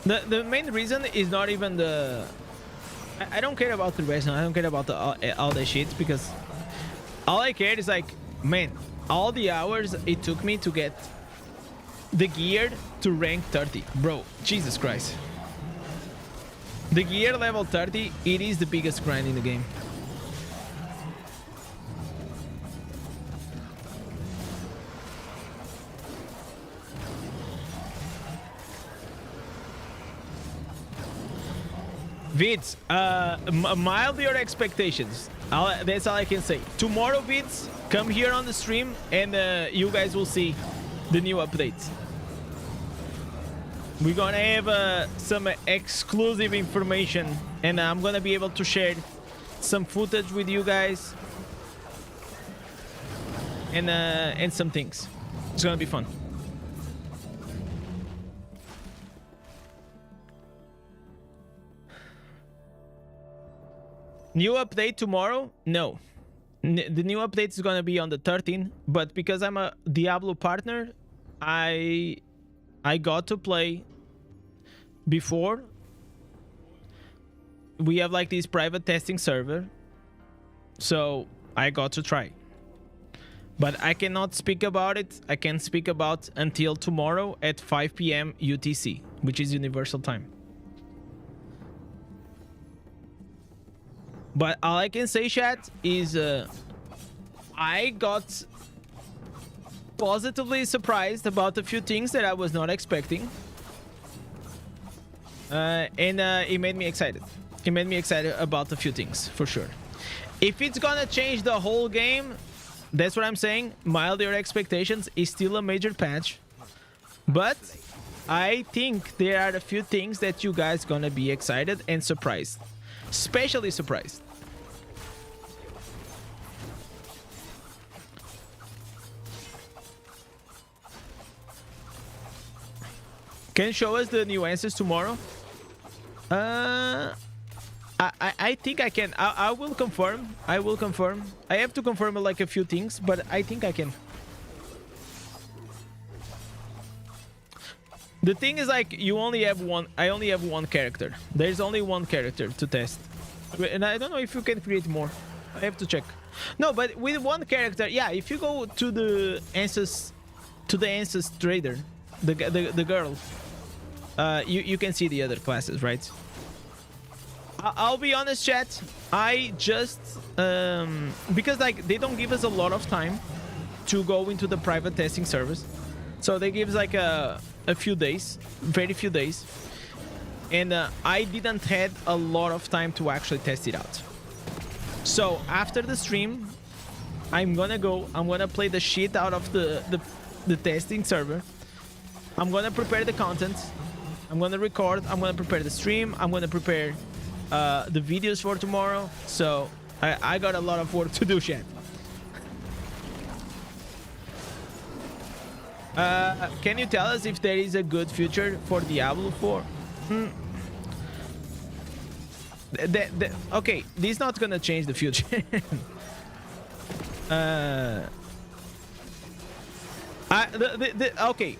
The main reason is not even the... I don't care about the rest. I don't care about all the shit, because all I care is like, man, all the hours it took me to get the gear to rank 30. Bro, Jesus Christ. The gear level 30, it is the biggest grind in the game. Vids, mild your expectations. That's all I can say. Tomorrow, Vids, come here on the stream and you guys will see the new updates. We're gonna have some exclusive information, and I'm gonna be able to share some footage with you guys and some things. It's gonna be fun. New update tomorrow? No. The new update is gonna be on the 13th, but because I'm a Diablo partner, I got to play before. We have like this private testing server, so I got to try. But I cannot speak about it. I can speak about until tomorrow at 5 p.m. UTC, which is Universal Time. But all I can say, chat, is I got positively surprised about a few things that I was not expecting. And it made me excited. It made me excited about a few things, for sure. If it's gonna change the whole game, that's what I'm saying. Mild your expectations is still a major patch. But I think there are a few things that you guys gonna be excited and surprised. Especially surprised. Can you show us the new answers tomorrow? I think I can. I will confirm. I will confirm. I have to confirm like a few things, but I think I can. The thing is, like, you only have one. I only have one character. There's only one character to test, and I don't know if you can create more. I have to check. No, but with one character, yeah. If you go to the answers trader, the girl, you can see the other classes, right? I'll be honest, chat. I just because like they don't give us a lot of time to go into the private testing service, so they give us like a few days, very few days, and I didn't had a lot of time to actually test it out. So after the stream, I'm gonna play the shit out of the testing server. I'm gonna prepare the content. I'm gonna record. I'm gonna prepare the stream. I'm gonna prepare the videos for tomorrow. So I got a lot of work to do, chat. Can you tell us if there is a good future for Diablo 4? Okay, this is not gonna change the future. Okay,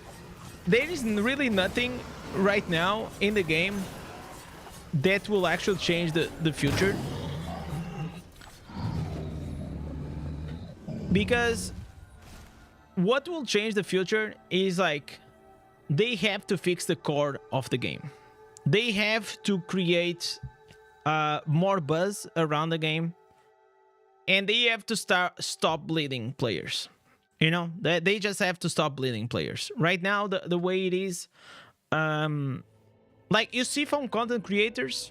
there is really nothing right now in the game that will actually change the future, because what will change the future is like they have to fix the core of the game. They have to create more buzz around the game, and they have to stop bleeding players. You know, they just have to stop bleeding players. Right now, the way it is, like you see from content creators,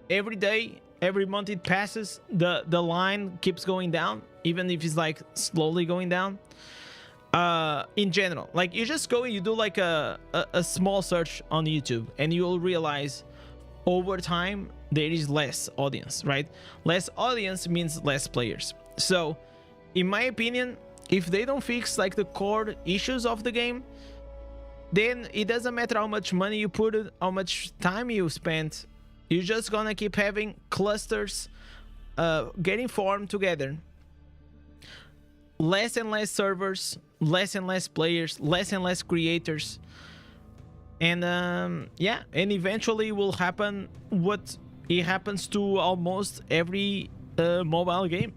every day, every month it passes, the line keeps going down, even if it's like slowly going down. In general, like you just go and you do like a small search on YouTube, and you'll realize over time there is less audience, right? Less audience means less players. So in my opinion, if they don't fix like the core issues of the game, then it doesn't matter how much money you put in, how much time you spend, you're just gonna keep having clusters getting formed together. Less and less servers, less and less players, less and less creators. And yeah, and eventually will happen what it happens to almost every mobile game,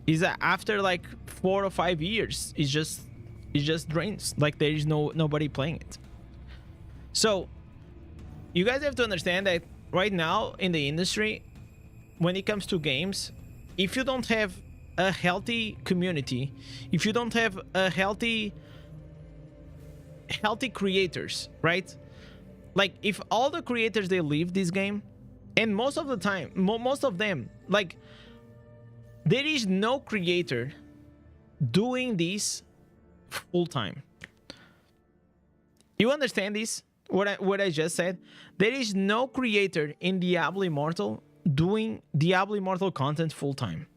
is that after like 4 or 5 years it just drains, like there is nobody playing it. So you guys have to understand that right now in the industry, when it comes to games, if you don't have a healthy community, if you don't have a healthy creators, right? Like if all the creators, they leave this game, and most of the time, most of them, like there is no creator doing this full time. You understand this? What I just said? There is no creator in Diablo Immortal doing Diablo Immortal content full time.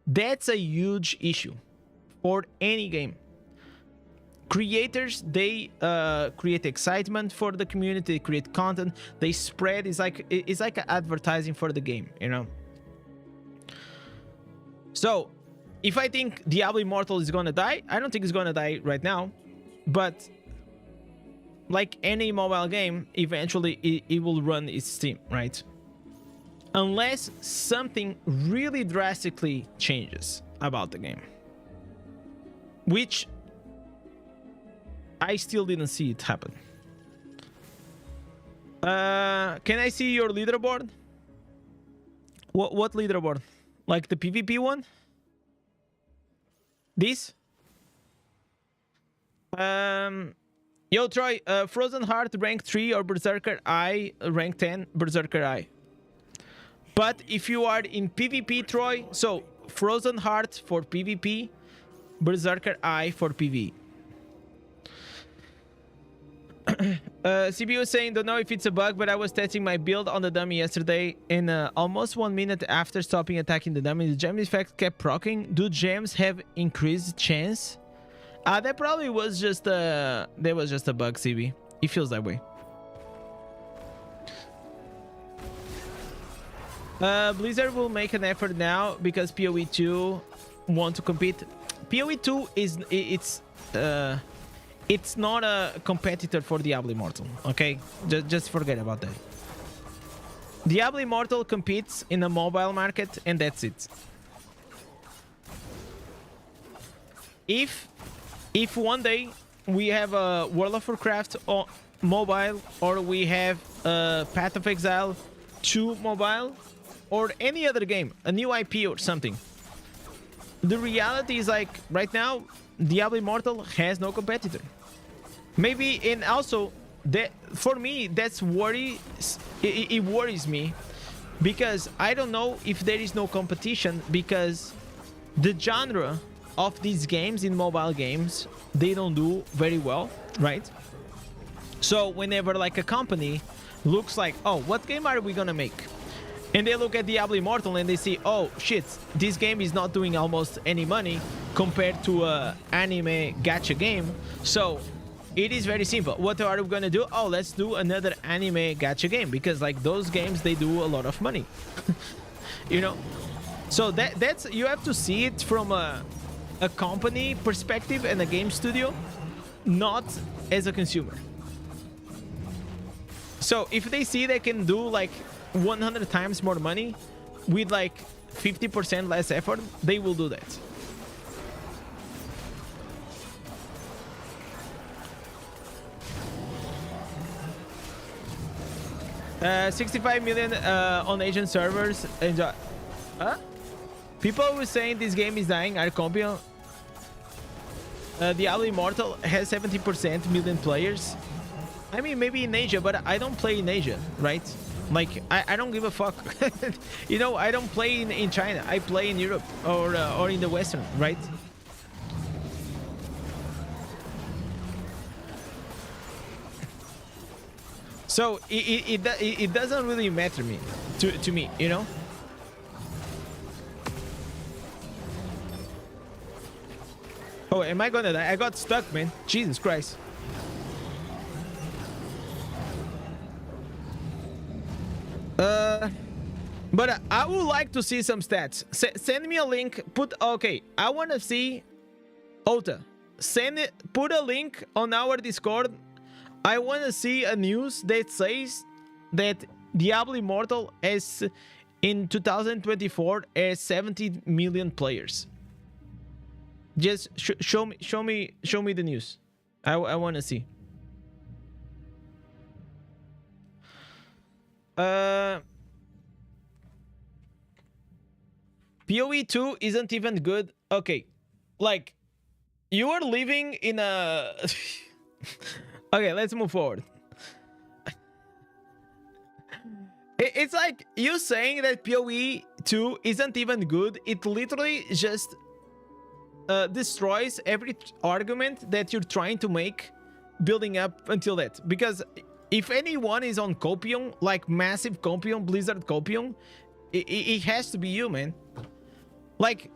That's a huge issue for any game. Creators, they create excitement for the community, they create content, they spread. It's like advertising for the game, you know. So if I think Diablo Immortal is gonna die, I don't think it's gonna die right now, but like any mobile game, eventually it will run its steam, right? Unless something really drastically changes about the game, which I still didn't see it happen. Can I see your leaderboard? What leaderboard? Like the PvP one? This? Yo, Troy, Frozen Heart rank 3 or Berserker I rank 10? Berserker I. But if you are in PvP, Troy, so Frozen Heart for PvP, Berserker I for PvE. CPU is saying, don't know if it's a bug, but I was testing my build on the dummy yesterday, and almost 1 minute after stopping attacking the dummy, the gem effect kept proccing. Do gems have increased chance? That probably was just a bug, CB. It feels that way. Blizzard will make an effort now because PoE 2 want to compete. PoE 2 it's not a competitor for Diablo Immortal, okay? Just forget about that. Diablo Immortal competes in a mobile market, and that's it. If one day we have a World of Warcraft or mobile, or we have a Path of Exile 2 mobile, or any other game, a new IP or something, the reality is like right now Diablo Immortal has no competitor. Maybe, and also that for me that's it worries me, because I don't know if there is no competition, because the genre of these games in mobile games, they don't do very well, right? So whenever like a company looks like, oh, what game are we gonna make? And they look at Diablo Immortal and they see, oh shit, this game is not doing almost any money compared to a anime gacha game. So it is very simple. What are we gonna do? Oh, let's do another anime gacha game, because like those games, they do a lot of money. You know? So that's, you have to see it from a company perspective and a game studio, not as a consumer. So if they see they can do like 100 times more money with like 50% less effort, they will do that. 65 million on Asian servers. Enjoy. Huh? People who saying this game is dying are Compion. Diablo Immortal has 70% million players. I mean, maybe in Asia, but I don't play in Asia, right? Like, I don't give a fuck. You know, I don't play in China. I play in Europe or in the Western, right? So it doesn't really matter to me, you know? Oh, am I gonna die? I got stuck, man. Jesus Christ. But I would like to see some stats. Send me a link. Okay, I want to see Ota. Put a link on our Discord I want to see a news that says that Diablo Immortal has in 2024 has 70 million players. Just show me the news. I want to see. PoE 2 isn't even good. Okay, like you are living in a. Okay, let's move forward. It's like you saying that PoE 2 isn't even good. It literally just destroys every argument that you're trying to make building up until that. Because if anyone is on copium, like massive copium, Blizzard copium, it has to be you, man. Like,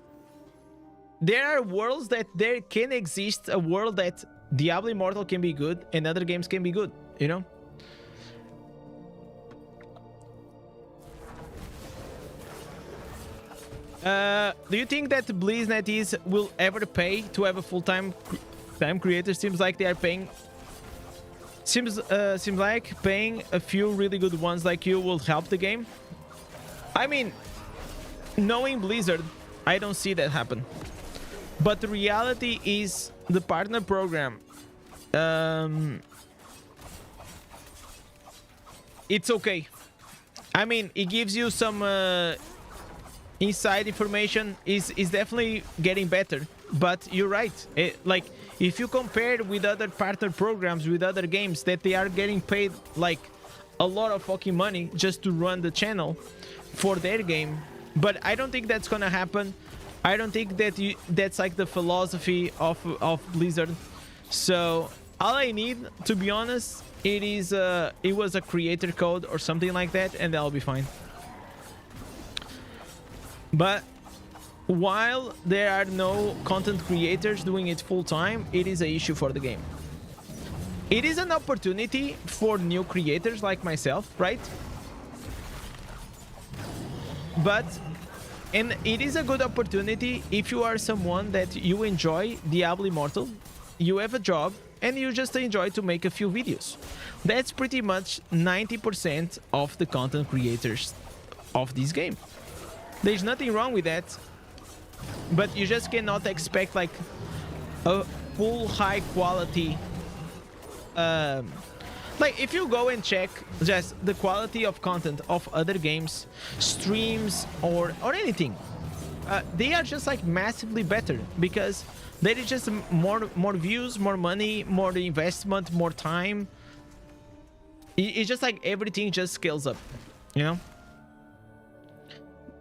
there are worlds that there can exist a world that Diablo Immortal can be good and other games can be good, you know? Do you think that BlizzNetEase will ever pay to have a full-time creator? Seems like they are paying. Seems like paying a few really good ones like you will help the game. I mean, knowing Blizzard, I don't see that happen. But the reality is the partner program. It's okay. I mean, it gives you some inside information. Is definitely getting better. But you're right. Like, if you compare it with other partner programs, with other games that they are getting paid like a lot of fucking money just to run the channel for their game. But I don't think that's gonna happen. I don't think that that's like the philosophy of Blizzard. So all I need, to be honest, it was a creator code or something like that, and that'll be fine. But while there are no content creators doing it full time, it is an issue for the game. It is an opportunity for new creators like myself, right? And it is a good opportunity if you are someone that you enjoy Diablo Immortal, you have a job, and you just enjoy to make a few videos. That's pretty much 90% of the content creators of this game. There's nothing wrong with that, but you just cannot expect like a full high quality. Like, if you go and check just the quality of content of other games, streams, or anything, they are just like massively better because there is just more views, more money, more investment, more time. It's just like everything just scales up, you know?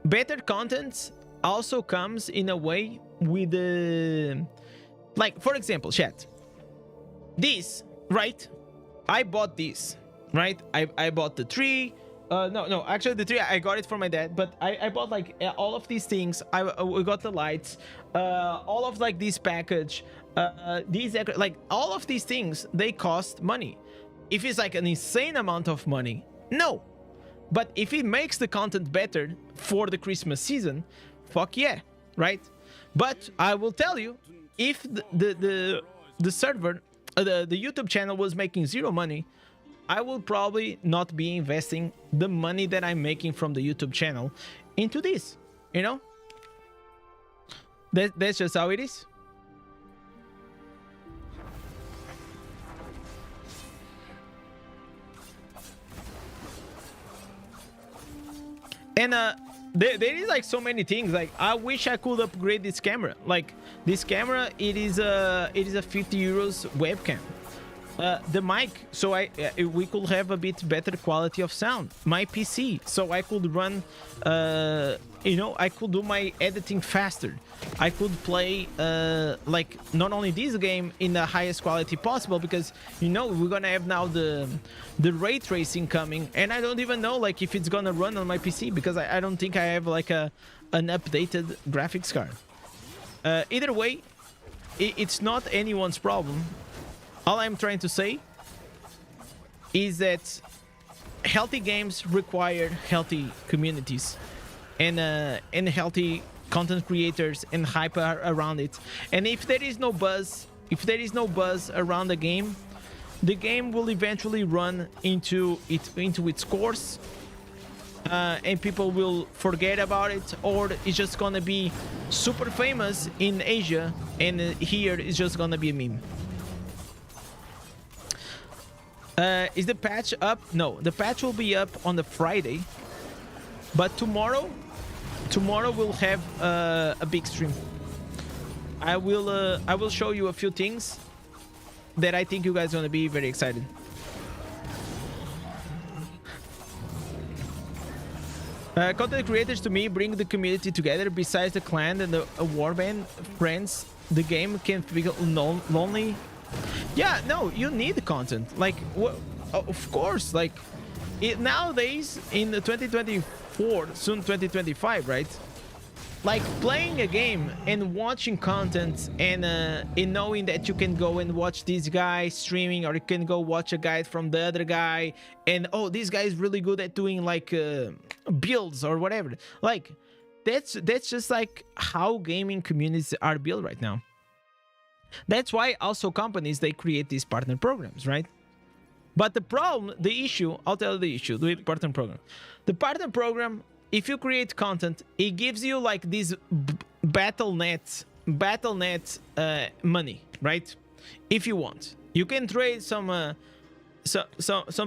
Better content also comes in a way with the... Like, for example, chat. This, right? I bought this, right? I bought the tree. No, actually the tree, I got it for my dad, but I bought like all of these things. We got the lights, all of like this package, these, like all of these things, they cost money. If it's like an insane amount of money, no. But if it makes the content better for the Christmas season, fuck yeah, right? But I will tell you, if the server, the YouTube channel was making zero money, I will probably not be investing the money that I'm making from the YouTube channel into this, you know? That's just how it is. And there is like so many things. Like, I wish I could upgrade this camera. Like, this camera, it is a 50 euros webcam. The mic, so we could have a bit better quality of sound. My PC, so I could run, you know, I could do my editing faster. I could play like not only this game in the highest quality possible, because you know we're gonna have now the ray tracing coming, and I don't even know like if it's gonna run on my PC, because I don't think I have like an updated graphics card. Either way, it's not anyone's problem. All I'm trying to say is that healthy games require healthy communities and healthy content creators and hype around it. And if there is no buzz, around the game, the game will eventually run into its course, and people will forget about it, or it's just gonna be super famous in Asia, and here it's just gonna be a meme. Is the patch up? No, the patch will be up on the Friday, but tomorrow we'll have a big stream. I will show you a few things that I think you guys are gonna be very excited. Content creators to me bring the community together. Besides the clan and the warband friends, the game can feel lonely. Yeah, no, you need content. Like, of course, like nowadays in the 2024, soon 2025, right? Like playing a game and watching content and in knowing that you can go and watch this guy streaming, or you can go watch a guide from the other guy, and oh, this guy is really good at doing like builds or whatever. Like that's just like how gaming communities are built right now. That's why also companies, they create these partner programs, right? But the problem, the issue, I'll tell you the issue, the partner program. The partner program, if you create content, it gives you like this battle.net money, right? If you want, you can trade some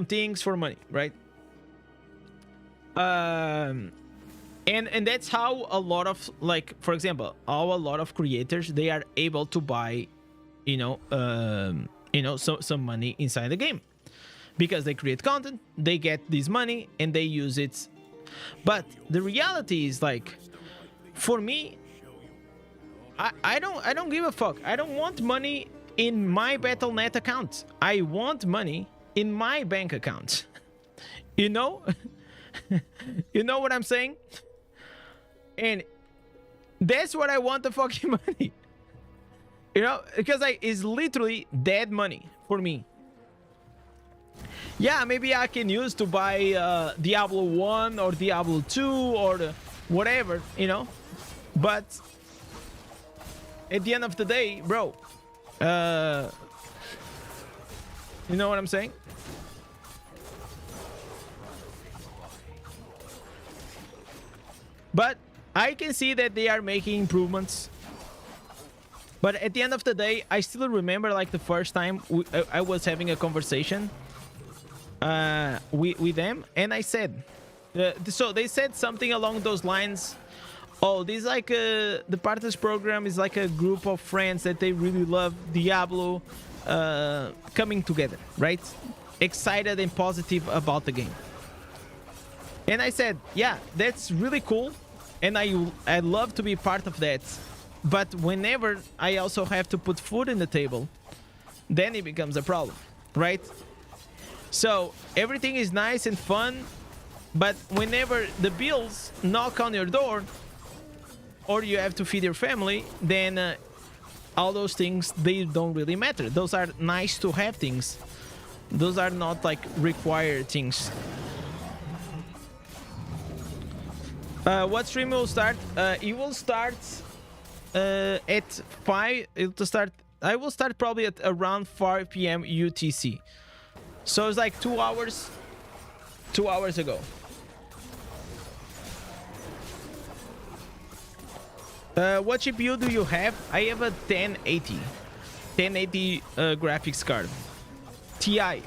things for money, right? And that's how a lot of, like, for example, how a lot of creators, they are able to buy, some money inside the game, because they create content, they get this money, and they use it. But the reality is, like, for me, I don't give a fuck. I don't want money in my Battle.net account. I want money in my bank account. You know? You know what I'm saying? And that's what I want, the fucking money. You know? Because it's literally dead money for me. Yeah, maybe I can use to buy Diablo 1 or Diablo 2 or whatever, you know? But at the end of the day, bro, you know what I'm saying? But I can see that they are making improvements. But at the end of the day, I still remember like the first time I was having a conversation with them, and I said, so they said something along those lines. Oh, this like the Partners program is like a group of friends that they really love Diablo, coming together, right? Excited and positive about the game. And I said, yeah, that's really cool, and I'd love to be part of that. But whenever I also have to put food in the table, then it becomes a problem, right? So everything is nice and fun, but whenever the bills knock on your door, or you have to feed your family, then all those things, they don't really matter. Those are nice to have things. Those are not like required things. What stream will start? It will start at 5. It'll start. I will start probably at around 5 p.m. UTC. So it's like 2 hours. 2 hours ago. What GPU do you have? I have a 1080 graphics card. TI.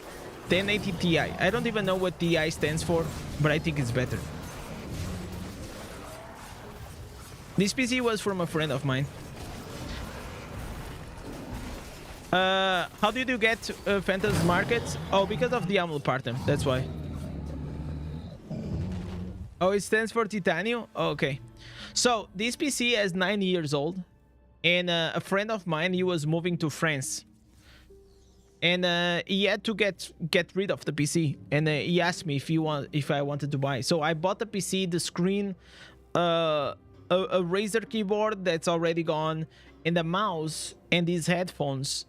1080 Ti. I don't even know what TI stands for, but I think it's better. This PC was from a friend of mine. How did you get Phantom's Market? Oh, because of the Diablo partner. That's why. Oh, it stands for Titanium? Oh, okay. So, this PC is 9 years old. And a friend of mine, he was moving to France. And he had to get rid of the PC. And he asked me if I wanted to buy. So, I bought the PC, the screen, a Razer keyboard that's already gone, and the mouse and these headphones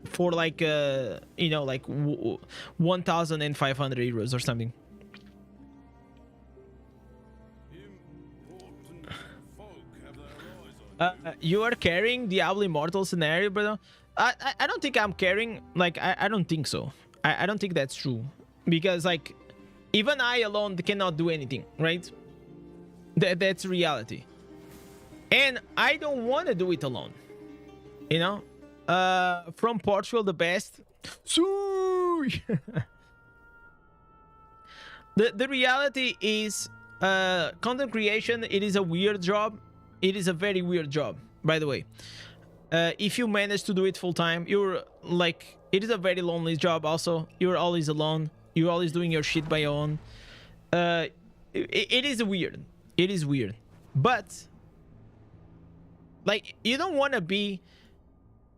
for like like 1,500 euros or something. You are carrying Diablo Immortal scenario, brother? I don't think I'm caring. Like, I don't think so. I don't think that's true. Because, like, even I alone cannot do anything, right? That's reality. And I don't want to do it alone. You know? From Portugal, the best. The reality is, content creation, it is a weird job. It is a very weird job, by the way. If you manage to do it full time, you're like, it is a very lonely job also. You're always alone. You're always doing your shit by your own. It is weird. It is weird. But, like, you don't want to be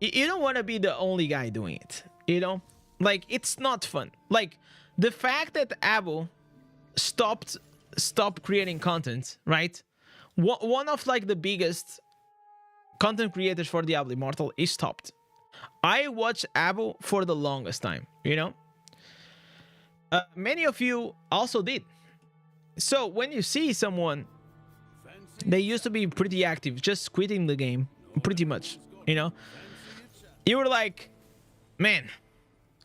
the only guy doing it, you know? Like, it's not fun. Like, the fact that Abu stopped creating content, right? One of, like, the biggest content creators for Diablo Immortal is stopped. I watched Abu for the longest time, you know? Many of you also did. So when you see someone, they used to be pretty active, just quitting the game, pretty much, you know? You were like, man,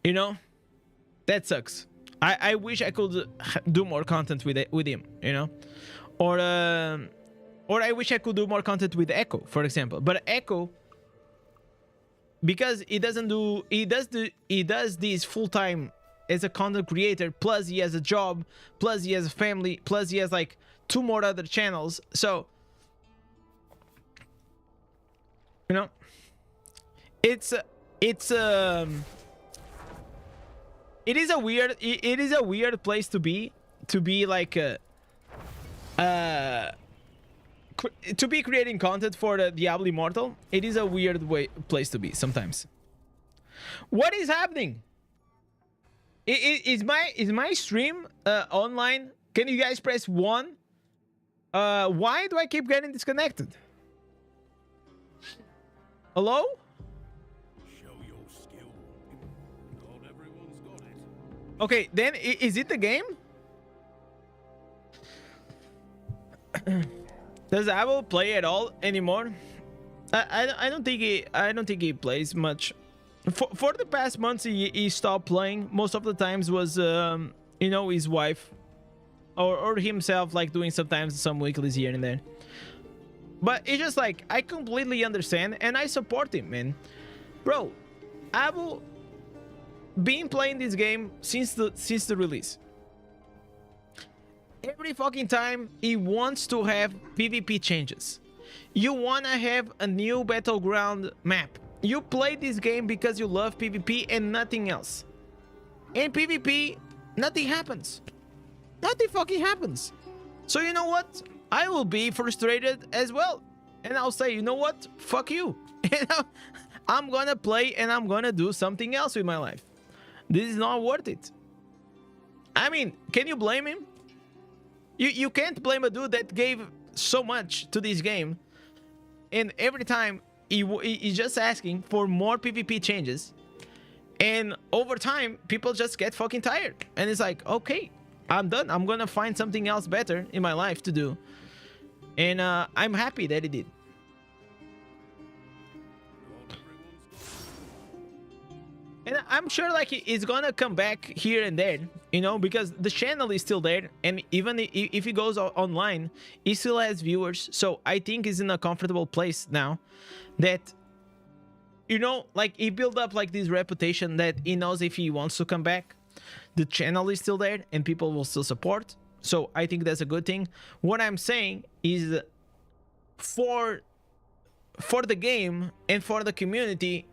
you know, that sucks. I wish I could do more content with him, you know? Or I wish I could do more content with Echo, for example. But Echo, because he does this full time as a content creator, plus he has a job, plus he has a family, plus he has like 2 more other channels. So, you know, it is a weird place to be like to be creating content for the Diablo Immortal. It is a weird place to be sometimes. What is happening? Is my stream online? Can you guys press 1? Why do I keep getting disconnected? Hello? Show your skill. Not everyone's got it. Okay, then is it the game? Does Abel play at all anymore? I don't think he plays much. For the past months he stopped playing. Most of the times was you know, his wife or himself, like doing sometimes some weeklies here and there. But it's just like, I completely understand and I support him, man. Bro, Abu been playing this game since the release. Every fucking time he wants to have PvP changes. You wanna have a new battleground map. You play this game because you love PvP and nothing else. In PvP, nothing happens. Nothing fucking happens. So you know what? I will be frustrated as well. And I'll say, you know what? Fuck you. You know? I'm gonna play and I'm gonna do something else with my life. This is not worth it. I mean, can you blame him? You can't blame a dude that gave so much to this game. And every time he's just asking for more PvP changes. And over time, people just get fucking tired. And it's like, okay, I'm done. I'm gonna find something else better in my life to do. And I'm happy that he did. And I'm sure like he's gonna come back here and there, you know, because the channel is still there. And even if he goes online, he still has viewers. So I think he's in a comfortable place now that, you know, like he built up like this reputation that he knows if he wants to come back, the channel is still there and people will still support. So I think that's a good thing. What I'm saying is for the game and for the community,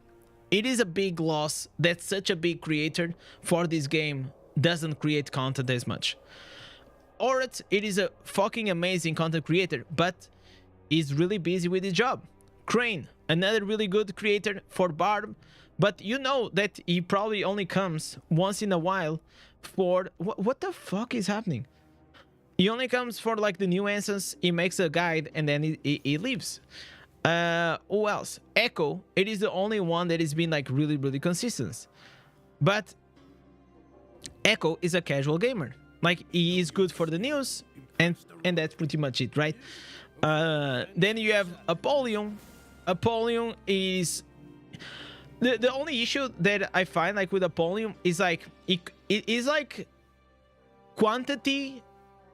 it is a big loss that such a big creator for this game doesn't create content as much. Or it is a fucking amazing content creator, but he's really busy with his job. Crane, another really good creator for Barb, but you know that he probably only comes once in a while for... What the fuck is happening? He only comes for like the new instance, he makes a guide, and then he leaves. Who else? Echo, it is the only one that has been like really consistent. But Echo is a casual gamer. Like, he is good for the news, and that's pretty much it, right? Then you have Apollyon. Apollyon is... the only issue that I find like with Apollyon is like it is like quantity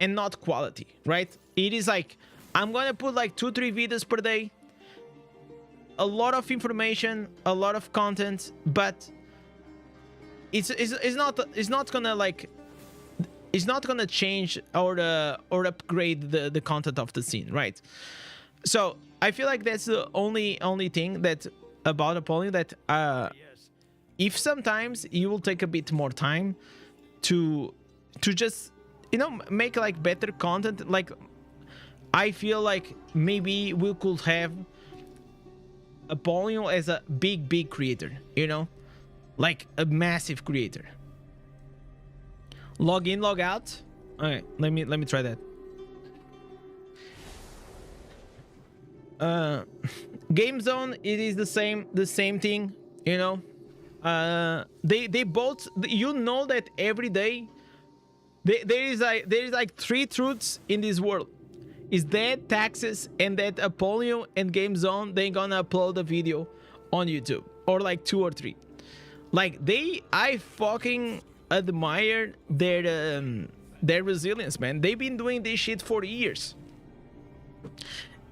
and not quality, right? It is like I'm gonna put like 2-3 videos per day, a lot of information, a lot of content, but it's not gonna like it's not gonna change or upgrade the content of the scene, right? So I feel like that's the only thing that about Apollyon that if sometimes you will take a bit more time to just, you know, make like better content. Like I feel like maybe we could have Apollyon as a big creator, you know, like a massive creator. Log in, log out. All right, let me try that. Game Zone, it is the same thing, you know. They both, you know, that every day there is like 3 truths in this world. Is that taxes and that Apollyon and Game Zone, they gonna upload a video on YouTube, or like 2 or 3. Like I fucking admire their resilience, man. They've been doing this shit for years.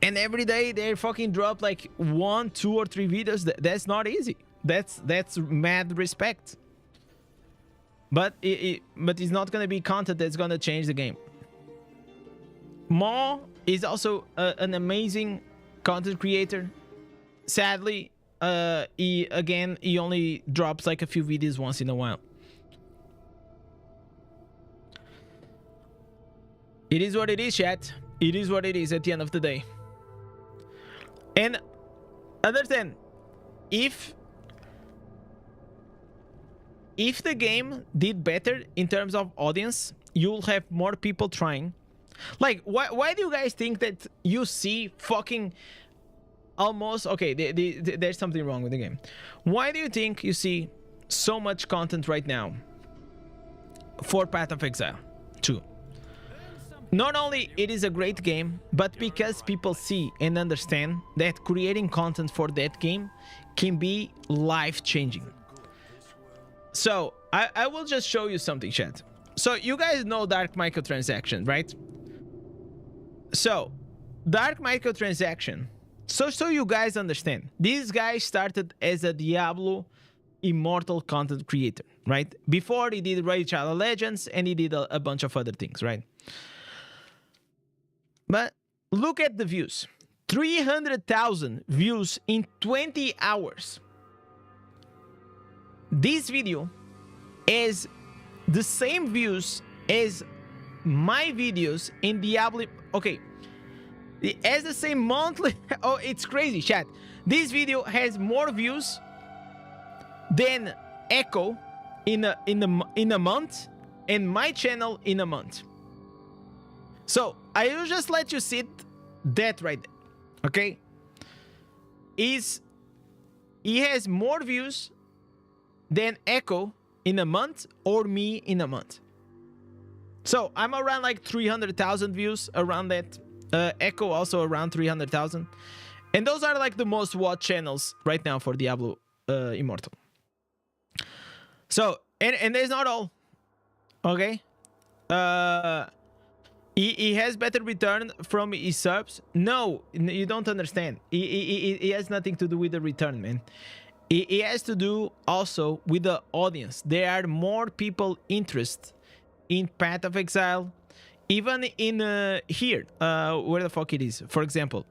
And every day they fucking drop like 1, 2 or 3 videos. That's not easy. That's mad respect. But it's not gonna be content that's gonna change the game. Maw is also an amazing content creator. Sadly, he only drops like a few videos once in a while. It is what it is, chat. It is what it is at the end of the day. And understand, if the game did better in terms of audience, you'll have more people trying. Like, why do you guys think that you see fucking almost... Okay, there's something wrong with the game. Why do you think you see so much content right now for Path of Exile 2? Not only it is a great game, but because people see and understand that creating content for that game can be life-changing. So, I will just show you something, chat. So, you guys know Dark Microtransaction, right? So, Dark Microtransaction, so you guys understand, this guy started as a Diablo Immortal content creator, right? Before he did Raid Shadow Legends and he did a bunch of other things, right? But look at the views. 300,000 views in 20 hours. This video is the same views as my videos in Diablo. Okay, it has the same monthly. Oh, it's crazy, chat. This video has more views than Echo in a month, and my channel in a month. So I will just let you see that right there. Okay, he has more views than Echo in a month, or me in a month. So I'm around like 300,000 views, around that. Echo also around 300,000, and those are like the most watched channels right now for Diablo Immortal. So and there's not all. Okay, he has better return from his subs. No, you don't understand. He has nothing to do with the return, man. It has to do also with the audience. There are more people interested in Path of Exile, even in here, where the fuck it is. For example,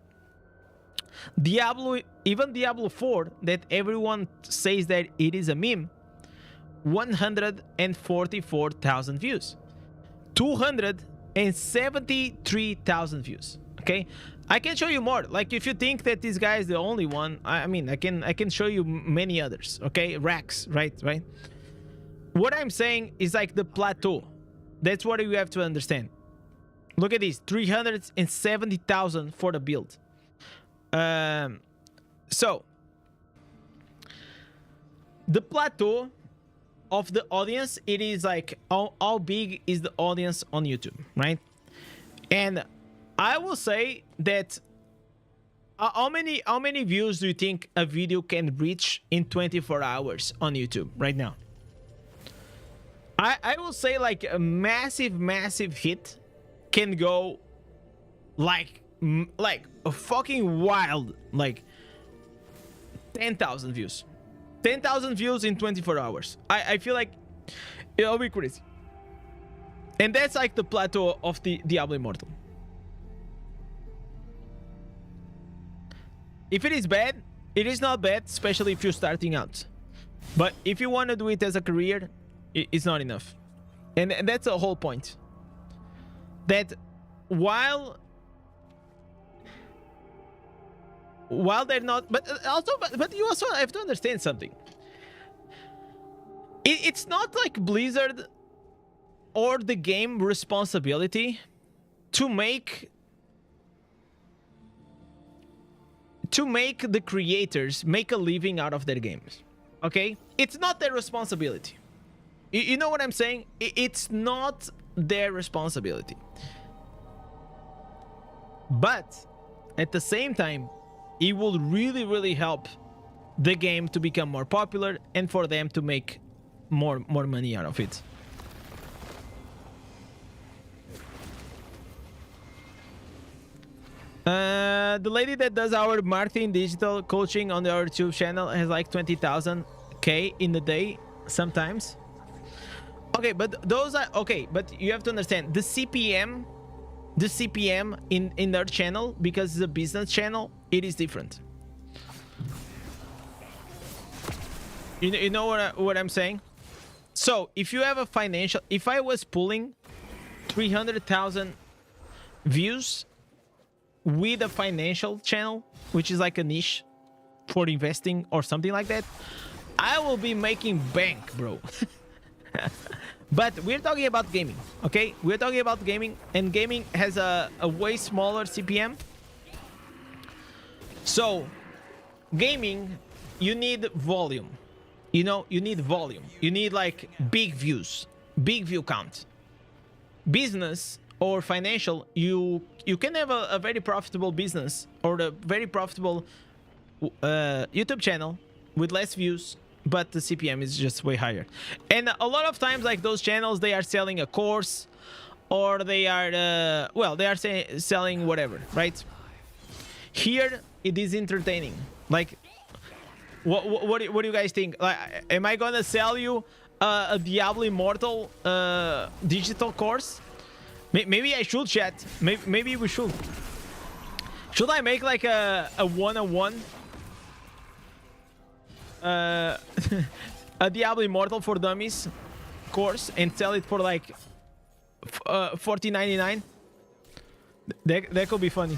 Diablo, even Diablo 4, that everyone says that it is a meme, 144,000 views, 273,000 views. Okay, I can show you more. Like, if you think that this guy is the only one, I mean, I can show you many others. Okay, racks, right? What I'm saying is like the plateau. That's what you have to understand. Look at this, 370,000 for the build. So the plateau of the audience, it is like how big is the audience on YouTube, right? And I will say that How many views do you think a video can reach in 24 hours on YouTube right now? I will say like a massive hit can go like a fucking wild, like 10,000 views. 10,000 views in 24 hours. I feel like it'll be crazy. And that's like the plateau of the Diablo Immortal. If it is bad, it is not bad, especially if you're starting out. But if you want to do it as a career, it's not enough. And that's the whole point. That while they're not, but you also have to understand something. It's not like Blizzard or the game responsibility to make the creators make a living out of their games. Okay, it's not their responsibility. You know what I'm saying? It's not their responsibility. But at the same time, it will really help the game to become more popular and for them to make more money out of it. The lady that does our marketing digital coaching on our YouTube channel has like 20,000K in a day sometimes. Okay, but those are okay, but you have to understand the CPM in their channel, because it's a business channel, it is different. You know what I'm saying? So if you have a financial, if I was pulling 300,000 views with a financial channel, which is like a niche for investing or something like that, I will be making bank, bro. But we're talking about gaming, okay? We're talking about gaming, and gaming has a way smaller CPM. So gaming, you need volume. You know, you need volume. You need like big views, big view count. Business or financial, you can have a very profitable business or a very profitable YouTube channel with less views, but the CPM is just way higher. And a lot of times, like those channels, they are selling a course, or they are well, they are selling whatever, right? Here it is entertaining. Like what do you guys think? Like, am I gonna sell you a Diablo Immortal digital course? Maybe I should, chat. Maybe we should. Should I make like a one-on-one a Diablo Immortal for Dummies course and sell it for like $14.99? That could be funny.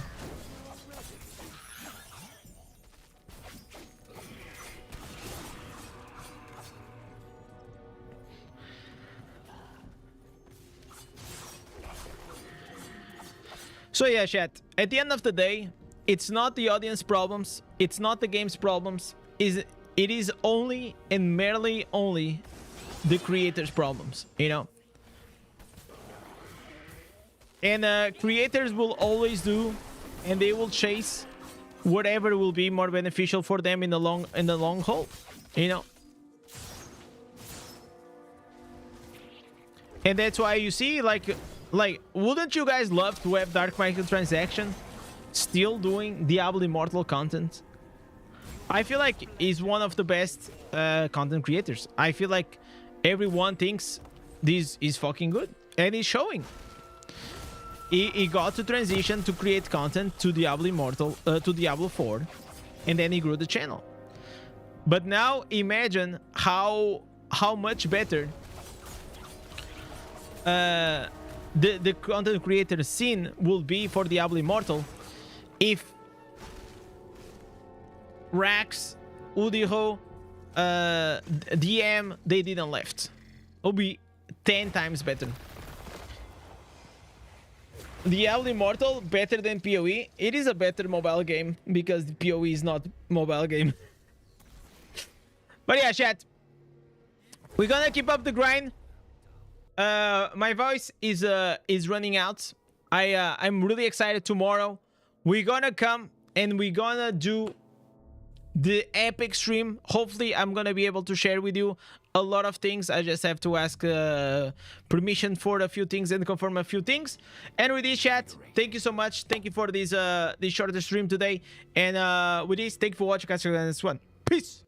So yeah, chat, at the end of the day, it's not the audience problems, it's not the game's problems, it is only and merely only the creators' problems, you know? And creators will always do, and they will chase whatever will be more beneficial for them in the long haul, you know? And that's why you see, like, wouldn't you guys love to have Dark Microtransaction still doing Diablo Immortal content? I feel like he's one of the best content creators. I feel like everyone thinks this is fucking good, and he's showing. He got to transition to create content to Diablo Immortal, to Diablo 4, and then he grew the channel. But now imagine how much better the content creator scene will be for Diablo Immortal if Rax, Udiho, DM, they didn't left. It'll be 10 times better. Diablo Immortal better than PoE. It is a better mobile game because PoE is not mobile game. But yeah, chat, we're gonna keep up the grind. My voice is running out. I'm really excited tomorrow. We're gonna come and we're gonna do the epic stream. Hopefully I'm gonna be able to share with you a lot of things. I just have to ask permission for a few things and confirm a few things. And with this, chat, thank you so much. Thank you for this shorter stream today. And with this, thank you for watching. Catch you in the next one. Peace.